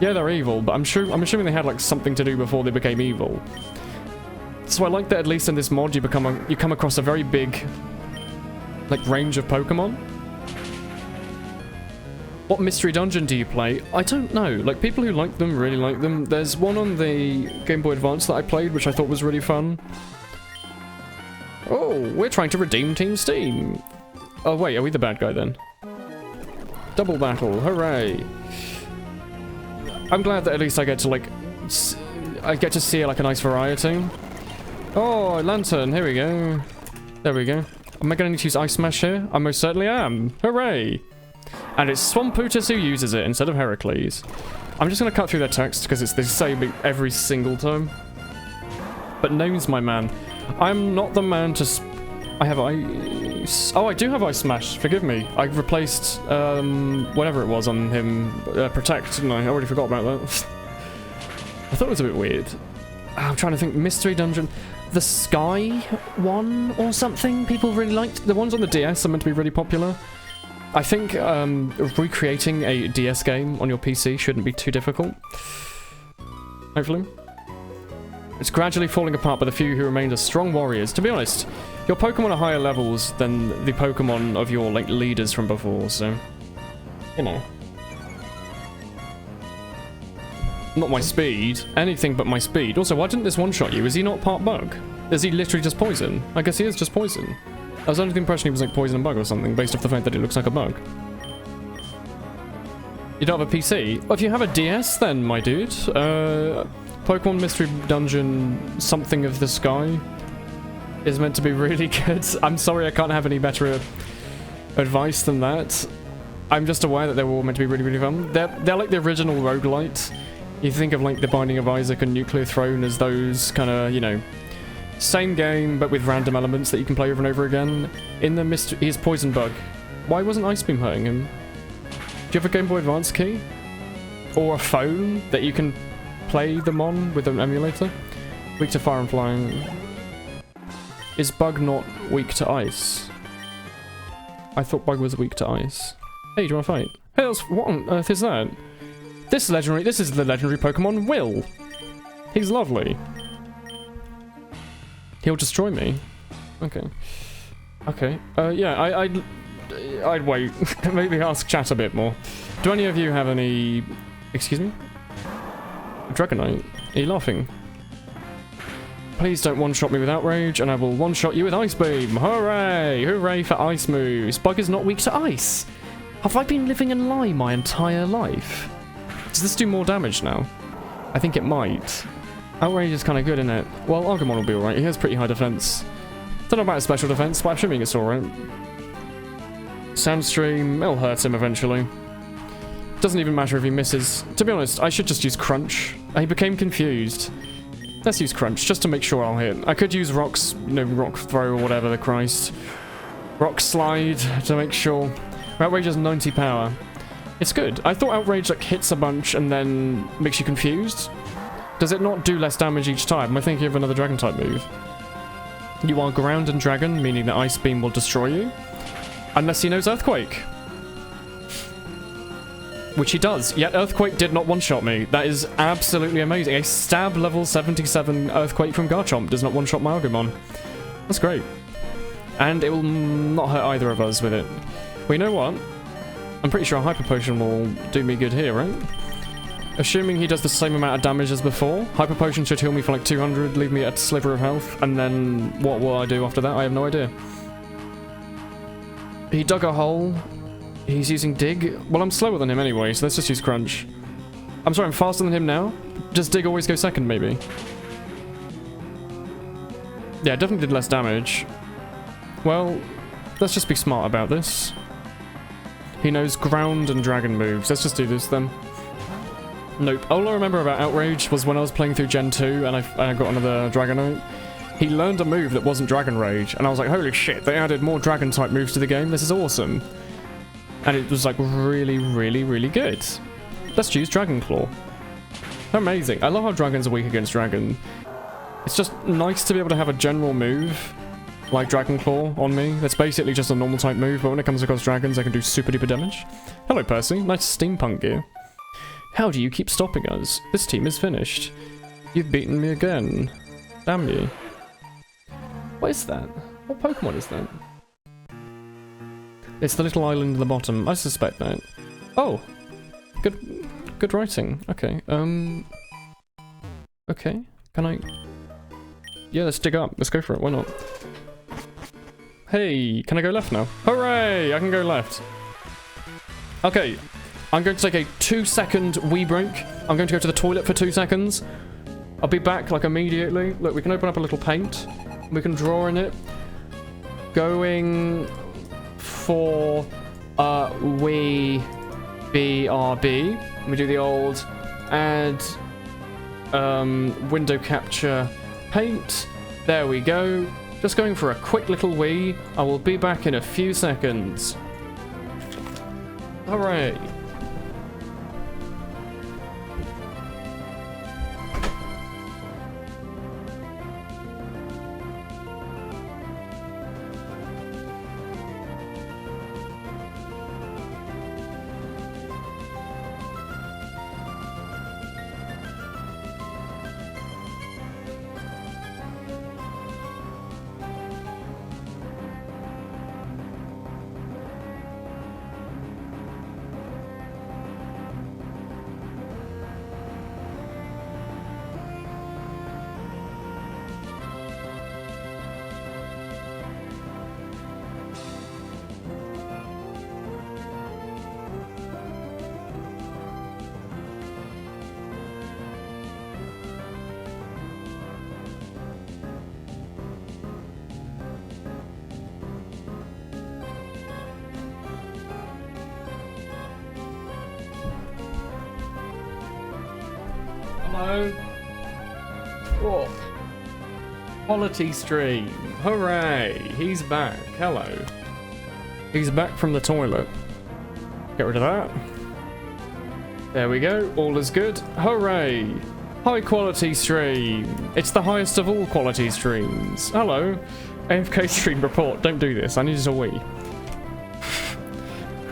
Yeah, they're evil, but I'm assuming they had like something to do before they became evil. So I like that at least in this mod you come across a very big, like, range of Pokemon. What mystery dungeon do you play? I don't know. Like, people who like them really like them. There's one on the Game Boy Advance that I played, which I thought was really fun. Oh, we're trying to redeem Team Steam. Oh, wait, are we the bad guy then? Double battle, hooray. I'm glad that at least I get to, like, I get to see, like, a nice variety. Oh, Lantern, here we go. There we go. Am I going to need to use Ice Smash here? I most certainly am. Hooray! And it's Swamputus who uses it instead of Heracles. I'm just going to cut through their text because it's the same every single time. But Gnomes, my man. I'm not the man to... I have ice... Oh, I do have Ice Smash. Forgive me. I replaced, whatever it was on him. Protect, didn't I? I already forgot about that. I thought it was a bit weird. I'm trying to think. Mystery Dungeon. The Sky one or something people really liked. The ones on the DS are meant to be really popular. I think recreating a DS game on your PC shouldn't be too difficult. Hopefully. It's gradually falling apart, but the few who remained are strong warriors. To be honest, your Pokemon are higher levels than the Pokemon of your like leaders from before, so you know. Not my speed. Anything but my speed. Also, why didn't this one-shot you? Is he not part bug? Is he literally just poison? I guess he is just poison. I was under the impression he was like poison and bug or something, based off the fact that it looks like a bug. You don't have a PC? Well, if you have a DS then, my dude. Pokemon Mystery Dungeon Something of the Sky is meant to be really good. I'm sorry I can't have any better advice than that. I'm just aware that they were all meant to be really, really fun. They're like the original roguelite. You think of like the Binding of Isaac and Nuclear Throne as those kind of, you know, same game but with random elements that you can play over and over again. In the he's Poison Bug. Why wasn't Ice Beam hurting him? Do you have a Game Boy Advance key? Or a phone that you can play them on with an emulator? Weak to fire and flying. Is Bug not weak to ice? I thought Bug was weak to ice. Hey, do you want to fight? Hey, what on earth is that? This is the legendary Pokemon Will. He's lovely. He'll destroy me. Okay. Okay. Yeah, I'd wait. Maybe ask chat a bit more. Do any of you have any... Excuse me? Dragonite? Are you laughing? Please don't one-shot me with Outrage, and I will one-shot you with Ice Beam. Hooray! Hooray for ice moves. Bug is not weak to ice. Have I been living a lie my entire life? Does this do more damage now? I think it might. Outrage is kind of good, isn't it? Well, Agumon will be alright. He has pretty high defense. Don't know about his special defense, but I'm assuming it's alright. Sandstream, it'll hurt him eventually. Doesn't even matter if he misses. To be honest, I should just use Crunch. I became confused. Let's use Crunch, just to make sure I'll hit. I could use Rocks, you know, Rock Throw or whatever, the Christ. Rock Slide, to make sure. Outrage has 90 power. It's good. I thought Outrage like hits a bunch and then makes you confused. Does it not do less damage each time? Am I thinking of another Dragon type move? You are Ground and Dragon, meaning that Ice Beam will destroy you. Unless he knows Earthquake. Which he does, yet Earthquake did not one-shot me. That is absolutely amazing. A stab level 77 Earthquake from Garchomp does not one-shot my Agumon. That's great. And it will not hurt either of us with it. Well, you know what? I'm pretty sure a Hyper Potion will do me good here, right? Assuming he does the same amount of damage as before, Hyper Potion should heal me for like 200, leave me at a sliver of health, and then what will I do after that? I have no idea. He dug a hole. He's using Dig. Well, I'm slower than him anyway, so let's just use Crunch. I'm sorry, I'm faster than him now? Does Dig always go second, maybe? Yeah, definitely did less damage. Well, let's just be smart about this. He knows Ground and Dragon moves. Let's just do this then. Nope. All I remember about Outrage was when I was playing through Gen 2 and I got another Dragonite. He learned a move that wasn't Dragon Rage, and I was like, holy shit, they added more Dragon-type moves to the game. This is awesome. And it was like really, really, really good. Let's use Dragon Claw. Amazing. I love how dragons are weak against dragon. It's just nice to be able to have a general move like Dragon Claw on me. That's basically just a normal type move, but when it comes across dragons, I can do super duper damage. Hello, Percy. Nice steampunk gear. How do you keep stopping us? This team is finished. You've beaten me again. Damn you. What is that? What Pokemon is that? It's the little island at the bottom. I suspect that. Oh! Good writing. Okay. Okay. Can I... Yeah, let's dig up. Let's go for it. Why not? Hey, can I go left now? Hooray! I can go left. Okay. I'm going to take a 2-second wee break. I'm going to go to the toilet for 2 seconds. I'll be back, like, immediately. Look, we can open up a little paint. We can draw in it. Going for wee BRB. We do the old add window capture paint. There we go. Just going for a quick little wee. I will be back in a few seconds. Hooray. Hello. Whoa. Quality stream. Hooray. He's back. Hello. He's back from the toilet. Get rid of that. There we go. All is good. Hooray. High quality stream. It's the highest of all quality streams. Hello. AFK stream report. Don't do this. I need it a wee.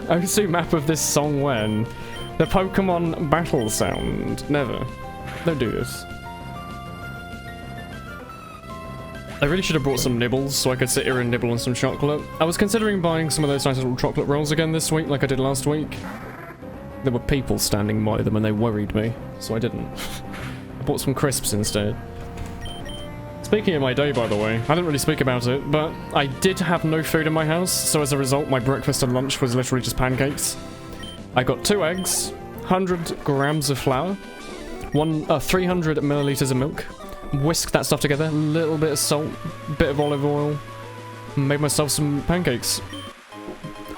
OSU map of this song when? The Pokemon battle sound. Never. Don't do this. I really should have brought some nibbles so I could sit here and nibble on some chocolate. I was considering buying some of those nice little chocolate rolls again this week like I did last week. There were people standing by them and they worried me, so I didn't. I bought some crisps instead. Speaking of my day, by the way, I didn't really speak about it, but I did have no food in my house, so as a result my breakfast and lunch was literally just pancakes. I got 2 eggs, 100 grams of flour, 300 milliliters of milk, whisked that stuff together, a little bit of salt, bit of olive oil, made myself some pancakes.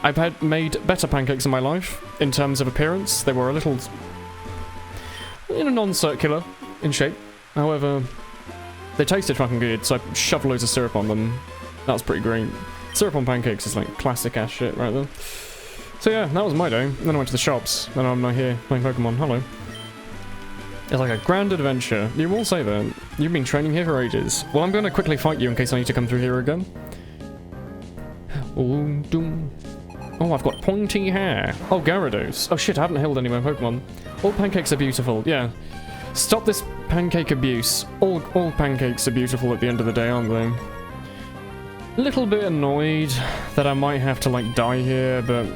I've made better pancakes in my life, in terms of appearance. They were a little, non-circular in shape. However, they tasted fucking good, so I shoved loads of syrup on them. That was pretty great. Syrup on pancakes is like classic ass shit right there. So yeah, that was my day. Then I went to the shops, and I'm now here playing Pokemon. Hello. It's like a grand adventure. You will say that. You've been training here for ages. Well, I'm going to quickly fight you in case I need to come through here again. Oh, I've got pointy hair. Oh, Gyarados. Oh shit, I haven't healed any of my Pokemon. All pancakes are beautiful, yeah. Stop this pancake abuse. All pancakes are beautiful at the end of the day, aren't they? A little bit annoyed that I might have to, like, die here, but...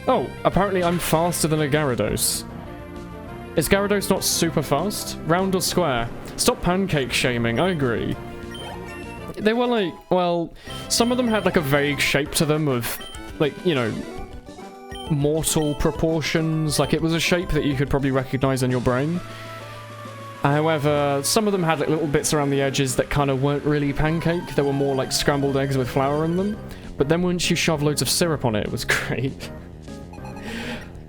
Oh, apparently I'm faster than a Gyarados. Is Gyarados not super fast? Round or square? Stop pancake shaming, I agree. They were like, well, some of them had like a vague shape to them of, like, mortal proportions. Like it was a shape that you could probably recognize in your brain. However, some of them had like little bits around the edges that kind of weren't really pancake. They were more like scrambled eggs with flour in them. But then once you shove loads of syrup on it, it was great.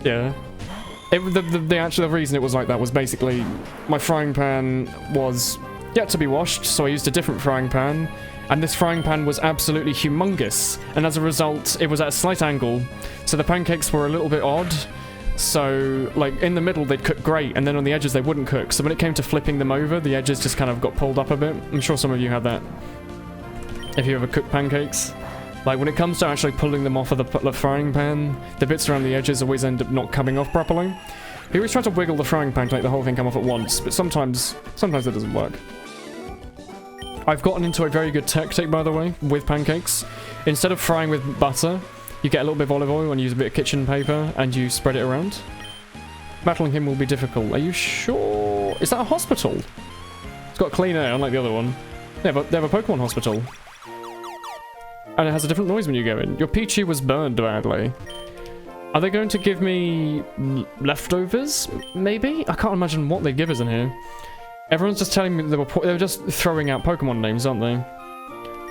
Yeah. The reason it was like that was basically my frying pan was yet to be washed, so I used a different frying pan, and this frying pan was absolutely humongous, and as a result, it was at a slight angle, so the pancakes were a little bit odd, so, like, in the middle they'd cook great, and then on the edges they wouldn't cook, so when it came to flipping them over, the edges just kind of got pulled up a bit. I'm sure some of you had that, if you ever cooked pancakes. Like, when it comes to actually pulling them off of the frying pan, the bits around the edges always end up not coming off properly. You always try to wiggle the frying pan to make the whole thing come off at once, but sometimes it doesn't work. I've gotten into a very good tactic, by the way, with pancakes. Instead of frying with butter, you get a little bit of olive oil and use a bit of kitchen paper, and you spread it around. Battling him will be difficult. Are you sure? Is that a hospital? It's got clean air, unlike the other one. They have a Pokemon hospital. And it has a different noise when you go in. Your Pichu was burned badly. Are they going to give me leftovers? Maybe? I can't imagine what they'd give us in here. Everyone's just telling me they were just throwing out Pokemon names, aren't they?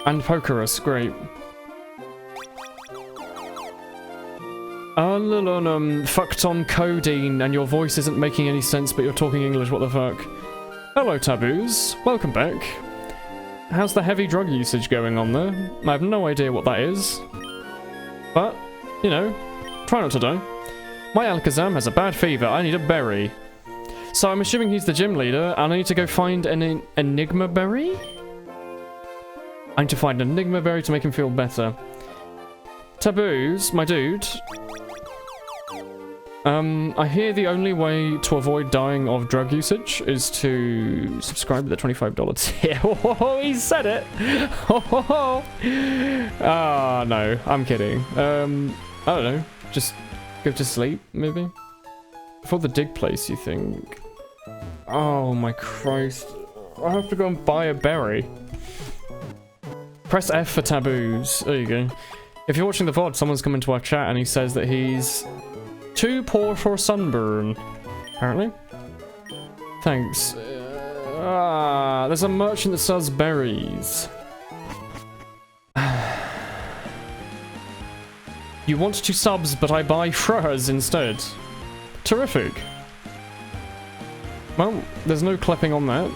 And Pokerus, great. Fucked on codeine, and your voice isn't making any sense, but you're talking English, what the fuck? Hello, Taboos. Welcome back. How's the heavy drug usage going on there? I have no idea what that is. But, you know, try not to die. My Alakazam has a bad fever. I need a berry. So I'm assuming he's the gym leader, and I need to go find an Enigma berry? I need to find an Enigma berry to make him feel better. Taboos, my dude. I hear the only way to avoid dying of drug usage is to subscribe to the $25 tier. Oh, he said it! Ah, no, I'm kidding. I don't know, just go to sleep, maybe? Before the dig place, you think? Oh my Christ. I have to go and buy a berry. Press F for taboos. There you go. If you're watching the VOD, someone's come into our chat and he says that he's too poor for sunburn. Apparently. Thanks. There's a merchant that sells berries. You want 2 subs, but I buy furs instead. Terrific. Well, there's no clipping on that.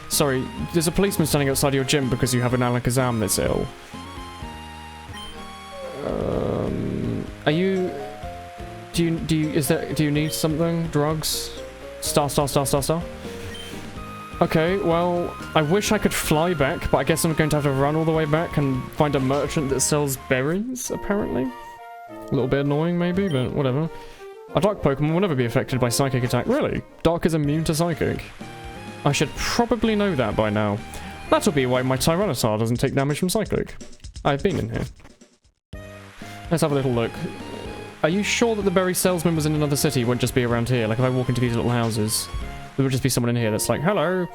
Sorry, there's a policeman standing outside your gym because you have an Alakazam that's ill. Are you... Do you need something? Drugs? Star. Okay, well, I wish I could fly back, but I guess I'm going to have to run all the way back and find a merchant that sells berries, apparently. A little bit annoying, maybe, but whatever. A dark Pokemon will never be affected by psychic attack. Really? Dark is immune to psychic. I should probably know that by now. That'll be why my Tyranitar doesn't take damage from psychic. I've been in here. Let's have a little look. Are you sure that the berry salesman was in another city? It won't just be around here. Like, if I walk into these little houses, there would just be someone in here that's like, hello.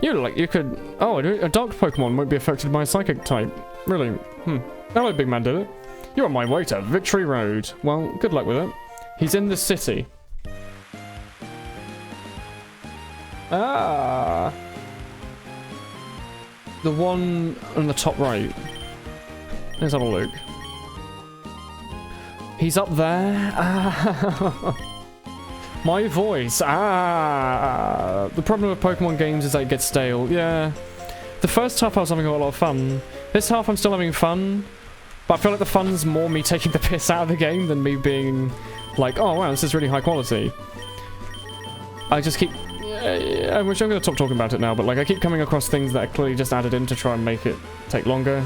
You could... Oh, a dark Pokemon won't be affected by a psychic type. Really? Hello, big man did it. You're on my way to Victory Road. Well, good luck with it. He's in the city. Ah. The one on the top right. Let's have a look. He's up there. Ah. My voice. Ah. The problem with Pokemon games is that it gets stale. Yeah. The first half I was having a lot of fun. This half I'm still having fun. But I feel like the fun's more me taking the piss out of the game than me being like, oh wow, this is really high quality. I just keep... which I'm going to stop talking about it now, but like I keep coming across things that are clearly just added in to try and make it take longer.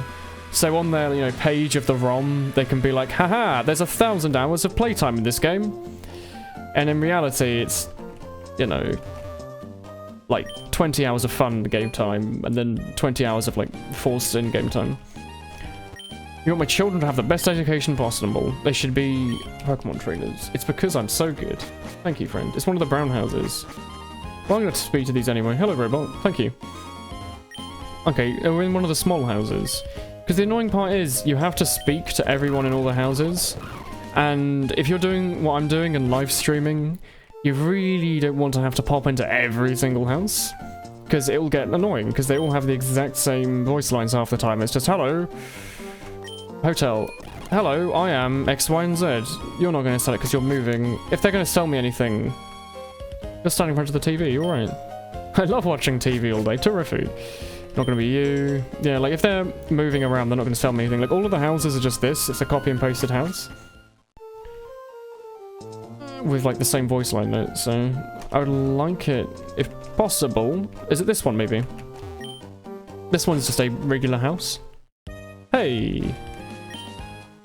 So on their, you know, page of the ROM, they can be like, haha, there's 1,000 hours of playtime in this game. And in reality, it's, you know, like 20 hours of fun game time, and then 20 hours of like forced in game time. You want my children to have the best education possible. They should be Pokemon trainers. It's because I'm so good. Thank you, friend. It's one of the brown houses. Well, I'm going to speak to these anyway. Hello, robot. Thank you. Okay, we're in one of the small houses. Because the annoying part is, you have to speak to everyone in all the houses. And if you're doing what I'm doing and live streaming, you really don't want to have to pop into every single house. Because it will get annoying, because they all have the exact same voice lines half the time. It's just, hello. Hotel. Hello, I am X, Y, and Z. You're not going to sell it because you're moving. If they're going to sell me anything... You're standing in front of the TV, you're right. I love watching TV all day, terrific. Not going to be you. Yeah, like if they're moving around, they're not going to sell me anything. Like all of the houses are just this. It's a copy and pasted house. With like the same voice line note, so... I would like it, if possible... Is it this one, maybe? This one's just a regular house. Hey!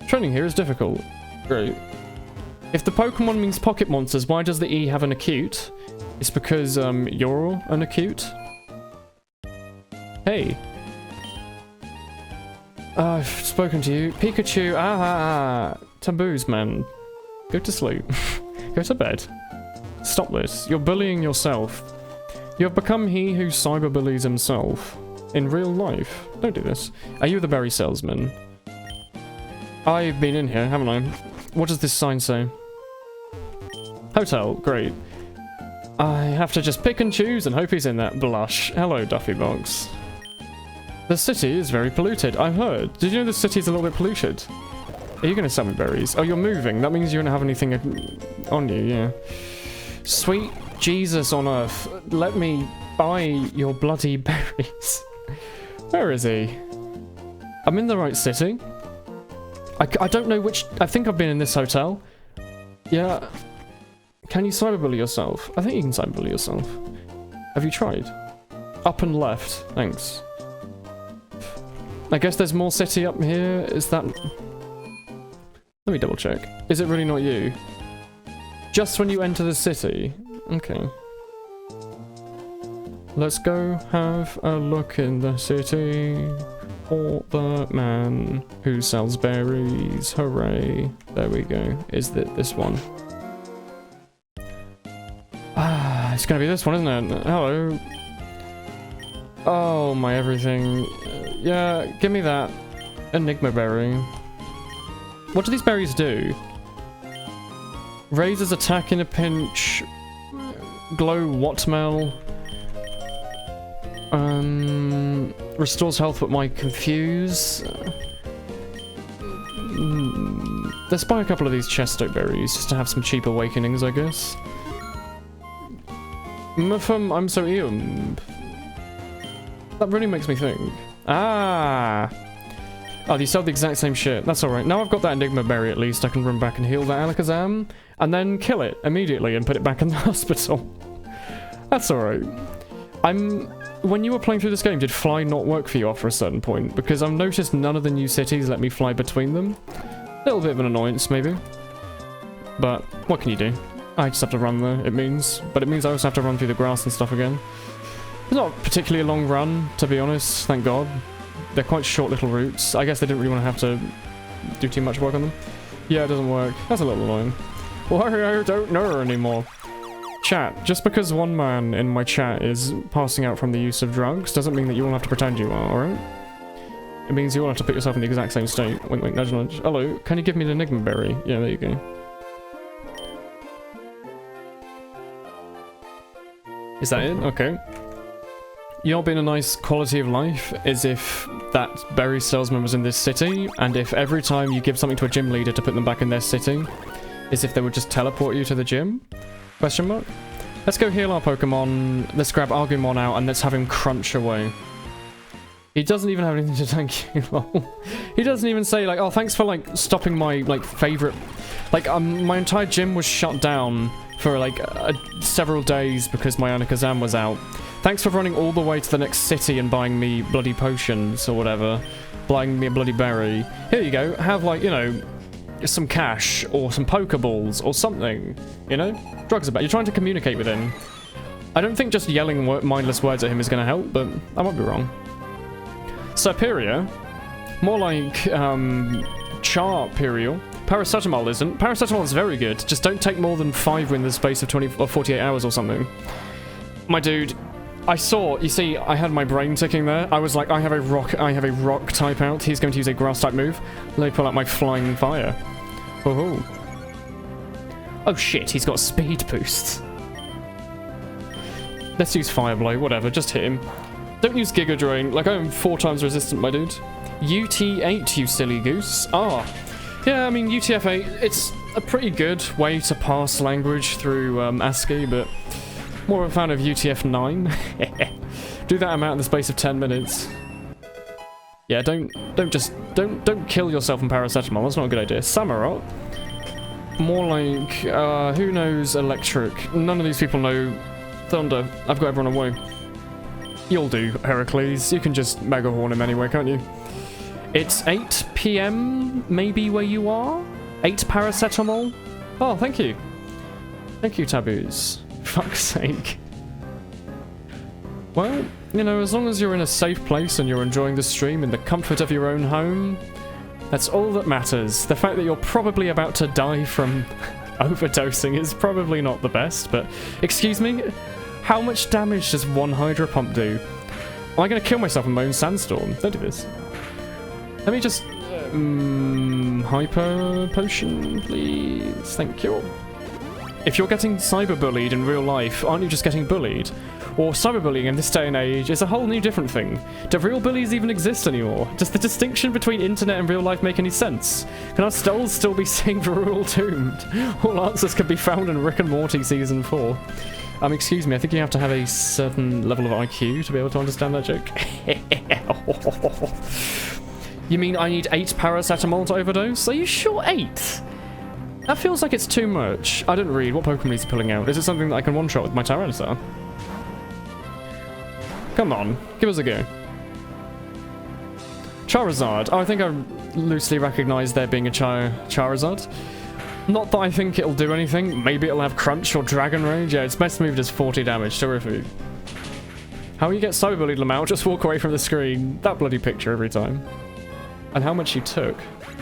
Training here is difficult. Great. If the Pokemon means pocket monsters, why does the E have an acute? It's because, you're an acute? Hey. I've spoken to you. Pikachu, taboos, man. Go to sleep. Go to bed. Stop this. You're bullying yourself. You have become he who cyberbullies himself. In real life. Don't do this. Are you the berry salesman? I've been in here, haven't I? What does this sign say? Hotel, great. I have to just pick and choose and hope he's in that blush. Hello, Duffy Box. The city is very polluted, I've heard. Did you know the city is a little bit polluted? Are you gonna sell me berries? Oh, you're moving. That means you don't have anything on you, yeah. Sweet Jesus on earth. Let me buy your bloody berries. Where is he? I'm in the right city. I don't know which... I think I've been in this hotel. Yeah. Can you cyberbully yourself? I think you can cyberbully yourself. Have you tried? Up and left. Thanks. I guess there's more city up here. Is that... Let me double check. Is it really not you? Just when you enter the city? Okay. Let's go have a look in the city. For the man who sells berries. Hooray. There we go. Is that this one? Ah, it's gonna be this one, isn't it? Hello. Oh, my everything. Yeah, give me that. Enigma berry. What do these berries do? Raises attack in a pinch. Glow Whatmel. Restores health but might confuse. Let's buy a couple of these chesto berries just to have some cheap awakenings, I guess. I'm so ill. That really makes me think. Ah! Oh, you sell the exact same shit. That's alright. Now I've got that Enigma berry at least, I can run back and heal that Alakazam, and then kill it immediately and put it back in the hospital. That's alright. When you were playing through this game, did fly not work for you after a certain point? Because I've noticed none of the new cities let me fly between them. A little bit of an annoyance, maybe. But, what can you do? I just have to run there, it means. But it means I also have to run through the grass and stuff again. It's not particularly a long run, to be honest, thank God. They're quite short little routes. I guess they didn't really want to have to do too much work on them. Yeah, it doesn't work. That's a little annoying. Why I don't know anymore. Chat, just because one man in my chat is passing out from the use of drugs doesn't mean that you all have to pretend you are, alright? It means you all have to put yourself in the exact same state. Wink, wink, nudge, nudge. Hello, can you give me the Enigma berry? Yeah, there you go. Is that it? Okay. You know, being a nice quality of life is if that berry salesman was in this city, and if every time you give something to a gym leader to put them back in their city, is if they would just teleport you to the gym? Question mark? Let's go heal our Pokemon, let's grab Argumon out, and let's have him crunch away. He doesn't even have anything to thank you, lol. He doesn't even say, like, oh, thanks for, like, stopping my, like, favorite... Like, my entire gym was shut down for, like, several days because my Alakazam was out. Thanks for running all the way to the next city and buying me bloody potions or whatever. Buying me a bloody berry. Here you go, have, like, you know... some cash or some Pokeballs or something, you know? Drugs are bad. You're trying to communicate with him. I don't think just yelling mindless words at him is going to help, but I might be wrong. Superior? More like, Charperial. Paracetamol isn't. Paracetamol is very good. Just don't take more than 5 in the space of 20 or 48 hours or something. My dude, I saw, you see, I had my brain ticking there. I was like, I have a rock type out. He's going to use a grass type move. Let me pull out my flying fire. Oh, oh shit, he's got speed boost. Let's use Fire Blow, whatever, just hit him. Don't use Giga Drain, like I am 4 times resistant, my dude. UT8, you silly goose. Ah, yeah, I mean, UTF-8, it's a pretty good way to pass language through ASCII, but more of a fan of UTF-9. Do that amount in the space of 10 minutes. Yeah, don't kill yourself in paracetamol. That's not a good idea. Samurott. More like, who knows electric? None of these people know thunder. I've got everyone away. You'll do, Heracles. You can just Mega Horn him anyway, can't you? It's 8 PM, maybe, where you are? 8 paracetamol? Oh, thank you. Thank you, Taboos. Fuck's sake. Well, you know, as long as you're in a safe place and you're enjoying the stream in the comfort of your own home, that's all that matters. The fact that you're probably about to die from overdosing is probably not the best, but excuse me, how much damage does one Hydro Pump do? Am I going to kill myself in my own sandstorm? Don't do this. Let me just... Hyper Potion, please. Thank you. If you're getting cyberbullied in real life, aren't you just getting bullied? or cyberbullying in this day and age is a whole new different thing. Do real bullies even exist anymore? Does the distinction between internet and real life make any sense? Can our skulls still be saying we're all doomed? All answers can be found in Rick and Morty Season 4. Excuse me, I think you have to have a certain level of IQ to be able to understand that joke. You mean I need 8 paracetamol to overdose? Are you sure 8? That feels like it's too much. I didn't read. What Pokemon is he pulling out? Is it something that I can one-shot with my Tyranitar? Come on, give us a go. Charizard. Oh, I think I loosely recognise there being a Charizard. Not that I think it'll do anything. Maybe it'll have Crunch or Dragon Rage. Yeah, its best move does 40 damage. Terrific. How you get cyberbullied, Lamau? Just walk away from the screen. That bloody picture every time. And how much you took.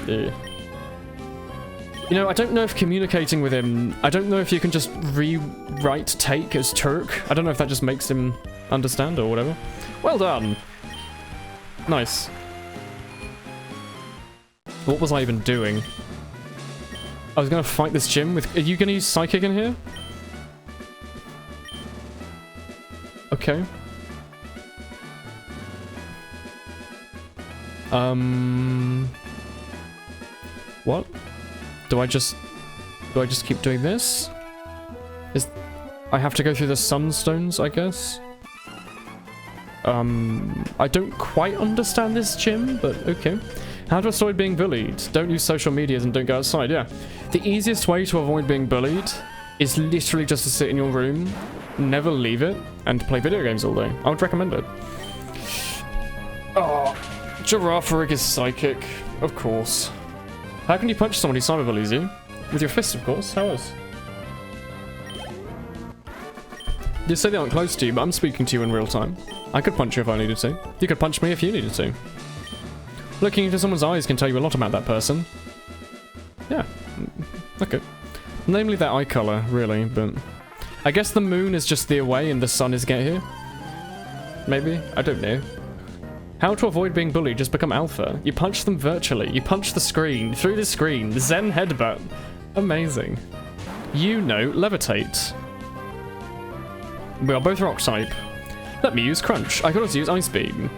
Yeah. You know, I don't know if communicating with him... I don't know if you can just rewrite take as Turk. I don't know if that just makes him understand or whatever. Well done. Nice. What was I even doing? I was going to fight this gym with... Are you going to use Psychic in here? Okay. What? Do I just keep doing this? I have to go through the sunstones, I guess? I don't quite understand this gym, but okay. How to avoid being bullied? Don't use social medias and don't go outside, yeah. The easiest way to avoid being bullied is literally just to sit in your room, never leave it, and play video games all day. I would recommend it. Oh, Girafarig is psychic, of course. How can you punch someone who cyberbullies you? With your fist, of course. How else? You say they aren't close to you, but I'm speaking to you in real time. I could punch you if I needed to. You could punch me if you needed to. Looking into someone's eyes can tell you a lot about that person. Yeah. Okay. Namely their eye colour, really, but... I guess the moon is just the away and the sun is get here? Maybe? I don't know. How to avoid being bullied, just become alpha. You punch them virtually. You punch the screen, through the screen. Zen headbutt. Amazing. You know, levitate. We are both rock type. Let me use Crunch. I could also use Ice Beam.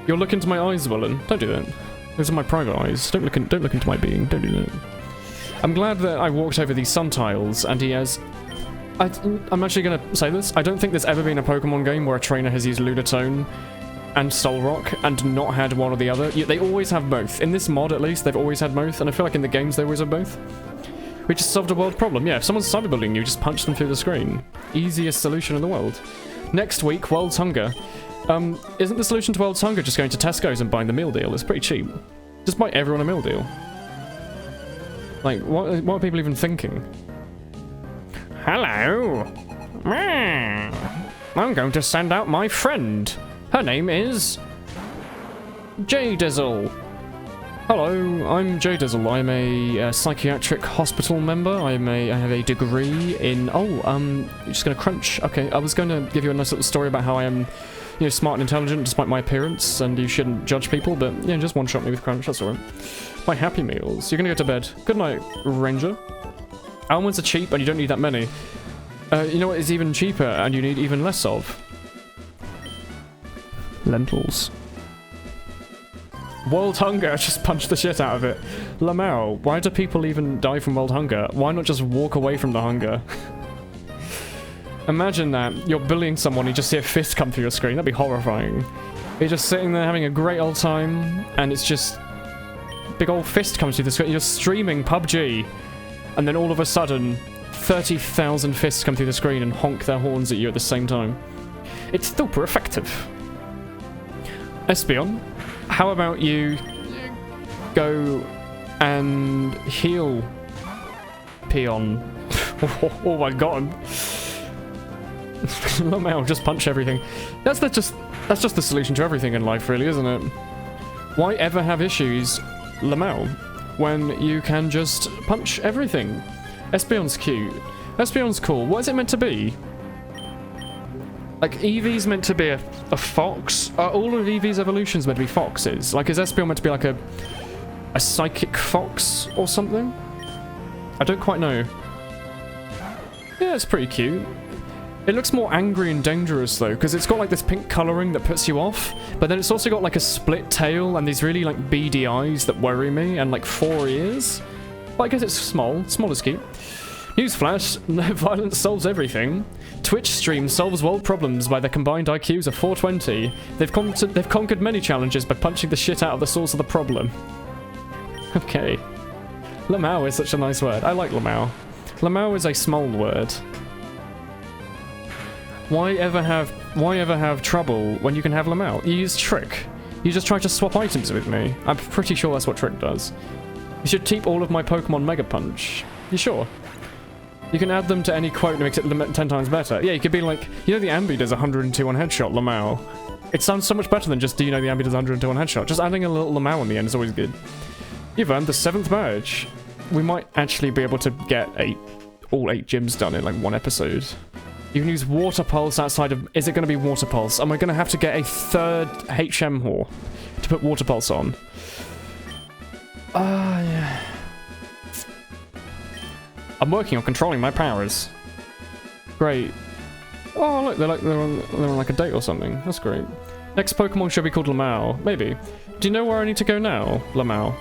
You'll look into my eyes, Woolen. Don't do that. Those are my private eyes. Don't look into my being. Don't do that. I'm glad that I walked over these sun tiles, and he has... I'm actually going to say this. I don't think there's ever been a Pokemon game where a trainer has used Lunatone and Solrock and not had one or the other. They always have both. In this mod, at least, they've always had both, and I feel like in the games they always have both. We just solved a world problem. Yeah, if someone's cyberbullying you, just punch them through the screen. Easiest solution in the world. Next week, World's Hunger. Isn't the solution to World's Hunger just going to Tesco's and buying the meal deal? It's pretty cheap. Just buy everyone a meal deal. Like, what are people even thinking? Hello! I'm going to send out my friend. Her name is... J-Dizzle. Hello, I'm J-Dizzle. I'm a psychiatric hospital member. I have a degree in... Oh, you're just going to crunch. Okay, I was going to give you a nice little story about how I am, you know, smart and intelligent despite my appearance, and you shouldn't judge people, but, yeah, just one-shot me with crunch, that's alright. My Happy Meals. You're going to go to bed. Good night, Ranger. Almonds are cheap, and you don't need that many. You know what is even cheaper, and you need even less of? Lentils. World Hunger, just punch the shit out of it. Lamau, why do people even die from World Hunger? Why not just walk away from the hunger? Imagine that. You're bullying someone, you just see a fist come through your screen. That'd be horrifying. You're just sitting there having a great old time, and it's just... big old fist comes through the screen. You're streaming PUBG, and then all of a sudden, 30,000 fists come through the screen and honk their horns at you at the same time. It's super effective. Espeon, how about you go and heal Peon? Oh, I got him. Lamau, just punch everything. That's just the solution to everything in life, really, isn't it? Why ever have issues, Lamau, when you can just punch everything? Espeon's cute. Espeon's cool. What is it meant to be? Like, Eevee's meant to be a fox? Are all of Eevee's evolutions meant to be foxes? Like, is Espeon meant to be like a psychic fox or something? I don't quite know. Yeah, it's pretty cute. It looks more angry and dangerous though, because it's got like this pink colouring that puts you off, but then it's also got like a split tail and these really like beady eyes that worry me, and like 4 ears. But I guess it's small. Small is cute. Newsflash, violence solves everything. Twitch stream solves world problems by their combined IQs of 420. They've conquered many challenges by punching the shit out of the source of the problem. Okay. Lamau is such a nice word. I like Lamau. Lamau is a small word. Why ever have trouble when you can have Lamau? You use Trick. You just try to swap items with me. I'm pretty sure that's what Trick does. You should keep all of my Pokemon Mega Punch. You sure? You can add them to any quote and it makes it 10 times better. Yeah, you could be like, you know the Ambi does 102 on headshot, Lamau. It sounds so much better than just, do you know the Ambi does 102 on headshot? Just adding a little Lamau on the end is always good. You've earned the 7th badge. We might actually be able to get all 8 gyms done in like 1 episode. You can use Water Pulse outside of... Is it going to be Water Pulse? Am I going to have to get a 3rd HM Whore to put Water Pulse on? Yeah. I'm working on controlling my powers. Great. Oh, look, they're on like a date or something. That's great. Next Pokemon should be called Lamau. Maybe. Do you know where I need to go now, Lamau?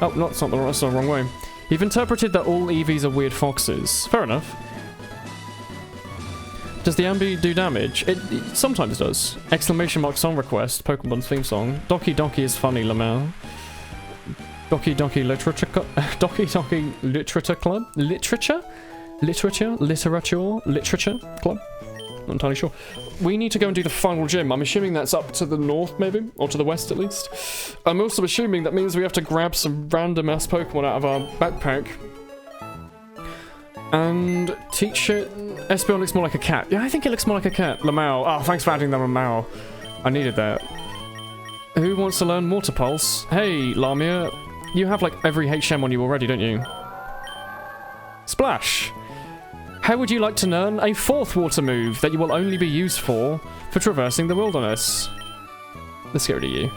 Oh, no, that's the wrong way. You've interpreted that all Eevees are weird foxes. Fair enough. Does the Ambi do damage? It sometimes does. Exclamation mark song request, Pokemon's theme song. Doki Doki is funny, Lamau. Doki Doki Literature Club? Doki Doki Literature Club? Literature Club? Not entirely sure. We need to go and do the final gym. I'm assuming that's up to the north, maybe? Or to the west, at least. I'm also assuming that means we have to grab some random-ass Pokemon out of our backpack. And teach it... Espeon looks more like a cat. Yeah, I think it looks more like a cat. Lamau. Oh, thanks for adding that Lamau. I needed that. Who wants to learn Water Pulse? Hey, Lamia. You have, like, every HM on you already, don't you? Splash. How would you like to learn a 4th water move that you will only be used for traversing the wilderness? Let's get rid of you.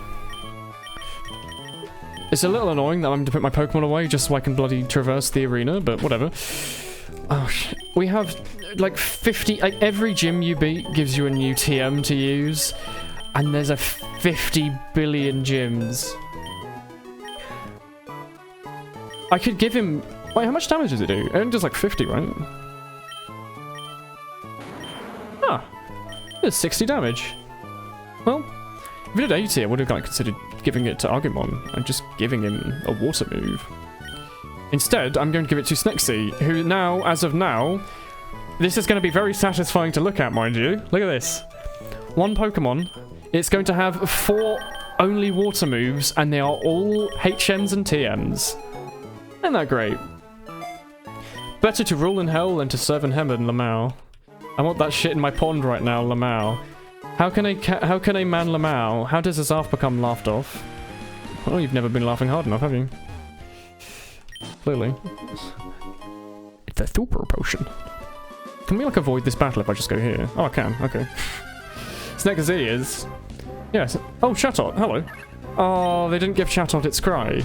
It's a little annoying that I'm having to put my Pokemon away just so I can bloody traverse the arena, but whatever. Oh shit. We have like 50, like every gym you beat gives you a new TM to use, and there's a 50 billion gyms. I could give him, wait, how much damage does it do? It only does like 50, right? Ah, there's 60 damage. Well, if it did 80, I would have considered giving it to Agumon and just giving him a water move. Instead, I'm going to give it to Snexy, who now, as of now, this is going to be very satisfying to look at, mind you. Look at this. One Pokemon, it's going to have 4 only water moves, and they are all HMs and TMs. Isn't that great? Better to rule in hell than to serve in heaven, Lamau. I want that shit in my pond right now, Lamau. How can a man Lamau? How does Azarth become laughed off? Well, you've never been laughing hard enough, have you? Clearly. It's a super potion. Can we, like, avoid this battle if I just go here? Oh, I can. Okay. Snexy is... Yes. Oh, Chatot. Hello. Oh, they didn't give Chatot its cry.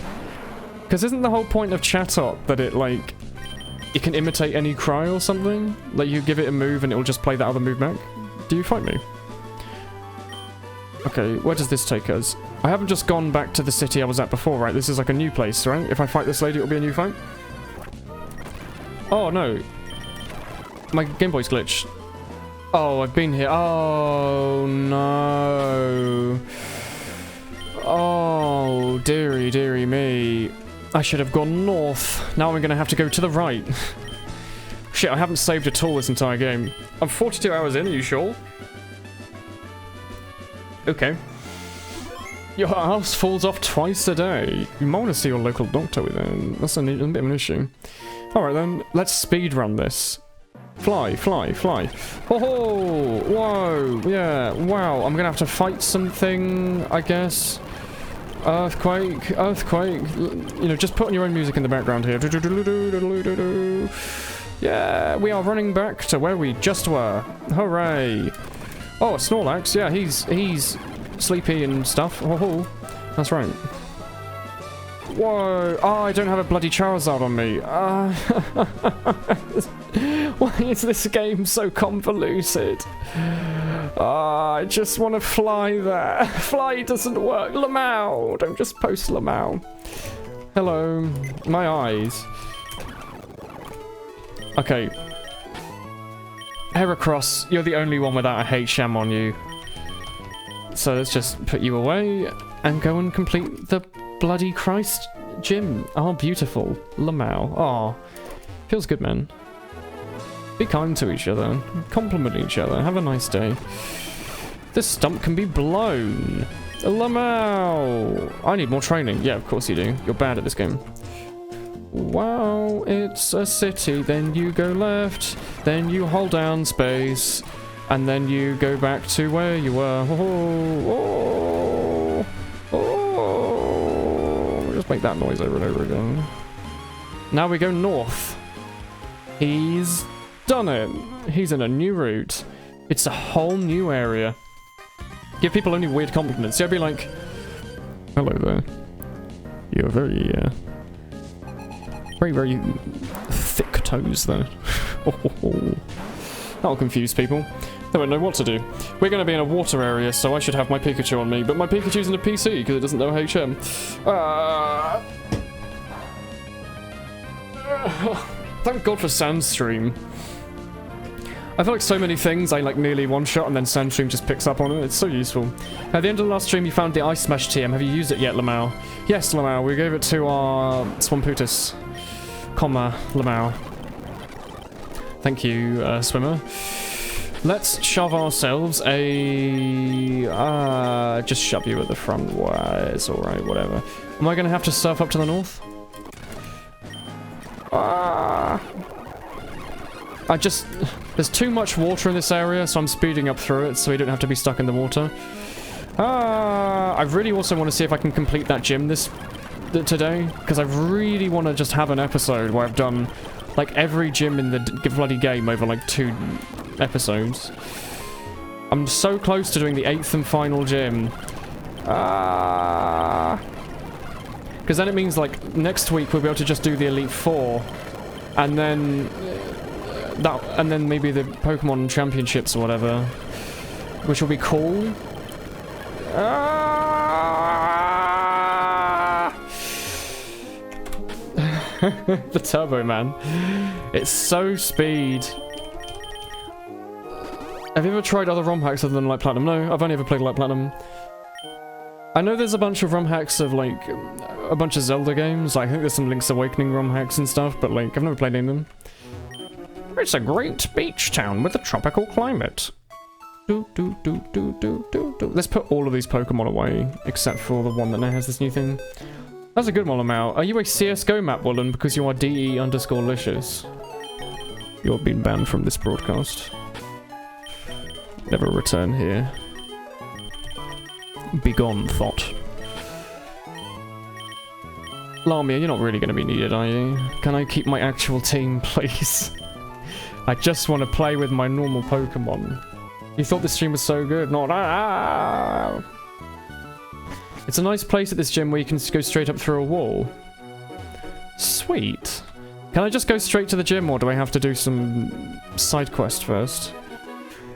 Because isn't the whole point of Chatot that it, like... It can imitate any cry or something? Like, you give it a move and it will just play that other move back? Do you fight me? Okay, where does this take us? I haven't just gone back to the city I was at before, right? This is like a new place, right? If I fight this lady, it'll be a new fight? Oh, no. My Game Boy's glitched. Oh, I've been here. Oh, no. Oh, dearie me. I should have gone north. Now I'm going to have to go to the right. Shit, I haven't saved at all this entire game. I'm 42 hours in, are you sure? Okay. Your house falls off twice a day. You might want to see your local doctor with it. That's a bit of an issue. Alright then, let's speed run this. Fly. Oh, whoa, yeah, wow. I'm gonna have to fight something, I guess. Earthquake. You know, just put on your own music in the background here. Yeah, we are running back to where we just were. Hooray. Oh, Snorlax, yeah, he's sleepy and stuff. Oh, that's right. Whoa. Oh, I don't have a bloody Charizard on me. Why is this game so convoluted? I just want to fly there. Fly doesn't work. Lamau. Don't just post Lamau. Hello. My eyes. Okay. Heracross, you're the only one without a HM on you. So let's just put you away and go and complete the bloody Christ gym. Oh, beautiful. Lamau. Oh, feels good, man. Be kind to each other. Compliment each other. Have a nice day. This stump can be blown. Lamau. I need more training. Yeah, of course you do. You're bad at this game. Wow, it's a city. Then you go left. Then you hold down space. And then you go back to where you were. Oh, oh, oh. Just make that noise over and over again. Now we go north. He's done it. He's in a new route. It's a whole new area. Give people only weird compliments. Yeah, be like, hello there. You're very, very thick toes there. That'll confuse people. They won't know what to do. We're going to be in a water area, so I should have my Pikachu on me, but my Pikachu's in a PC because it doesn't know HM. Thank God for Sandstream. I feel like so many things I like nearly one-shot and then Sandstream just picks up on it. It's so useful. At the end of the last stream you found the Ice Smash TM. Have you used it yet, Lamau? Yes, Lamau. We gave it to our Swamputus. Lamau. Thank you, Swimmer. Let's shove ourselves a... just shove you at the front. It's alright, whatever. Am I going to have to surf up to the north? There's too much water in this area, so I'm speeding up through it so we don't have to be stuck in the water. I really also want to see if I can complete that gym today, because I really want to just have an episode where I've done like every gym in the bloody game over like 2 episodes. I'm so close to doing the 8th and final gym. Because then it means like next week we'll be able to just do the Elite Four, and then maybe the Pokemon Championships or whatever, which will be cool. The Turbo Man. It's so speed. Have you ever tried other ROM hacks other than Light Platinum? No, I've only ever played Light Platinum. I know there's a bunch of ROM hacks of like a bunch of Zelda games. I think there's some Link's Awakening ROM hacks and stuff, but like I've never played any of them. It's a great beach town with a tropical climate. Let's put all of these Pokemon away, except for the one that now has this new thing. That's a good one, Lamau. Are you a CSGO map, Woolen? Because you are DE_licious. You're being banned from this broadcast. Never return here. Begone, thought. Lamia, you're not really going to be needed, are you? Can I keep my actual team, please? I just want to play with my normal Pokemon. You thought this stream was so good? Not. It's a nice place at this gym where you can just go straight up through a wall. Sweet. Can I just go straight to the gym, or do I have to do some side quest first?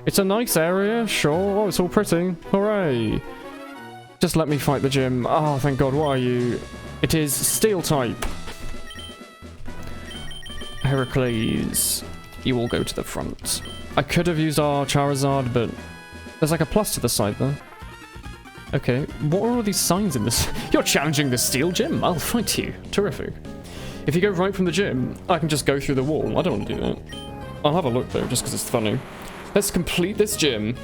It's a nice area, sure. Oh, it's all pretty. Hooray. Just let me fight the gym. Oh, thank God. What are you? It is Steel type. Heracles. You all go to the front. I could have used our Charizard, but there's like a plus to the side there. Okay, what are all these signs in this? You're challenging the Steel Gym? I'll fight you. Terrific. If you go right from the gym, I can just go through the wall. I don't want to do that. I'll have a look though, just because it's funny. Let's complete this gym.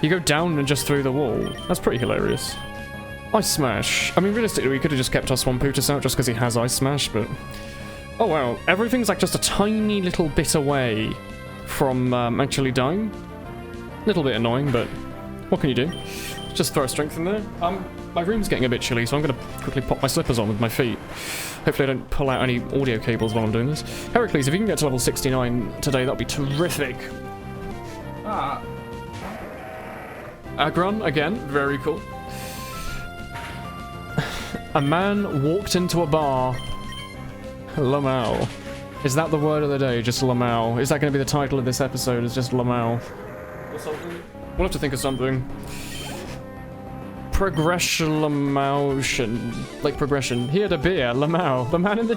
You go down and just through the wall. That's pretty hilarious. Ice Smash. I mean, realistically, we could have just kept our Swamputus out just because he has Ice Smash, but... Oh wow, everything's like just a tiny little bit away from actually dying. A little bit annoying, but what can you do? Just throw a strength in there. My room's getting a bit chilly, so I'm going to quickly pop my slippers on with my feet. Hopefully I don't pull out any audio cables while I'm doing this. Heracles, if you can get to level 69 today, that'd be terrific. Agron, again, very cool. A man walked into a bar. Lamau. Is that the word of the day? Just Lamau. Is that going to be the title of this episode? Is just Lamau? Or something? We'll have to think of something. Progression Lamau. Like progression. He had a beer. Lamau. The man in the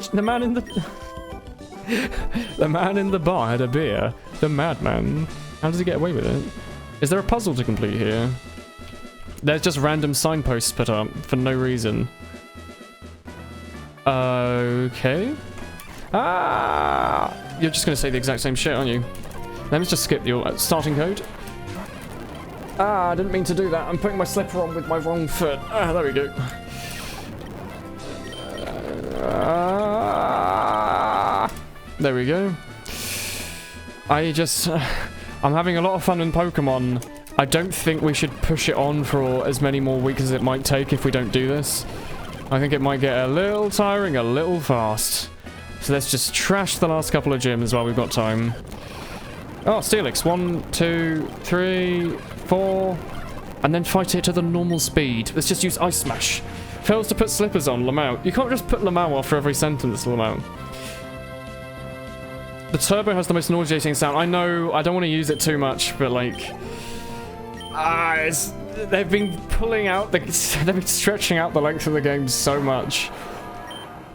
the man in the bar had a beer. The madman. How does he get away with it? Is there a puzzle to complete here? There's just random signposts put up for no reason. Okay. Ah! You're just going to say the exact same shit, aren't you? Let me just skip the starting code. Ah, I didn't mean to do that. I'm putting my slipper on with my wrong foot. Ah, there we go. There we go. I'm having a lot of fun in Pokemon. I don't think we should push it on for as many more weeks as it might take if we don't do this. I think it might get a little tiring, a little fast. So let's just trash the last couple of gyms while we've got time. Oh, Steelix. 1, 2, 3, 4. And then fight it to the normal speed. Let's just use Ice Smash. Fails to put slippers on, Lamau. You can't just put Lamau after every sentence, Lamau. The turbo has the most nauseating sound. I know, I don't want to use it too much, but like... they've been pulling out they've been stretching out the length of the game so much.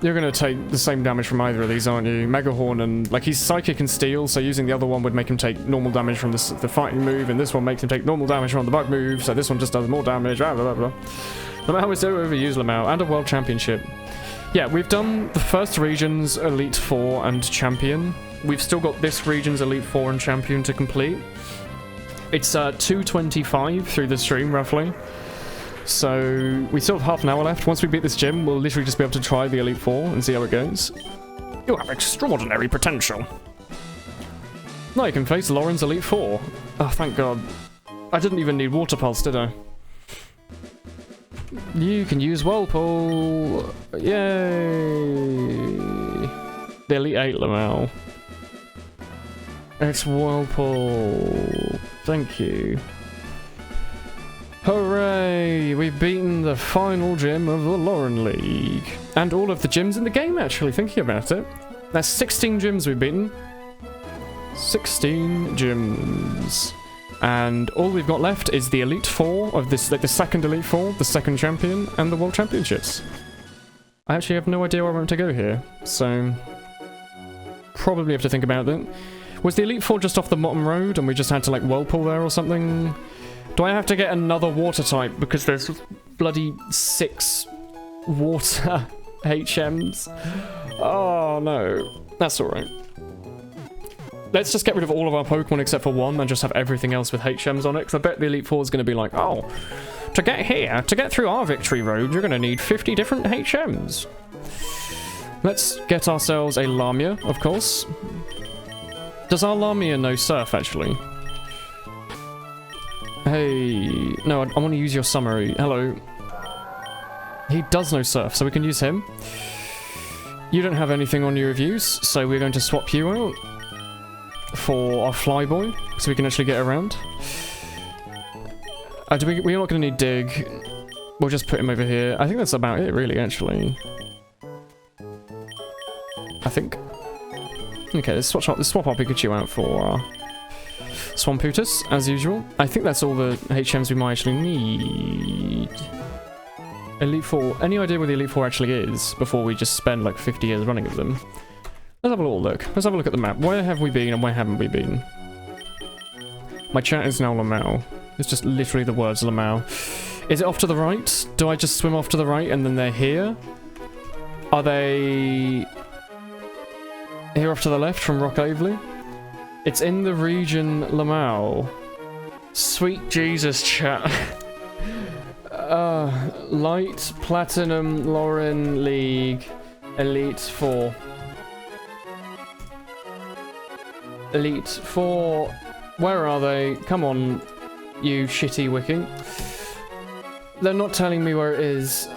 You're going to take the same damage from either of these, aren't you? Mega Horn and... Like, he's Psychic and Steel, so using the other one would make him take normal damage from the fighting move, and this one makes him take normal damage from the bug move, so this one just does more damage, blah, blah, blah, blah. Lamau is so overused, Lamau, and a World Championship. Yeah, we've done the first region's Elite Four and Champion. We've still got this region's Elite Four and Champion to complete. It's 2:25 through the stream, roughly. So we still have half an hour left. Once we beat this gym, we'll literally just be able to try the Elite Four and see how it goes. You have extraordinary potential. Now you can face Lauren's Elite Four. Oh, thank God. I didn't even need Water Pulse, did I? You can use Whirlpool. Yay! The Elite 8 Lamau. It's Whirlpool. Thank you. Hooray! We've beaten the final gym of the Lauren League. And all of the gyms in the game, actually, thinking about it. That's 16 gyms we've beaten. 16 gyms. And all we've got left is the Elite Four of this, like the second Elite Four, the second champion, and the World Championships. I actually have no idea where I want to go here, so probably have to think about it. Was the Elite Four just off the bottom road and we just had to like whirlpool there or something? Do I have to get another water type because there's bloody 6 water HMs? Oh no, that's alright. Let's just get rid of all of our Pokemon except for one and just have everything else with HMs on it, because I bet the Elite Four is going to be like, oh, to get here, to get through our victory road, you're going to need 50 different HMs. Let's get ourselves a Lamia, of course. Does our Lamia know Surf, actually? Hey, no, I want to use your summary. Hello. He does know Surf, so we can use him. You don't have anything on your reviews, so we're going to swap you out for our Flyboy, so we can actually get around. We're not going to need Dig. We'll just put him over here. I think that's about it, really, actually. I think. Okay, let's swap our Pikachu out for Swamputus, as usual. I think that's all the HMs we might actually need. Elite Four. Any idea where the Elite Four actually is before we just spend like 50 years running of them? Let's have a little look. Let's have a look at the map. Where have we been and where haven't we been? My chat is now Lamau. It's just literally the words Lamau. Is it off to the right? Do I just swim off to the right and then they're here? Are they here off to the left from Rock Avely? It's in the region Lamau. Sweet Jesus, chat. Light, Platinum, Lauren League, Elite Four. Elite Four. Where are they? Come on, you shitty wiki. They're not telling me where it is.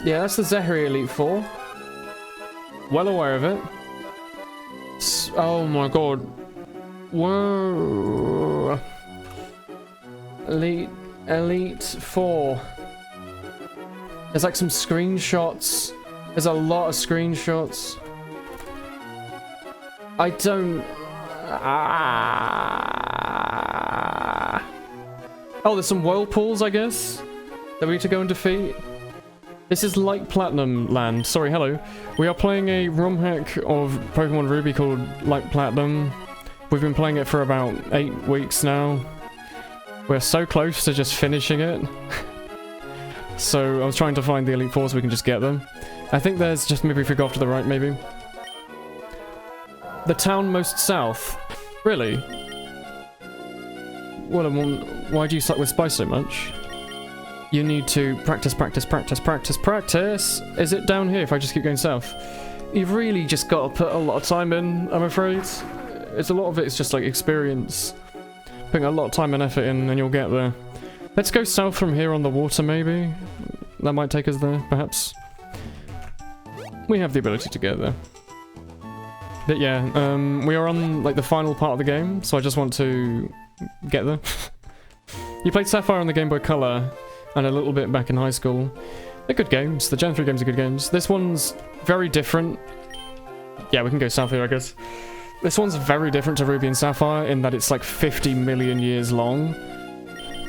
Yeah, that's the Zehri Elite Four. Well aware of it. Oh my god. Whoa. Elite 4. There's like some screenshots. There's a lot of screenshots. I don't... Oh, there's some whirlpools, I guess, that we need to go and defeat. This is like Platinum Land. Sorry, hello. We are playing a ROM hack of Pokemon Ruby called Like Platinum. We've been playing it for about 8 weeks now. We're so close to just finishing it. So I was trying to find the Elite Four so we can just get them. I think there's just, maybe if we go off to the right, maybe. The town most south. Really? Well, why do you suck with spice so much? You need to practice, practice, practice, practice, practice. Is it down here if I just keep going south? You've really just got to put a lot of time in, I'm afraid. It's a lot of it's just like experience. Putting a lot of time and effort in and you'll get there. Let's go south from here on the water, maybe. That might take us there, perhaps. We have the ability to get there. But yeah, we are on like the final part of the game, so I just want to get there. You played Sapphire on the Game Boy Color and a little bit back in high school. They're good games. The Gen 3 games are good games. This one's very different. Yeah, we can go south here, I guess. This one's very different to Ruby and Sapphire in that it's like 50 million years long.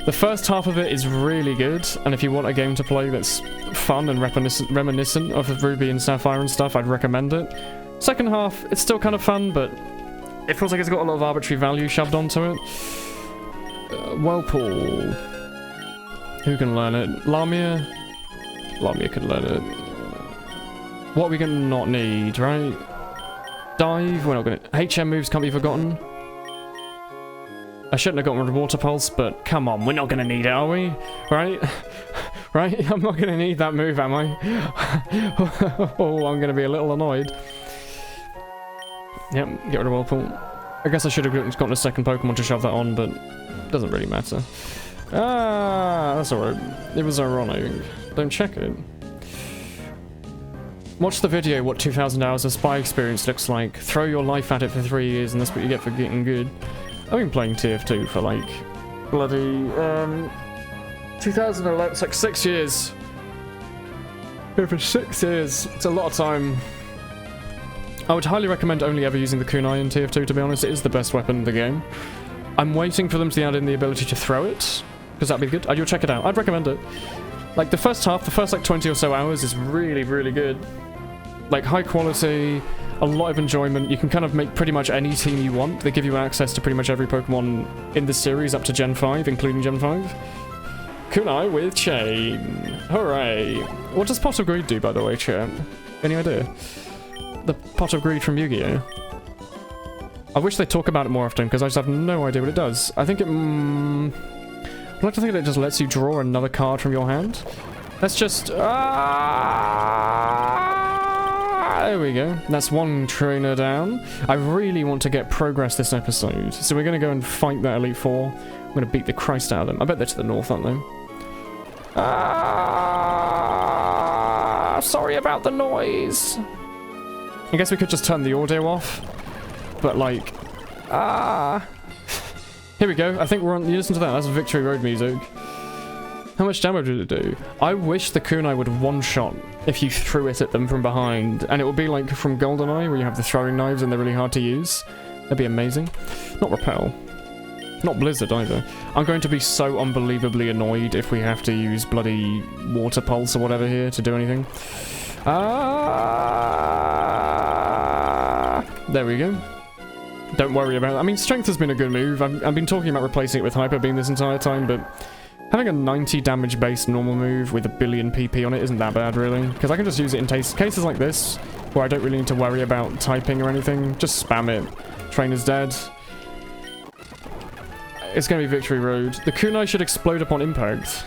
The first half of it is really good, and if you want a game to play that's fun and reminiscent of Ruby and Sapphire and stuff, I'd recommend it. Second half, it's still kind of fun, but it feels like it's got a lot of arbitrary value shoved onto it. Whirlpool. Who can learn it? Lamia? Lamia could learn it. What are we gonna not need, right? Dive? We're not gonna... HM moves can't be forgotten. I shouldn't have gotten rid of Water Pulse, but come on, we're not gonna need it, are we? Right? Right? I'm not gonna need that move, am I? Oh, I'm gonna be a little annoyed. Yep, get rid of Whirlpool. I guess I should have gotten a second Pokemon to shove that on, but it doesn't really matter. Ah, that's alright. It was ironic. Don't check it. Watch the video what 2,000 hours of spy experience looks like. Throw your life at it for 3 years and that's what you get for getting good. I've been playing TF2 for like bloody 2011, it's like 6 years. Yeah, for 6 years. It's a lot of time. I would highly recommend only ever using the kunai in TF2, to be honest. It is the best weapon in the game. I'm waiting for them to add in the ability to throw it, because that'd be good. You'll check it out. I'd recommend it. Like the first half, the first like 20 or so hours is really, really good. Like high quality, a lot of enjoyment. You can kind of make pretty much any team you want. They give you access to pretty much every Pokemon in the series up to Gen 5, including Gen 5. Kunai with Chain. Hooray. What does Pot of Greed do, by the way, chat? Any idea? The Pot of Greed from Yu-Gi-Oh! I wish they'd talk about it more often, because I just have no idea what it does. I think it... I'd like to think that it just lets you draw another card from your hand. Let's just... there we go. That's one trainer down. I really want to get progress this episode. So we're going to go and fight that Elite Four. I'm going to beat the Christ out of them. I bet they're to the north, aren't they? Sorry about the noise. I guess we could just turn the audio off. But like... Here we go. I think we're on... You listen to that. That's Victory Road music. How much damage did it do? I wish the kunai would one-shot if you threw it at them from behind. And it would be like from GoldenEye, where you have the throwing knives and they're really hard to use. That'd be amazing. Not Repel. Not Blizzard either. I'm going to be so unbelievably annoyed if we have to use bloody Water Pulse or whatever here to do anything. There we go. Don't worry about it. I mean, Strength has been a good move. I've been talking about replacing it with Hyper Beam this entire time, but having a 90 damage based normal move with a billion PP on it isn't that bad, really. Because I can just use it in cases like this, where I don't really need to worry about typing or anything. Just spam it. Trainer's dead. It's going to be Victory Road. The kunai should explode upon impact.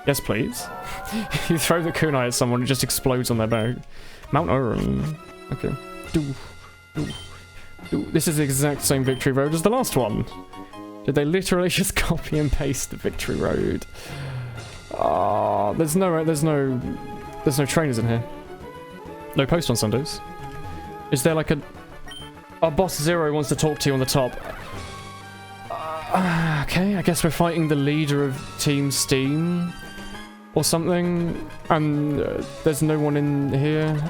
Yes, please. You throw the kunai at someone, it just explodes on their back. Mount Oren. Okay. This is the exact same Victory Road as the last one. Did they literally just copy and paste the Victory Road? Oh, there's no trainers in here. No post on Sundays. Is there like a... Our boss Zero wants to talk to you on the top. Okay, I guess we're fighting the leader of Team Steam or something, and there's no one in here.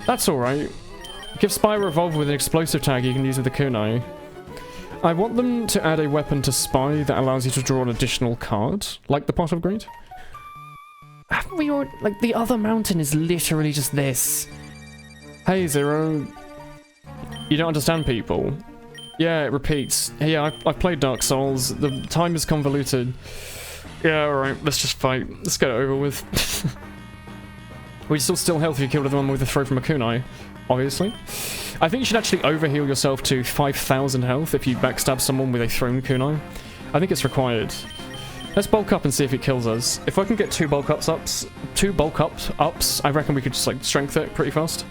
That's alright. Give Spy a revolver with an explosive tag you can use with the kunai. I want them to add a weapon to Spy that allows you to draw an additional card, like the Pot of Greed. Haven't we already... Like, the other mountain is literally just this. Hey, Zero. You don't understand people. Yeah, it repeats. Yeah, I've played Dark Souls. The time is convoluted. Yeah, alright, let's just fight. Let's get it over with. We're still healthy if you killed the one with a throw from a kunai, obviously. I think you should actually overheal yourself to 5,000 health if you backstab someone with a thrown kunai. I think it's required. Let's bulk up and see if it kills us. If I can get two bulk ups, I reckon we could just like strength it pretty fast.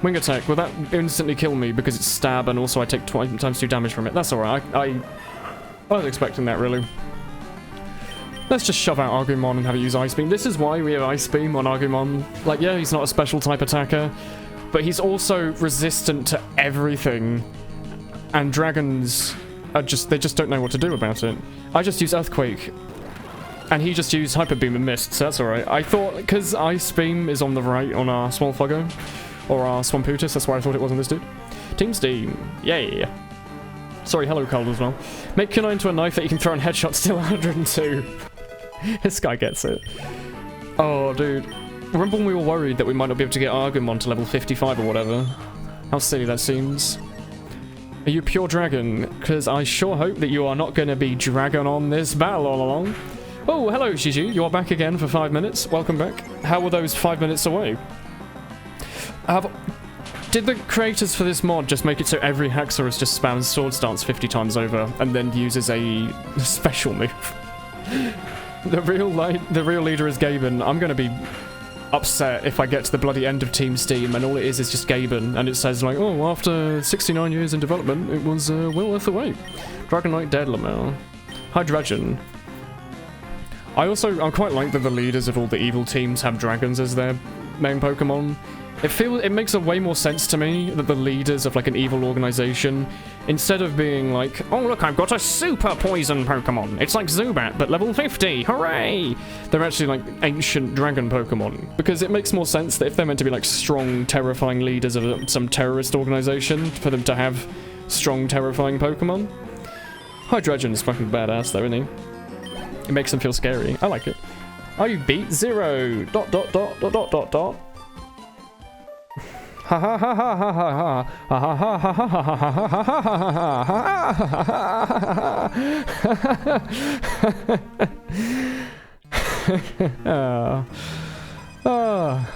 Wing attack, will that instantly kill me because it's stab and also I take times 2 damage from it? That's alright, I was expecting that really. Let's just shove out Agumon and have it use Ice Beam. This is why we have Ice Beam on Agumon. Like, yeah, he's not a special type attacker, but he's also resistant to everything. And dragons are they just don't know what to do about it. I just use Earthquake. And he just used Hyper Beam and missed, so that's alright. I thought, because Ice Beam is on the right on our Smallfuggo, or our Swamputus, that's why I thought it was on this dude. Team Steam, yay. Sorry, hello Cold as well. Make kunai into a knife that you can throw in headshots, still 102. This guy gets it. Oh, dude. Remember when we were worried that we might not be able to get Agumon to level 55 or whatever? How silly that seems. Are you pure dragon? Because I sure hope that you are not going to be dragon on this battle all along. Oh, hello Shiju, you're back again for 5 minutes. Welcome back. How were those 5 minutes away? Did the creators for this mod just make it so every Haxorus just spams Sword Stance 50 times over and then uses a special move? The real leader is Gaben. I'm gonna be upset if I get to the bloody end of Team Steam and all it is just Gaben and it says like, oh, after 69 years in development, it was well worth the wait. Dragon Knight Dead Lamel. Hydrogen. I quite like that the leaders of all the evil teams have dragons as their main Pokemon. It makes a way more sense to me that the leaders of like an evil organization, instead of being like, oh look, I've got a super poison Pokemon. It's like Zubat, but level 50, hooray! They're actually like ancient dragon Pokemon. Because it makes more sense that if they're meant to be like strong, terrifying leaders of some terrorist organization, for them to have strong, terrifying Pokemon. Hydrogen's fucking badass though, isn't he? It makes them feel scary. I like it. Oh, you beat Zero! Dot dot dot dot dot dot dot. Ha ha ha ha ha ha ha ha ha ha ha ha ha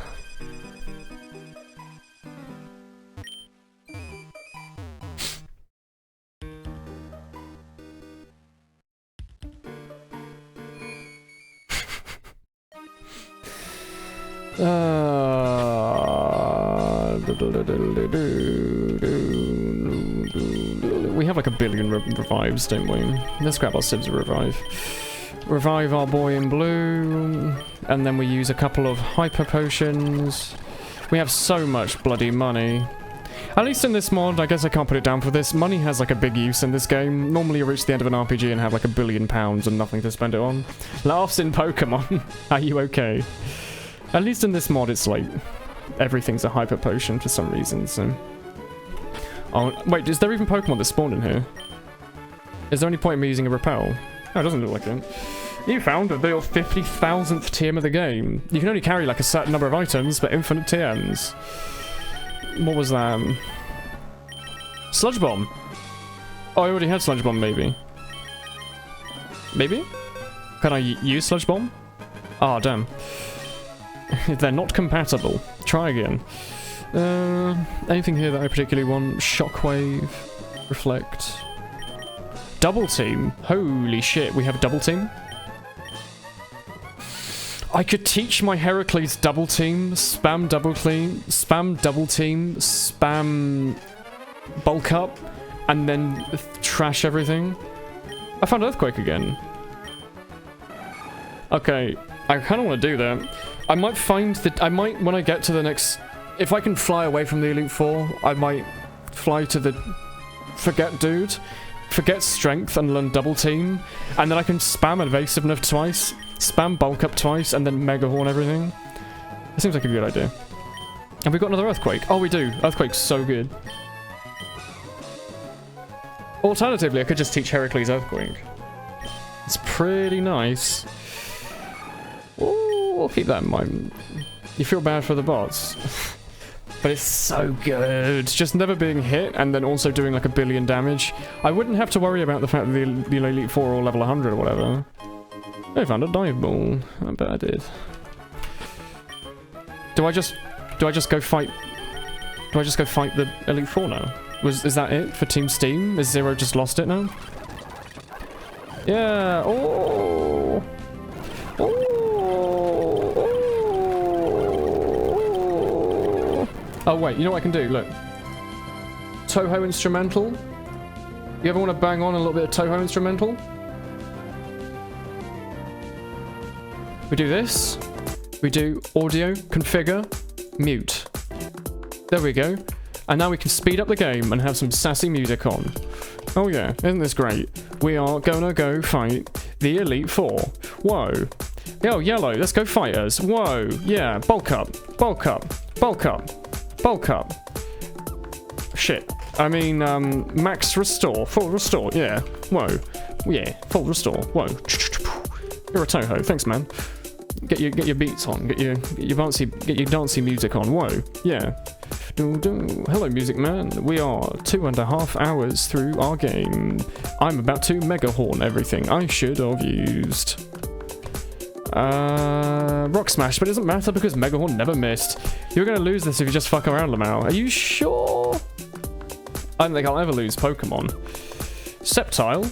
we have like a billion revives, don't we? Let's grab our Sibs revive. Revive our boy in blue, and then we use a couple of hyper potions. We have so much bloody money. At least in this mod, I guess I can't put it down for this. Money has like a big use in this game. Normally you reach the end of an RPG and have like £1 billion and nothing to spend it on. Laughs in Pokemon. Are you okay? At least in this mod, it's like everything's a hyper potion for some reason, so... Oh, wait, is there even Pokemon that spawn in here? Is there any point in me using a repel? Oh, it doesn't look like it. You found the 50,000th TM of the game. You can only carry like a certain number of items, but infinite TMs. What was that? Sludge Bomb. Oh, I already had Sludge Bomb, maybe. Maybe? Can I use Sludge Bomb? Oh, damn. They're not compatible. Try again. Anything here that I particularly want? Shockwave. Reflect. Double Team. Holy shit, we have a Double Team? I could teach my Heracles Double Team, spam Double Team, spam Double Team, spam Bulk Up, and then trash everything. I found Earthquake again. Okay, I kind of want to do that. I might find that... when I get to the next... If I can fly away from the Elite Four, I might fly to the forget dude, forget strength and learn double team, and then I can spam evasiveness twice, spam bulk up twice, and then mega horn everything. It seems like a good idea. Have we got another earthquake? Oh, we do. Earthquake's so good. Alternatively, I could just teach Heracles Earthquake. It's pretty nice. Ooh, we'll keep that in mind. You feel bad for the bots. But it's so good. Just never being hit and then also doing like 1 billion damage. I wouldn't have to worry about the fact that the Elite Four are all level 100 or whatever. I found a dive ball. I bet I did. Do I just go fight? Do I just go fight the Elite Four now? Is that it for Team Steam? Is Zero just lost it now? Yeah. Oh. Oh. Oh wait, you know what I can do? Look. Toho instrumental. You ever want to bang on a little bit of Toho instrumental? We do this. We do audio, configure, mute. There we go. And now we can speed up the game and have some sassy music on. Oh yeah, isn't this great? We are gonna go fight the Elite Four. Whoa. Yo, yellow, let's go fighters. Whoa, yeah, bulk up, bulk up, bulk up, bulk up. Shit. I mean, max restore, full restore, yeah. Whoa. Yeah, full restore. Whoa. You're a Toho, thanks man. Get your beats on, get your dancey music on. Whoa, yeah. Hello, music man. We are 2.5 hours through our game. I'm about to mega horn everything I should have used. Rock smash, but it doesn't matter because mega horn never missed. You're gonna lose this if you just fuck around, Lamau. Are you sure? I don't think I'll ever lose Pokemon. Sceptile,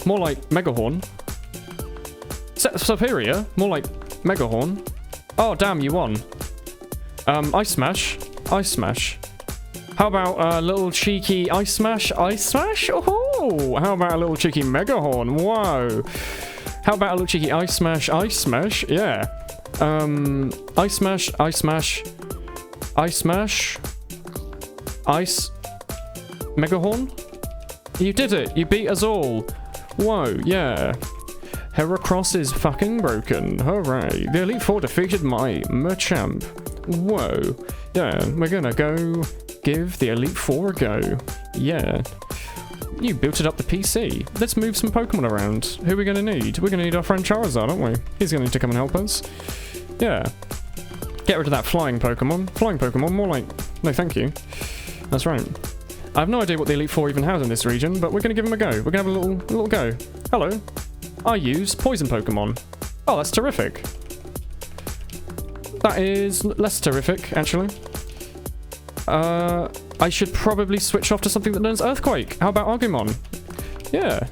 more like mega horn. Superior, more like mega horn. Oh damn, you won. Ice smash. Ice smash. How about a little cheeky ice smash? Ice smash? Oh, how about a little cheeky mega horn? Whoa. How about a little cheeky ice smash? Ice smash? Yeah. Ice smash. Ice smash. Ice smash. Ice. Mega horn? You did it. You beat us all. Whoa. Yeah. Heracross is fucking broken. Hooray. The Elite Four defeated my Machamp. Whoa. Yeah, we're gonna go give the Elite Four a go. Yeah. You built it up the PC. Let's move some Pokemon around. Who are we gonna need? We're gonna need our friend Charizard, aren't we? He's gonna need to come and help us. Yeah. Get rid of that flying Pokemon. Flying Pokemon, more like... No, thank you. That's right. I have no idea what the Elite Four even has in this region, but we're gonna give him a go. We're gonna have a little go. Hello. I use Poison Pokemon. Oh, that's terrific. That is less terrific, actually. I should probably switch off to something that learns Earthquake. How about Agumon? Yeah.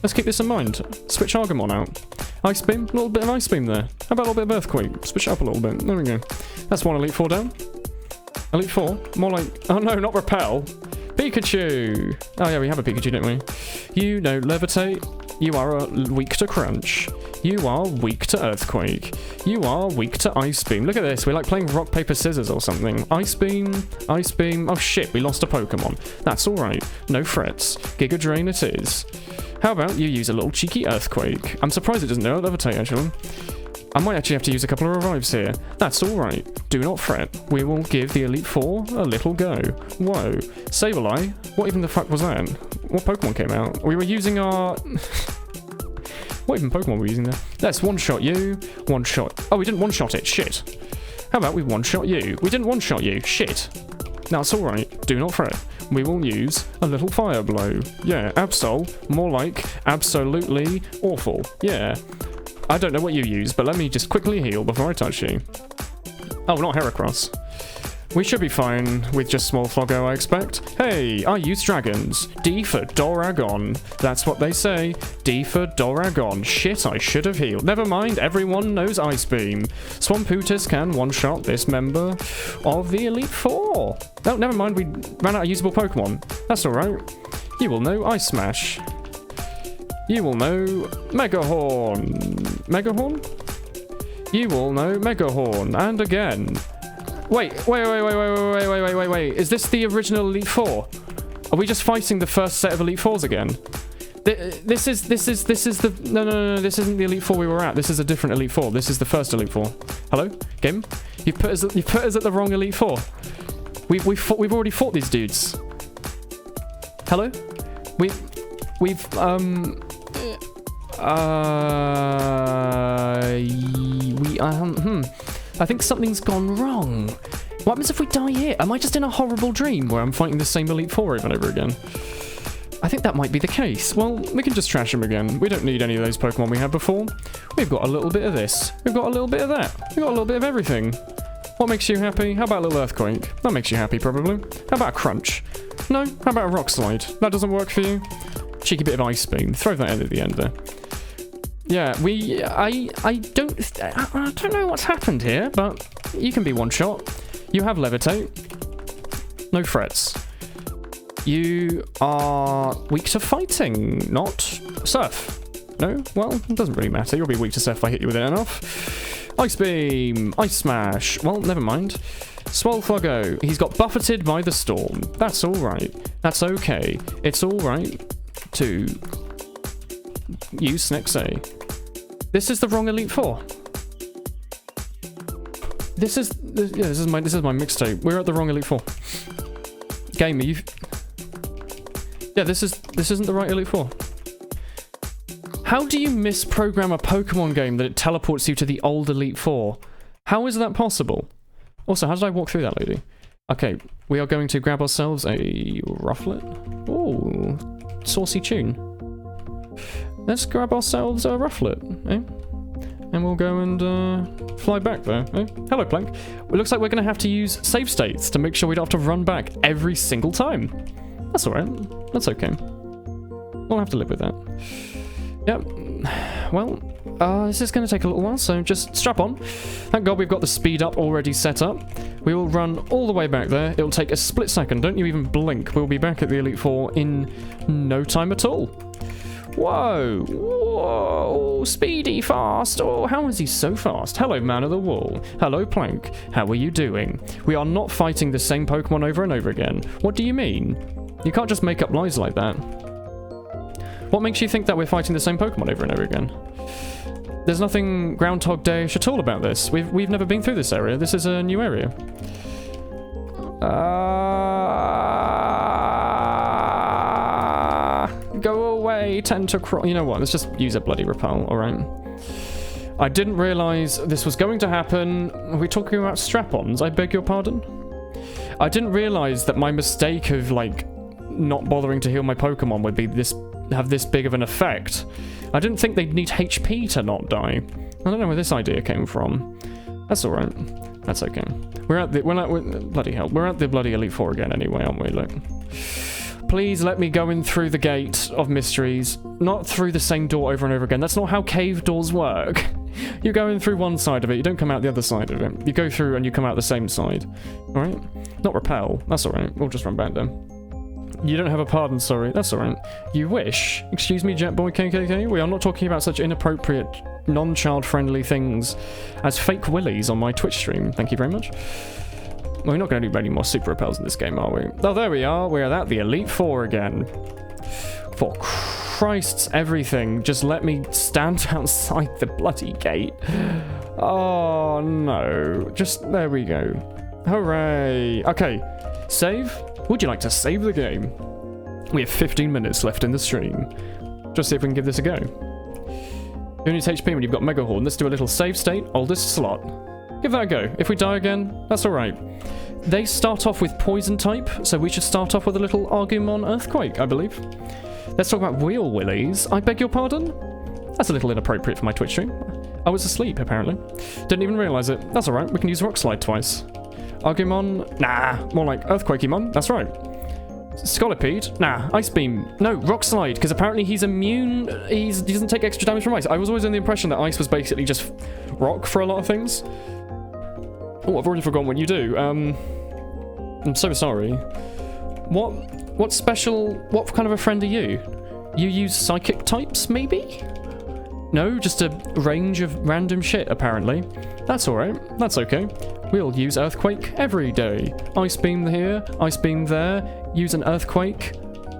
Let's keep this in mind. Switch Agumon out. Ice Beam, a little bit of Ice Beam there. How about a little bit of Earthquake? Switch it up a little bit. There we go. That's one Elite Four down. Elite Four? More like... Oh no, not Repel. Pikachu! Oh yeah, we have a Pikachu, don't we? You know Levitate. You are weak to Crunch. You are weak to Earthquake. You are weak to Ice Beam. Look at this. We're like playing rock, paper, scissors or something. Ice Beam. Ice Beam. Oh shit, we lost a Pokemon. That's alright. No frets. Giga Drain it is. How about you use a little cheeky Earthquake? I'm surprised it doesn't know Levitate, actually. I might actually have to use a couple of revives here. That's alright. Do not fret. We will give the Elite Four a little go. Whoa. Sableye? What even the fuck was that? What Pokemon came out? We were using our... What even Pokemon were we using there? Let's one-shot you. One-shot... Oh, we didn't one-shot it. Shit. How about we one-shot you? We didn't one-shot you. Shit. That's alright. Do not fret. We will use a little Fire Blow. Yeah, Absol. More like absolutely awful. Yeah. I don't know what you use, but let me just quickly heal before I touch you. Oh, not Heracross. We should be fine with just Small Floggo, I expect. Hey, I use dragons. D for Doragon. That's what they say. D for Doragon. Shit, I should have healed. Never mind, everyone knows Ice Beam. Swamputus can one-shot this member of the Elite Four. Oh, never mind, we ran out of usable Pokemon. That's alright. You will know Ice Smash. You will know Mega Horn. Mega Horn? You will know Mega Horn. And again. Wait. Wait, is this the original Elite Four? Are we just fighting the first set of Elite Fours again? This is the... No, this isn't the Elite Four we were at. This is a different Elite Four. This is the first Elite Four. Hello? Game? You've put us at the wrong Elite Four. We've already fought these dudes. Hello? I think something's gone wrong. What happens if we die here? Am I just in a horrible dream where I'm fighting the same Elite Four over and over again? I think that might be the case. Well, we can just trash them again. We don't need any of those Pokemon we had before. We've got a little bit of this. We've got a little bit of that. We've got a little bit of everything. What makes you happy? How about a little Earthquake? That makes you happy, probably. How about a Crunch? No? How about a Rock Slide? That doesn't work for you? Cheeky bit of Ice Beam. Throw that in at the end there. Yeah, I don't know what's happened here, but you can be one shot. You have Levitate. No frets. You are weak to fighting, not Surf. No? Well, it doesn't really matter. You'll be weak to Surf if I hit you with it enough. Ice Beam. Ice Smash. Well, never mind. Swolfuggo. He's got buffeted by the storm. That's alright. That's okay. It's alright to use Snexay. This is the wrong Elite Four. This is my mixtape. We're at the wrong Elite Four. Gamer, yeah, this isn't the right Elite Four. How do you misprogram a Pokemon game that it teleports you to the old Elite Four? How is that possible? Also, how did I walk through that, lady? Okay, we are going to grab ourselves a Rufflet. Ooh, saucy tune. Let's grab ourselves a Rufflet, eh? And we'll go and fly back there, eh? Hello, Plank. It looks like we're going to have to use save states to make sure we don't have to run back every single time. That's alright. That's okay. We'll have to live with that. Yep. Well, this is going to take a little while, so just strap on. Thank God we've got the speed up already set up. We will run all the way back there. It'll take a split second. Don't you even blink. We'll be back at the Elite Four in no time at all. Whoa. Whoa. Speedy fast. Oh, how is he so fast? Hello, Man of the Wall. Hello, Plank. How are you doing? We are not fighting the same Pokemon over and over again. What do you mean? You can't just make up lies like that. What makes you think that we're fighting the same Pokemon over and over again? There's nothing Groundhog Day-ish at all about this. We've never been through this area. This is a new area. Go away, Tentacruel. You know what? Let's just use a bloody repel, alright? I didn't realise this was going to happen. Are we talking about strap-ons? I beg your pardon? I didn't realise that my mistake of, like, not bothering to heal my Pokemon would be have this big of an effect. I didn't think they'd need HP to not die. I don't know where this idea came from. That's alright. That's okay. We're at the bloody Elite Four again anyway, aren't we? Look. Please let me go in through the gate of mysteries, not through the same door over and over again. That's not how cave doors work. You go in through one side of it, you don't come out the other side of it. You go through and you come out the same side. Alright? Not repel. That's alright. We'll just run back there. You don't have a pardon, sorry. That's alright. You wish? Excuse me, Jetboy KKK? We are not talking about such inappropriate, non-child-friendly things as fake willies on my Twitch stream. Thank you very much. Well, we're not going to do any more super repels in this game, are we? Oh, there we are. We're at the Elite Four again. For Christ's everything, just let me stand outside the bloody gate. Oh, no. Just, there we go. Hooray. Okay, save. Would you like to save the game? We have 15 minutes left in the stream. Just see if we can give this a go. You need HP when you've got Mega Horn. Let's do a little save state, oldest slot. Give that a go. If we die again, that's alright. They start off with Poison type, so we should start off with a little Argumon Earthquake, I believe. Let's talk about Wheel Willies. I beg your pardon? That's a little inappropriate for my Twitch stream. I was asleep, apparently. Didn't even realise it. That's alright, we can use Rock Slide twice. Argumon? Nah, more like Earthquakemon. That's right. Scolipede? Nah. Ice Beam? No, Rock Slide, because apparently he's immune. He doesn't take extra damage from ice. I was always under the impression that ice was basically just rock for a lot of things. Oh, I've already forgotten what you do. I'm so sorry. What kind of a friend are you? You use psychic types, maybe? No, just a range of random shit, apparently. That's alright. That's okay. We'll use Earthquake every day. Ice Beam here, Ice Beam there. Use an Earthquake.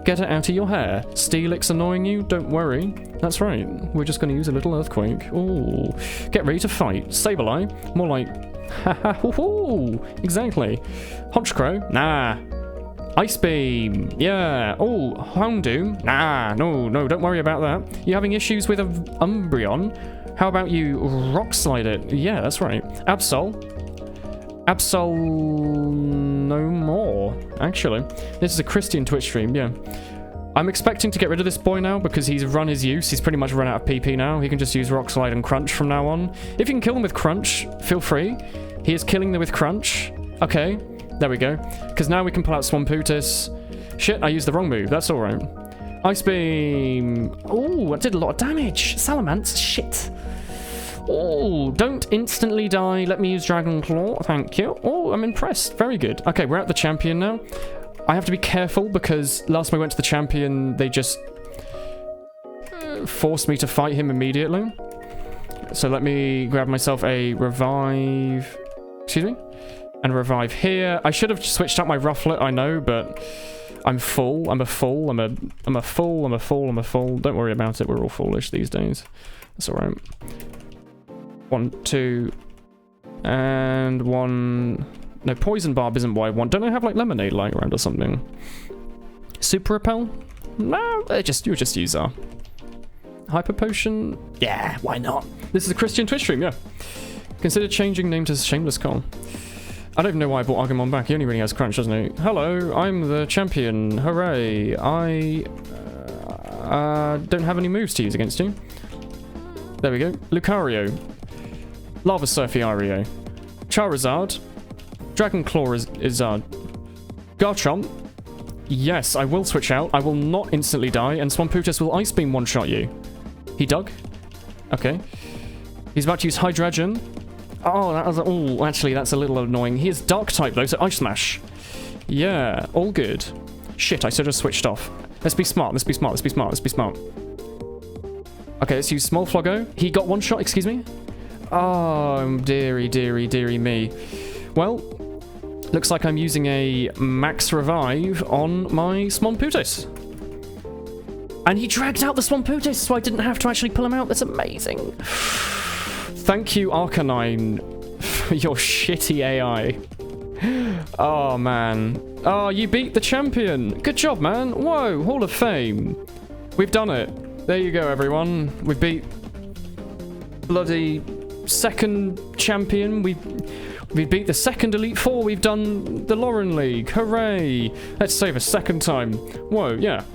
Get it out of your hair. Steelix annoying you? Don't worry. That's right. We're just going to use a little Earthquake. Ooh. Get ready to fight. Sableye. More like... Ha ha hoo hoo. Exactly. Honchkrow. Nah. Ice Beam. Yeah. Oh, Houndoom. Nah. No, don't worry about that. You having issues with Umbreon? How about you Rock Slide it? Yeah, that's right. Absol. Absol... no more, actually. This is a Christian Twitch stream, yeah. I'm expecting to get rid of this boy now because he's run his use. He's pretty much run out of PP now. He can just use Rock Slide and Crunch from now on. If you can kill him with Crunch, feel free. He is killing them with Crunch. Okay, there we go. Because now we can pull out Swamputus. Shit, I used the wrong move. That's alright. Ice Beam. Ooh, that did a lot of damage. Salamence, shit. Oh, don't instantly die. Let me use Dragon Claw. Thank you. Oh, I'm impressed. Very good. Okay, we're at the champion now. I have to be careful because last time I went to the champion, they just forced me to fight him immediately. So let me grab myself a revive. Excuse me? And revive here. I should have switched out my Rufflet, I know, but I'm full. I'm a fool. I'm a fool. I'm a fool. I'm a fool. Don't worry about it. We're all foolish these days. That's alright. 1, 2, and 1. No, Poison Barb isn't what I want. Don't I have like Lemonade lying around or something? Super Repel? No, you'll just use our Hyper Potion. Yeah, why not? This is a Christian Twitch stream, yeah. Consider changing name to Shameless Cole. I don't even know why I brought Agumon back. He only really has Crunch, doesn't he? Hello, I'm the champion. Hooray! I don't have any moves to use against you. There we go. Lucario. Lava Surfiario, Charizard, Dragon Claw Izzard, Garchomp. Yes, I will switch out. I will not instantly die, and Swamputus will Ice Beam one-shot you. He dug. Okay. He's about to use Hydreigon. Oh, that was... Oh, actually, that's a little annoying. He is Dark-type, though, so Ice Smash. Yeah, all good. Shit, I should have switched off. Let's be smart, let's be smart, let's be smart, let's be smart. Okay, let's use Small Floggo. He got one shot, excuse me. Oh, dearie, dearie, dearie me. Well, looks like I'm using a max revive on my Swamputus. And he dragged out the Swamputus, so I didn't have to actually pull him out. That's amazing. Thank you, Arcanine, for your shitty AI. Oh, man. Oh, you beat the champion. Good job, man. Whoa, Hall of Fame. We've done it. There you go, everyone. We beat bloody second champion. We beat the second Elite Four. We've done the Lauren League. Hooray. Let's save a second time. Whoa, yeah.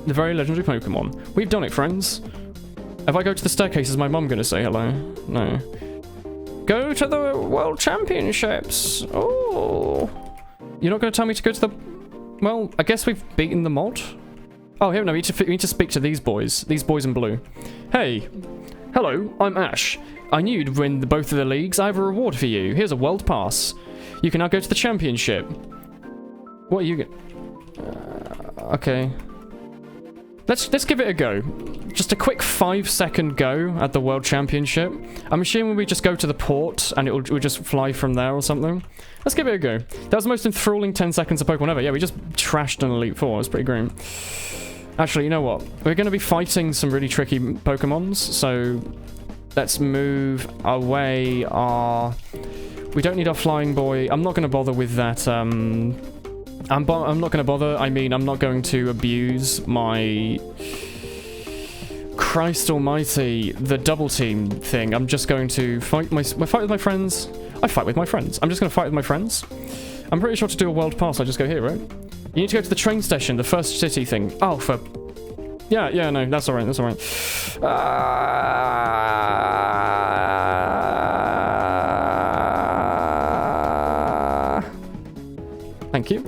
The very legendary Pokemon. We've done it, friends. If I go to the staircase, is my mum going to say hello? No. Go to the World Championships. Oh. You're not going to tell me to go to the... Well, I guess we've beaten the mod. Oh, here, no, we need to speak to these boys. These boys in blue. Hey. Hello, I'm Ash. I knew you'd win both of the leagues. I have a reward for you. Here's a world pass. You can now go to the championship. What are you... okay. Let's give it a go. Just a quick 5-second go at the World Championship. I'm assuming we just go to the port and we'll just fly from there or something. Let's give it a go. That was the most enthralling 10 seconds of Pokemon ever. Yeah, we just trashed an Elite Four. It was pretty great. Actually, you know what? We're going to be fighting some really tricky Pokemons, so let's move away our... We don't need our Flying Boy. I'm not going to bother with that, I'm not going to bother. I mean, I'm not going to abuse my... Christ almighty, the double team thing. I'm just going to fight with my friends. I fight with my friends. I'm just going to fight with my friends. I'm pretty sure to do a world pass, I just go here, right? You need to go to the train station, the first city thing. Oh, for... Yeah, no, that's alright, that's alright. Thank you.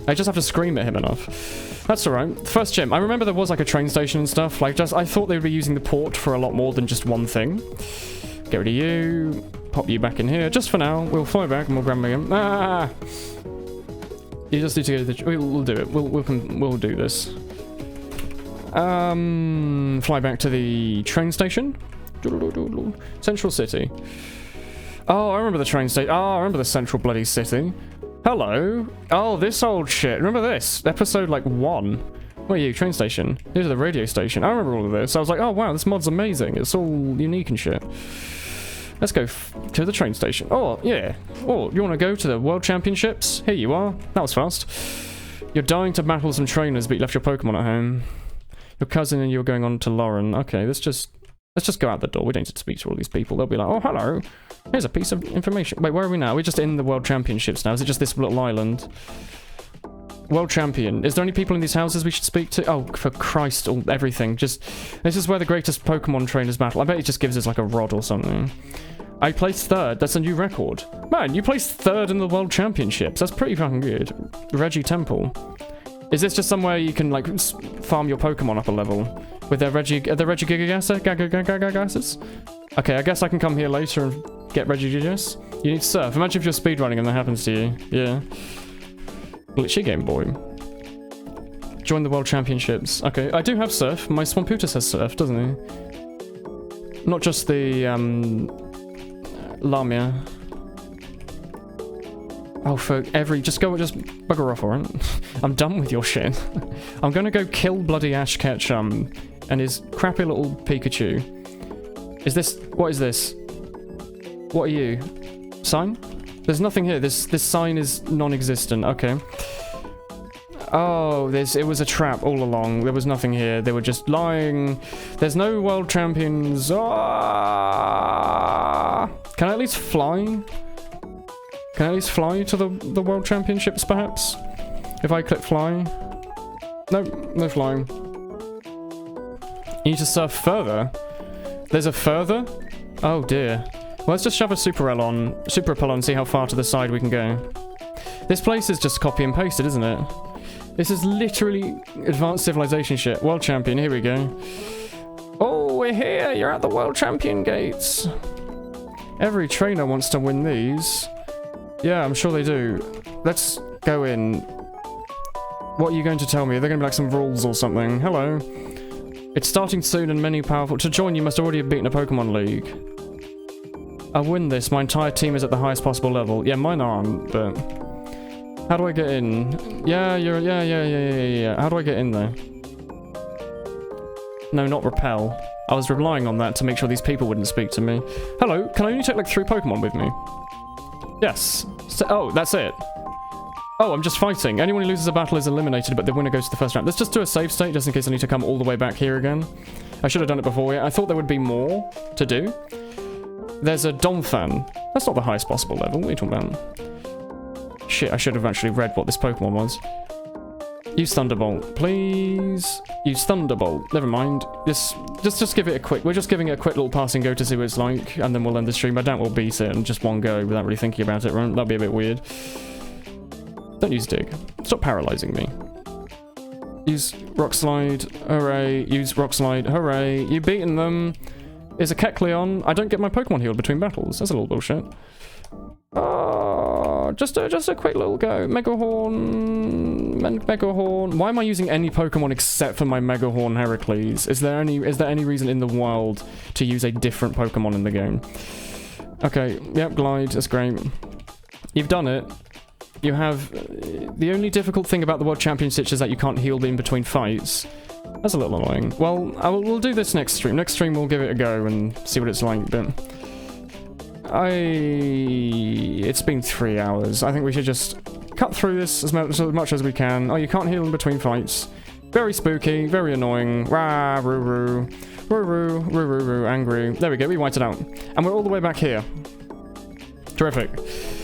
I just have to scream at him enough. That's alright. First gym. I remember there was like a train station and stuff. Like, I thought they would be using the port for a lot more than just one thing. Get rid of you. Pop you back in here. Just for now. We'll fly back and we'll grab him again. Ah! You just need to go to the... We'll do it. We'll do this. Fly back to the train station. Central City. Oh, I remember the train station. Oh, I remember the central bloody city. Hello. Oh, this old shit. Remember this? Episode, like, 1. Where are you? Train station. Here's the radio station. I remember all of this. I was like, oh, wow, this mod's amazing. It's all unique and shit. Let's go to the train station. Oh, yeah. Oh, you want to go to the World Championships? Here you are. That was fast. You're dying to battle some trainers, but you left your Pokemon at home. Your cousin and you were going on to Lauren. Okay, let's just go out the door. We don't need to speak to all these people. They'll be like, oh, hello. Here's a piece of information. Wait, where are we now? We're just in the World Championships now. Is it just this little island? World Champion. Is there any people in these houses we should speak to? Oh, for Christ, everything. Just, this is where the greatest Pokemon trainers battle. I bet it just gives us like a rod or something. I placed 3rd. That's a new record. Man, you placed 3rd in the World Championships. That's pretty fucking good. Reggie Temple. Is this just somewhere you can, like, farm your Pokemon up a level? With their Regigigases? Okay, I guess I can come here later and get Regigigas. You need Surf. Imagine if you're speedrunning and that happens to you. Yeah. Glitchy Game Boy. Join the World Championships. Okay, I do have Surf. My Swamputus has Surf, doesn't he? Not just the, Lamia. Oh, for every... Just bugger off, alright? I'm done with your shit. I'm gonna go kill bloody Ash Ketchum and his crappy little Pikachu. Is this... What is this? What are you? Sign? There's nothing here. This sign is non-existent. Okay. Oh, it was a trap all along. There was nothing here. They were just lying. There's no world champions. Ah! Can I at least fly? Can I at least fly to the world championships, perhaps? If I click fly? No, no flying. You need to surf further. There's a further? Oh dear. Well, let's just shove a Super Repel on and see how far to the side we can go. This place is just copy and pasted, isn't it? This is literally advanced civilization shit. World champion, here we go. Oh, we're here! You're at the world champion gates! Every trainer wants to win these. Yeah, I'm sure they do. Let's go in. What are you going to tell me? Are there going to be like some rules or something? Hello. It's starting soon and many powerful... To join, you must already have beaten a Pokemon League. I'll win this. My entire team is at the highest possible level. Yeah, mine aren't, but... How do I get in? Yeah. How do I get in there? No, not repel. I was relying on that to make sure these people wouldn't speak to me. Hello, can I only take like 3 Pokemon with me? Yes. So, oh, that's it. Oh, I'm just fighting. Anyone who loses a battle is eliminated, but the winner goes to the first round. Let's just do a save state, just in case I need to come all the way back here again. I should have done it before. Yeah, I thought there would be more to do. There's a Donphan. That's not the highest possible level. What are you talking about? Shit, I should have actually read what this Pokemon was. Use Thunderbolt, please. Use Thunderbolt. Never mind. Just give it a quick... We're just giving it a quick little passing go to see what it's like, and then we'll end the stream. I doubt we'll beat it in just one go without really thinking about it, right? That'd be a bit weird. Don't use Dig. Stop paralyzing me. Use Rock Slide. Hooray. Use Rock Slide. Hooray. You've beaten them. Is a Kecleon. I don't get my Pokemon healed between battles. That's a little bullshit. Oh, just a quick little go. Megahorn. Why am I using any Pokemon except for my Megahorn Heracles? Is there any reason in the world to use a different Pokemon in the game? Okay, yep, Glide, that's great. You've done it. You have... The only difficult thing about the World Championship is that you can't heal in between fights. That's a little annoying. Well, we'll do this next stream. Next stream we'll give it a go and see what it's like, but... It's been 3 hours. I think we should just cut through this as much as we can. Oh, you can't heal in between fights. Very spooky, very annoying. Rah, roo, roo, angry. There we go, we wiped it out. And we're all the way back here. Terrific.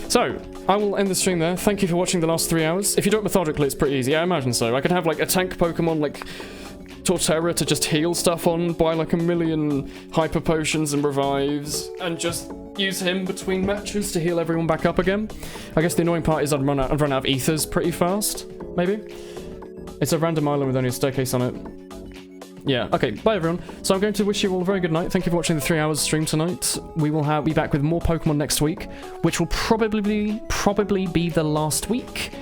So, I will end the stream there. Thank you for watching the last 3 hours. If you do it methodically, it's pretty easy. Yeah, I imagine so. I could have, like, a tank Pokemon, like... Torterra to just heal stuff on, buy like 1 million hyper potions and revives, and just use him between matches to heal everyone back up again. I guess the annoying part is I'd run out of ethers pretty fast, maybe. It's a random island with only a staircase on it. Yeah, okay, bye everyone. So I'm going to wish you all a very good night. Thank you for watching the 3 hours stream tonight. We will be back with more Pokemon next week, which will probably be the last week.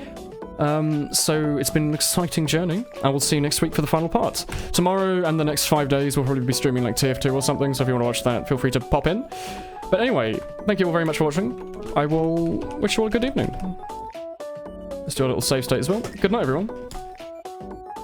So it's been an exciting journey. I will see you next week for the final part. Tomorrow and the next 5 days we'll probably be streaming like TF2 or something, so if you want to watch that, feel free to pop in. But anyway, thank you all very much for watching. I will wish you all a good evening. Let's do a little save state as well. Good night, everyone.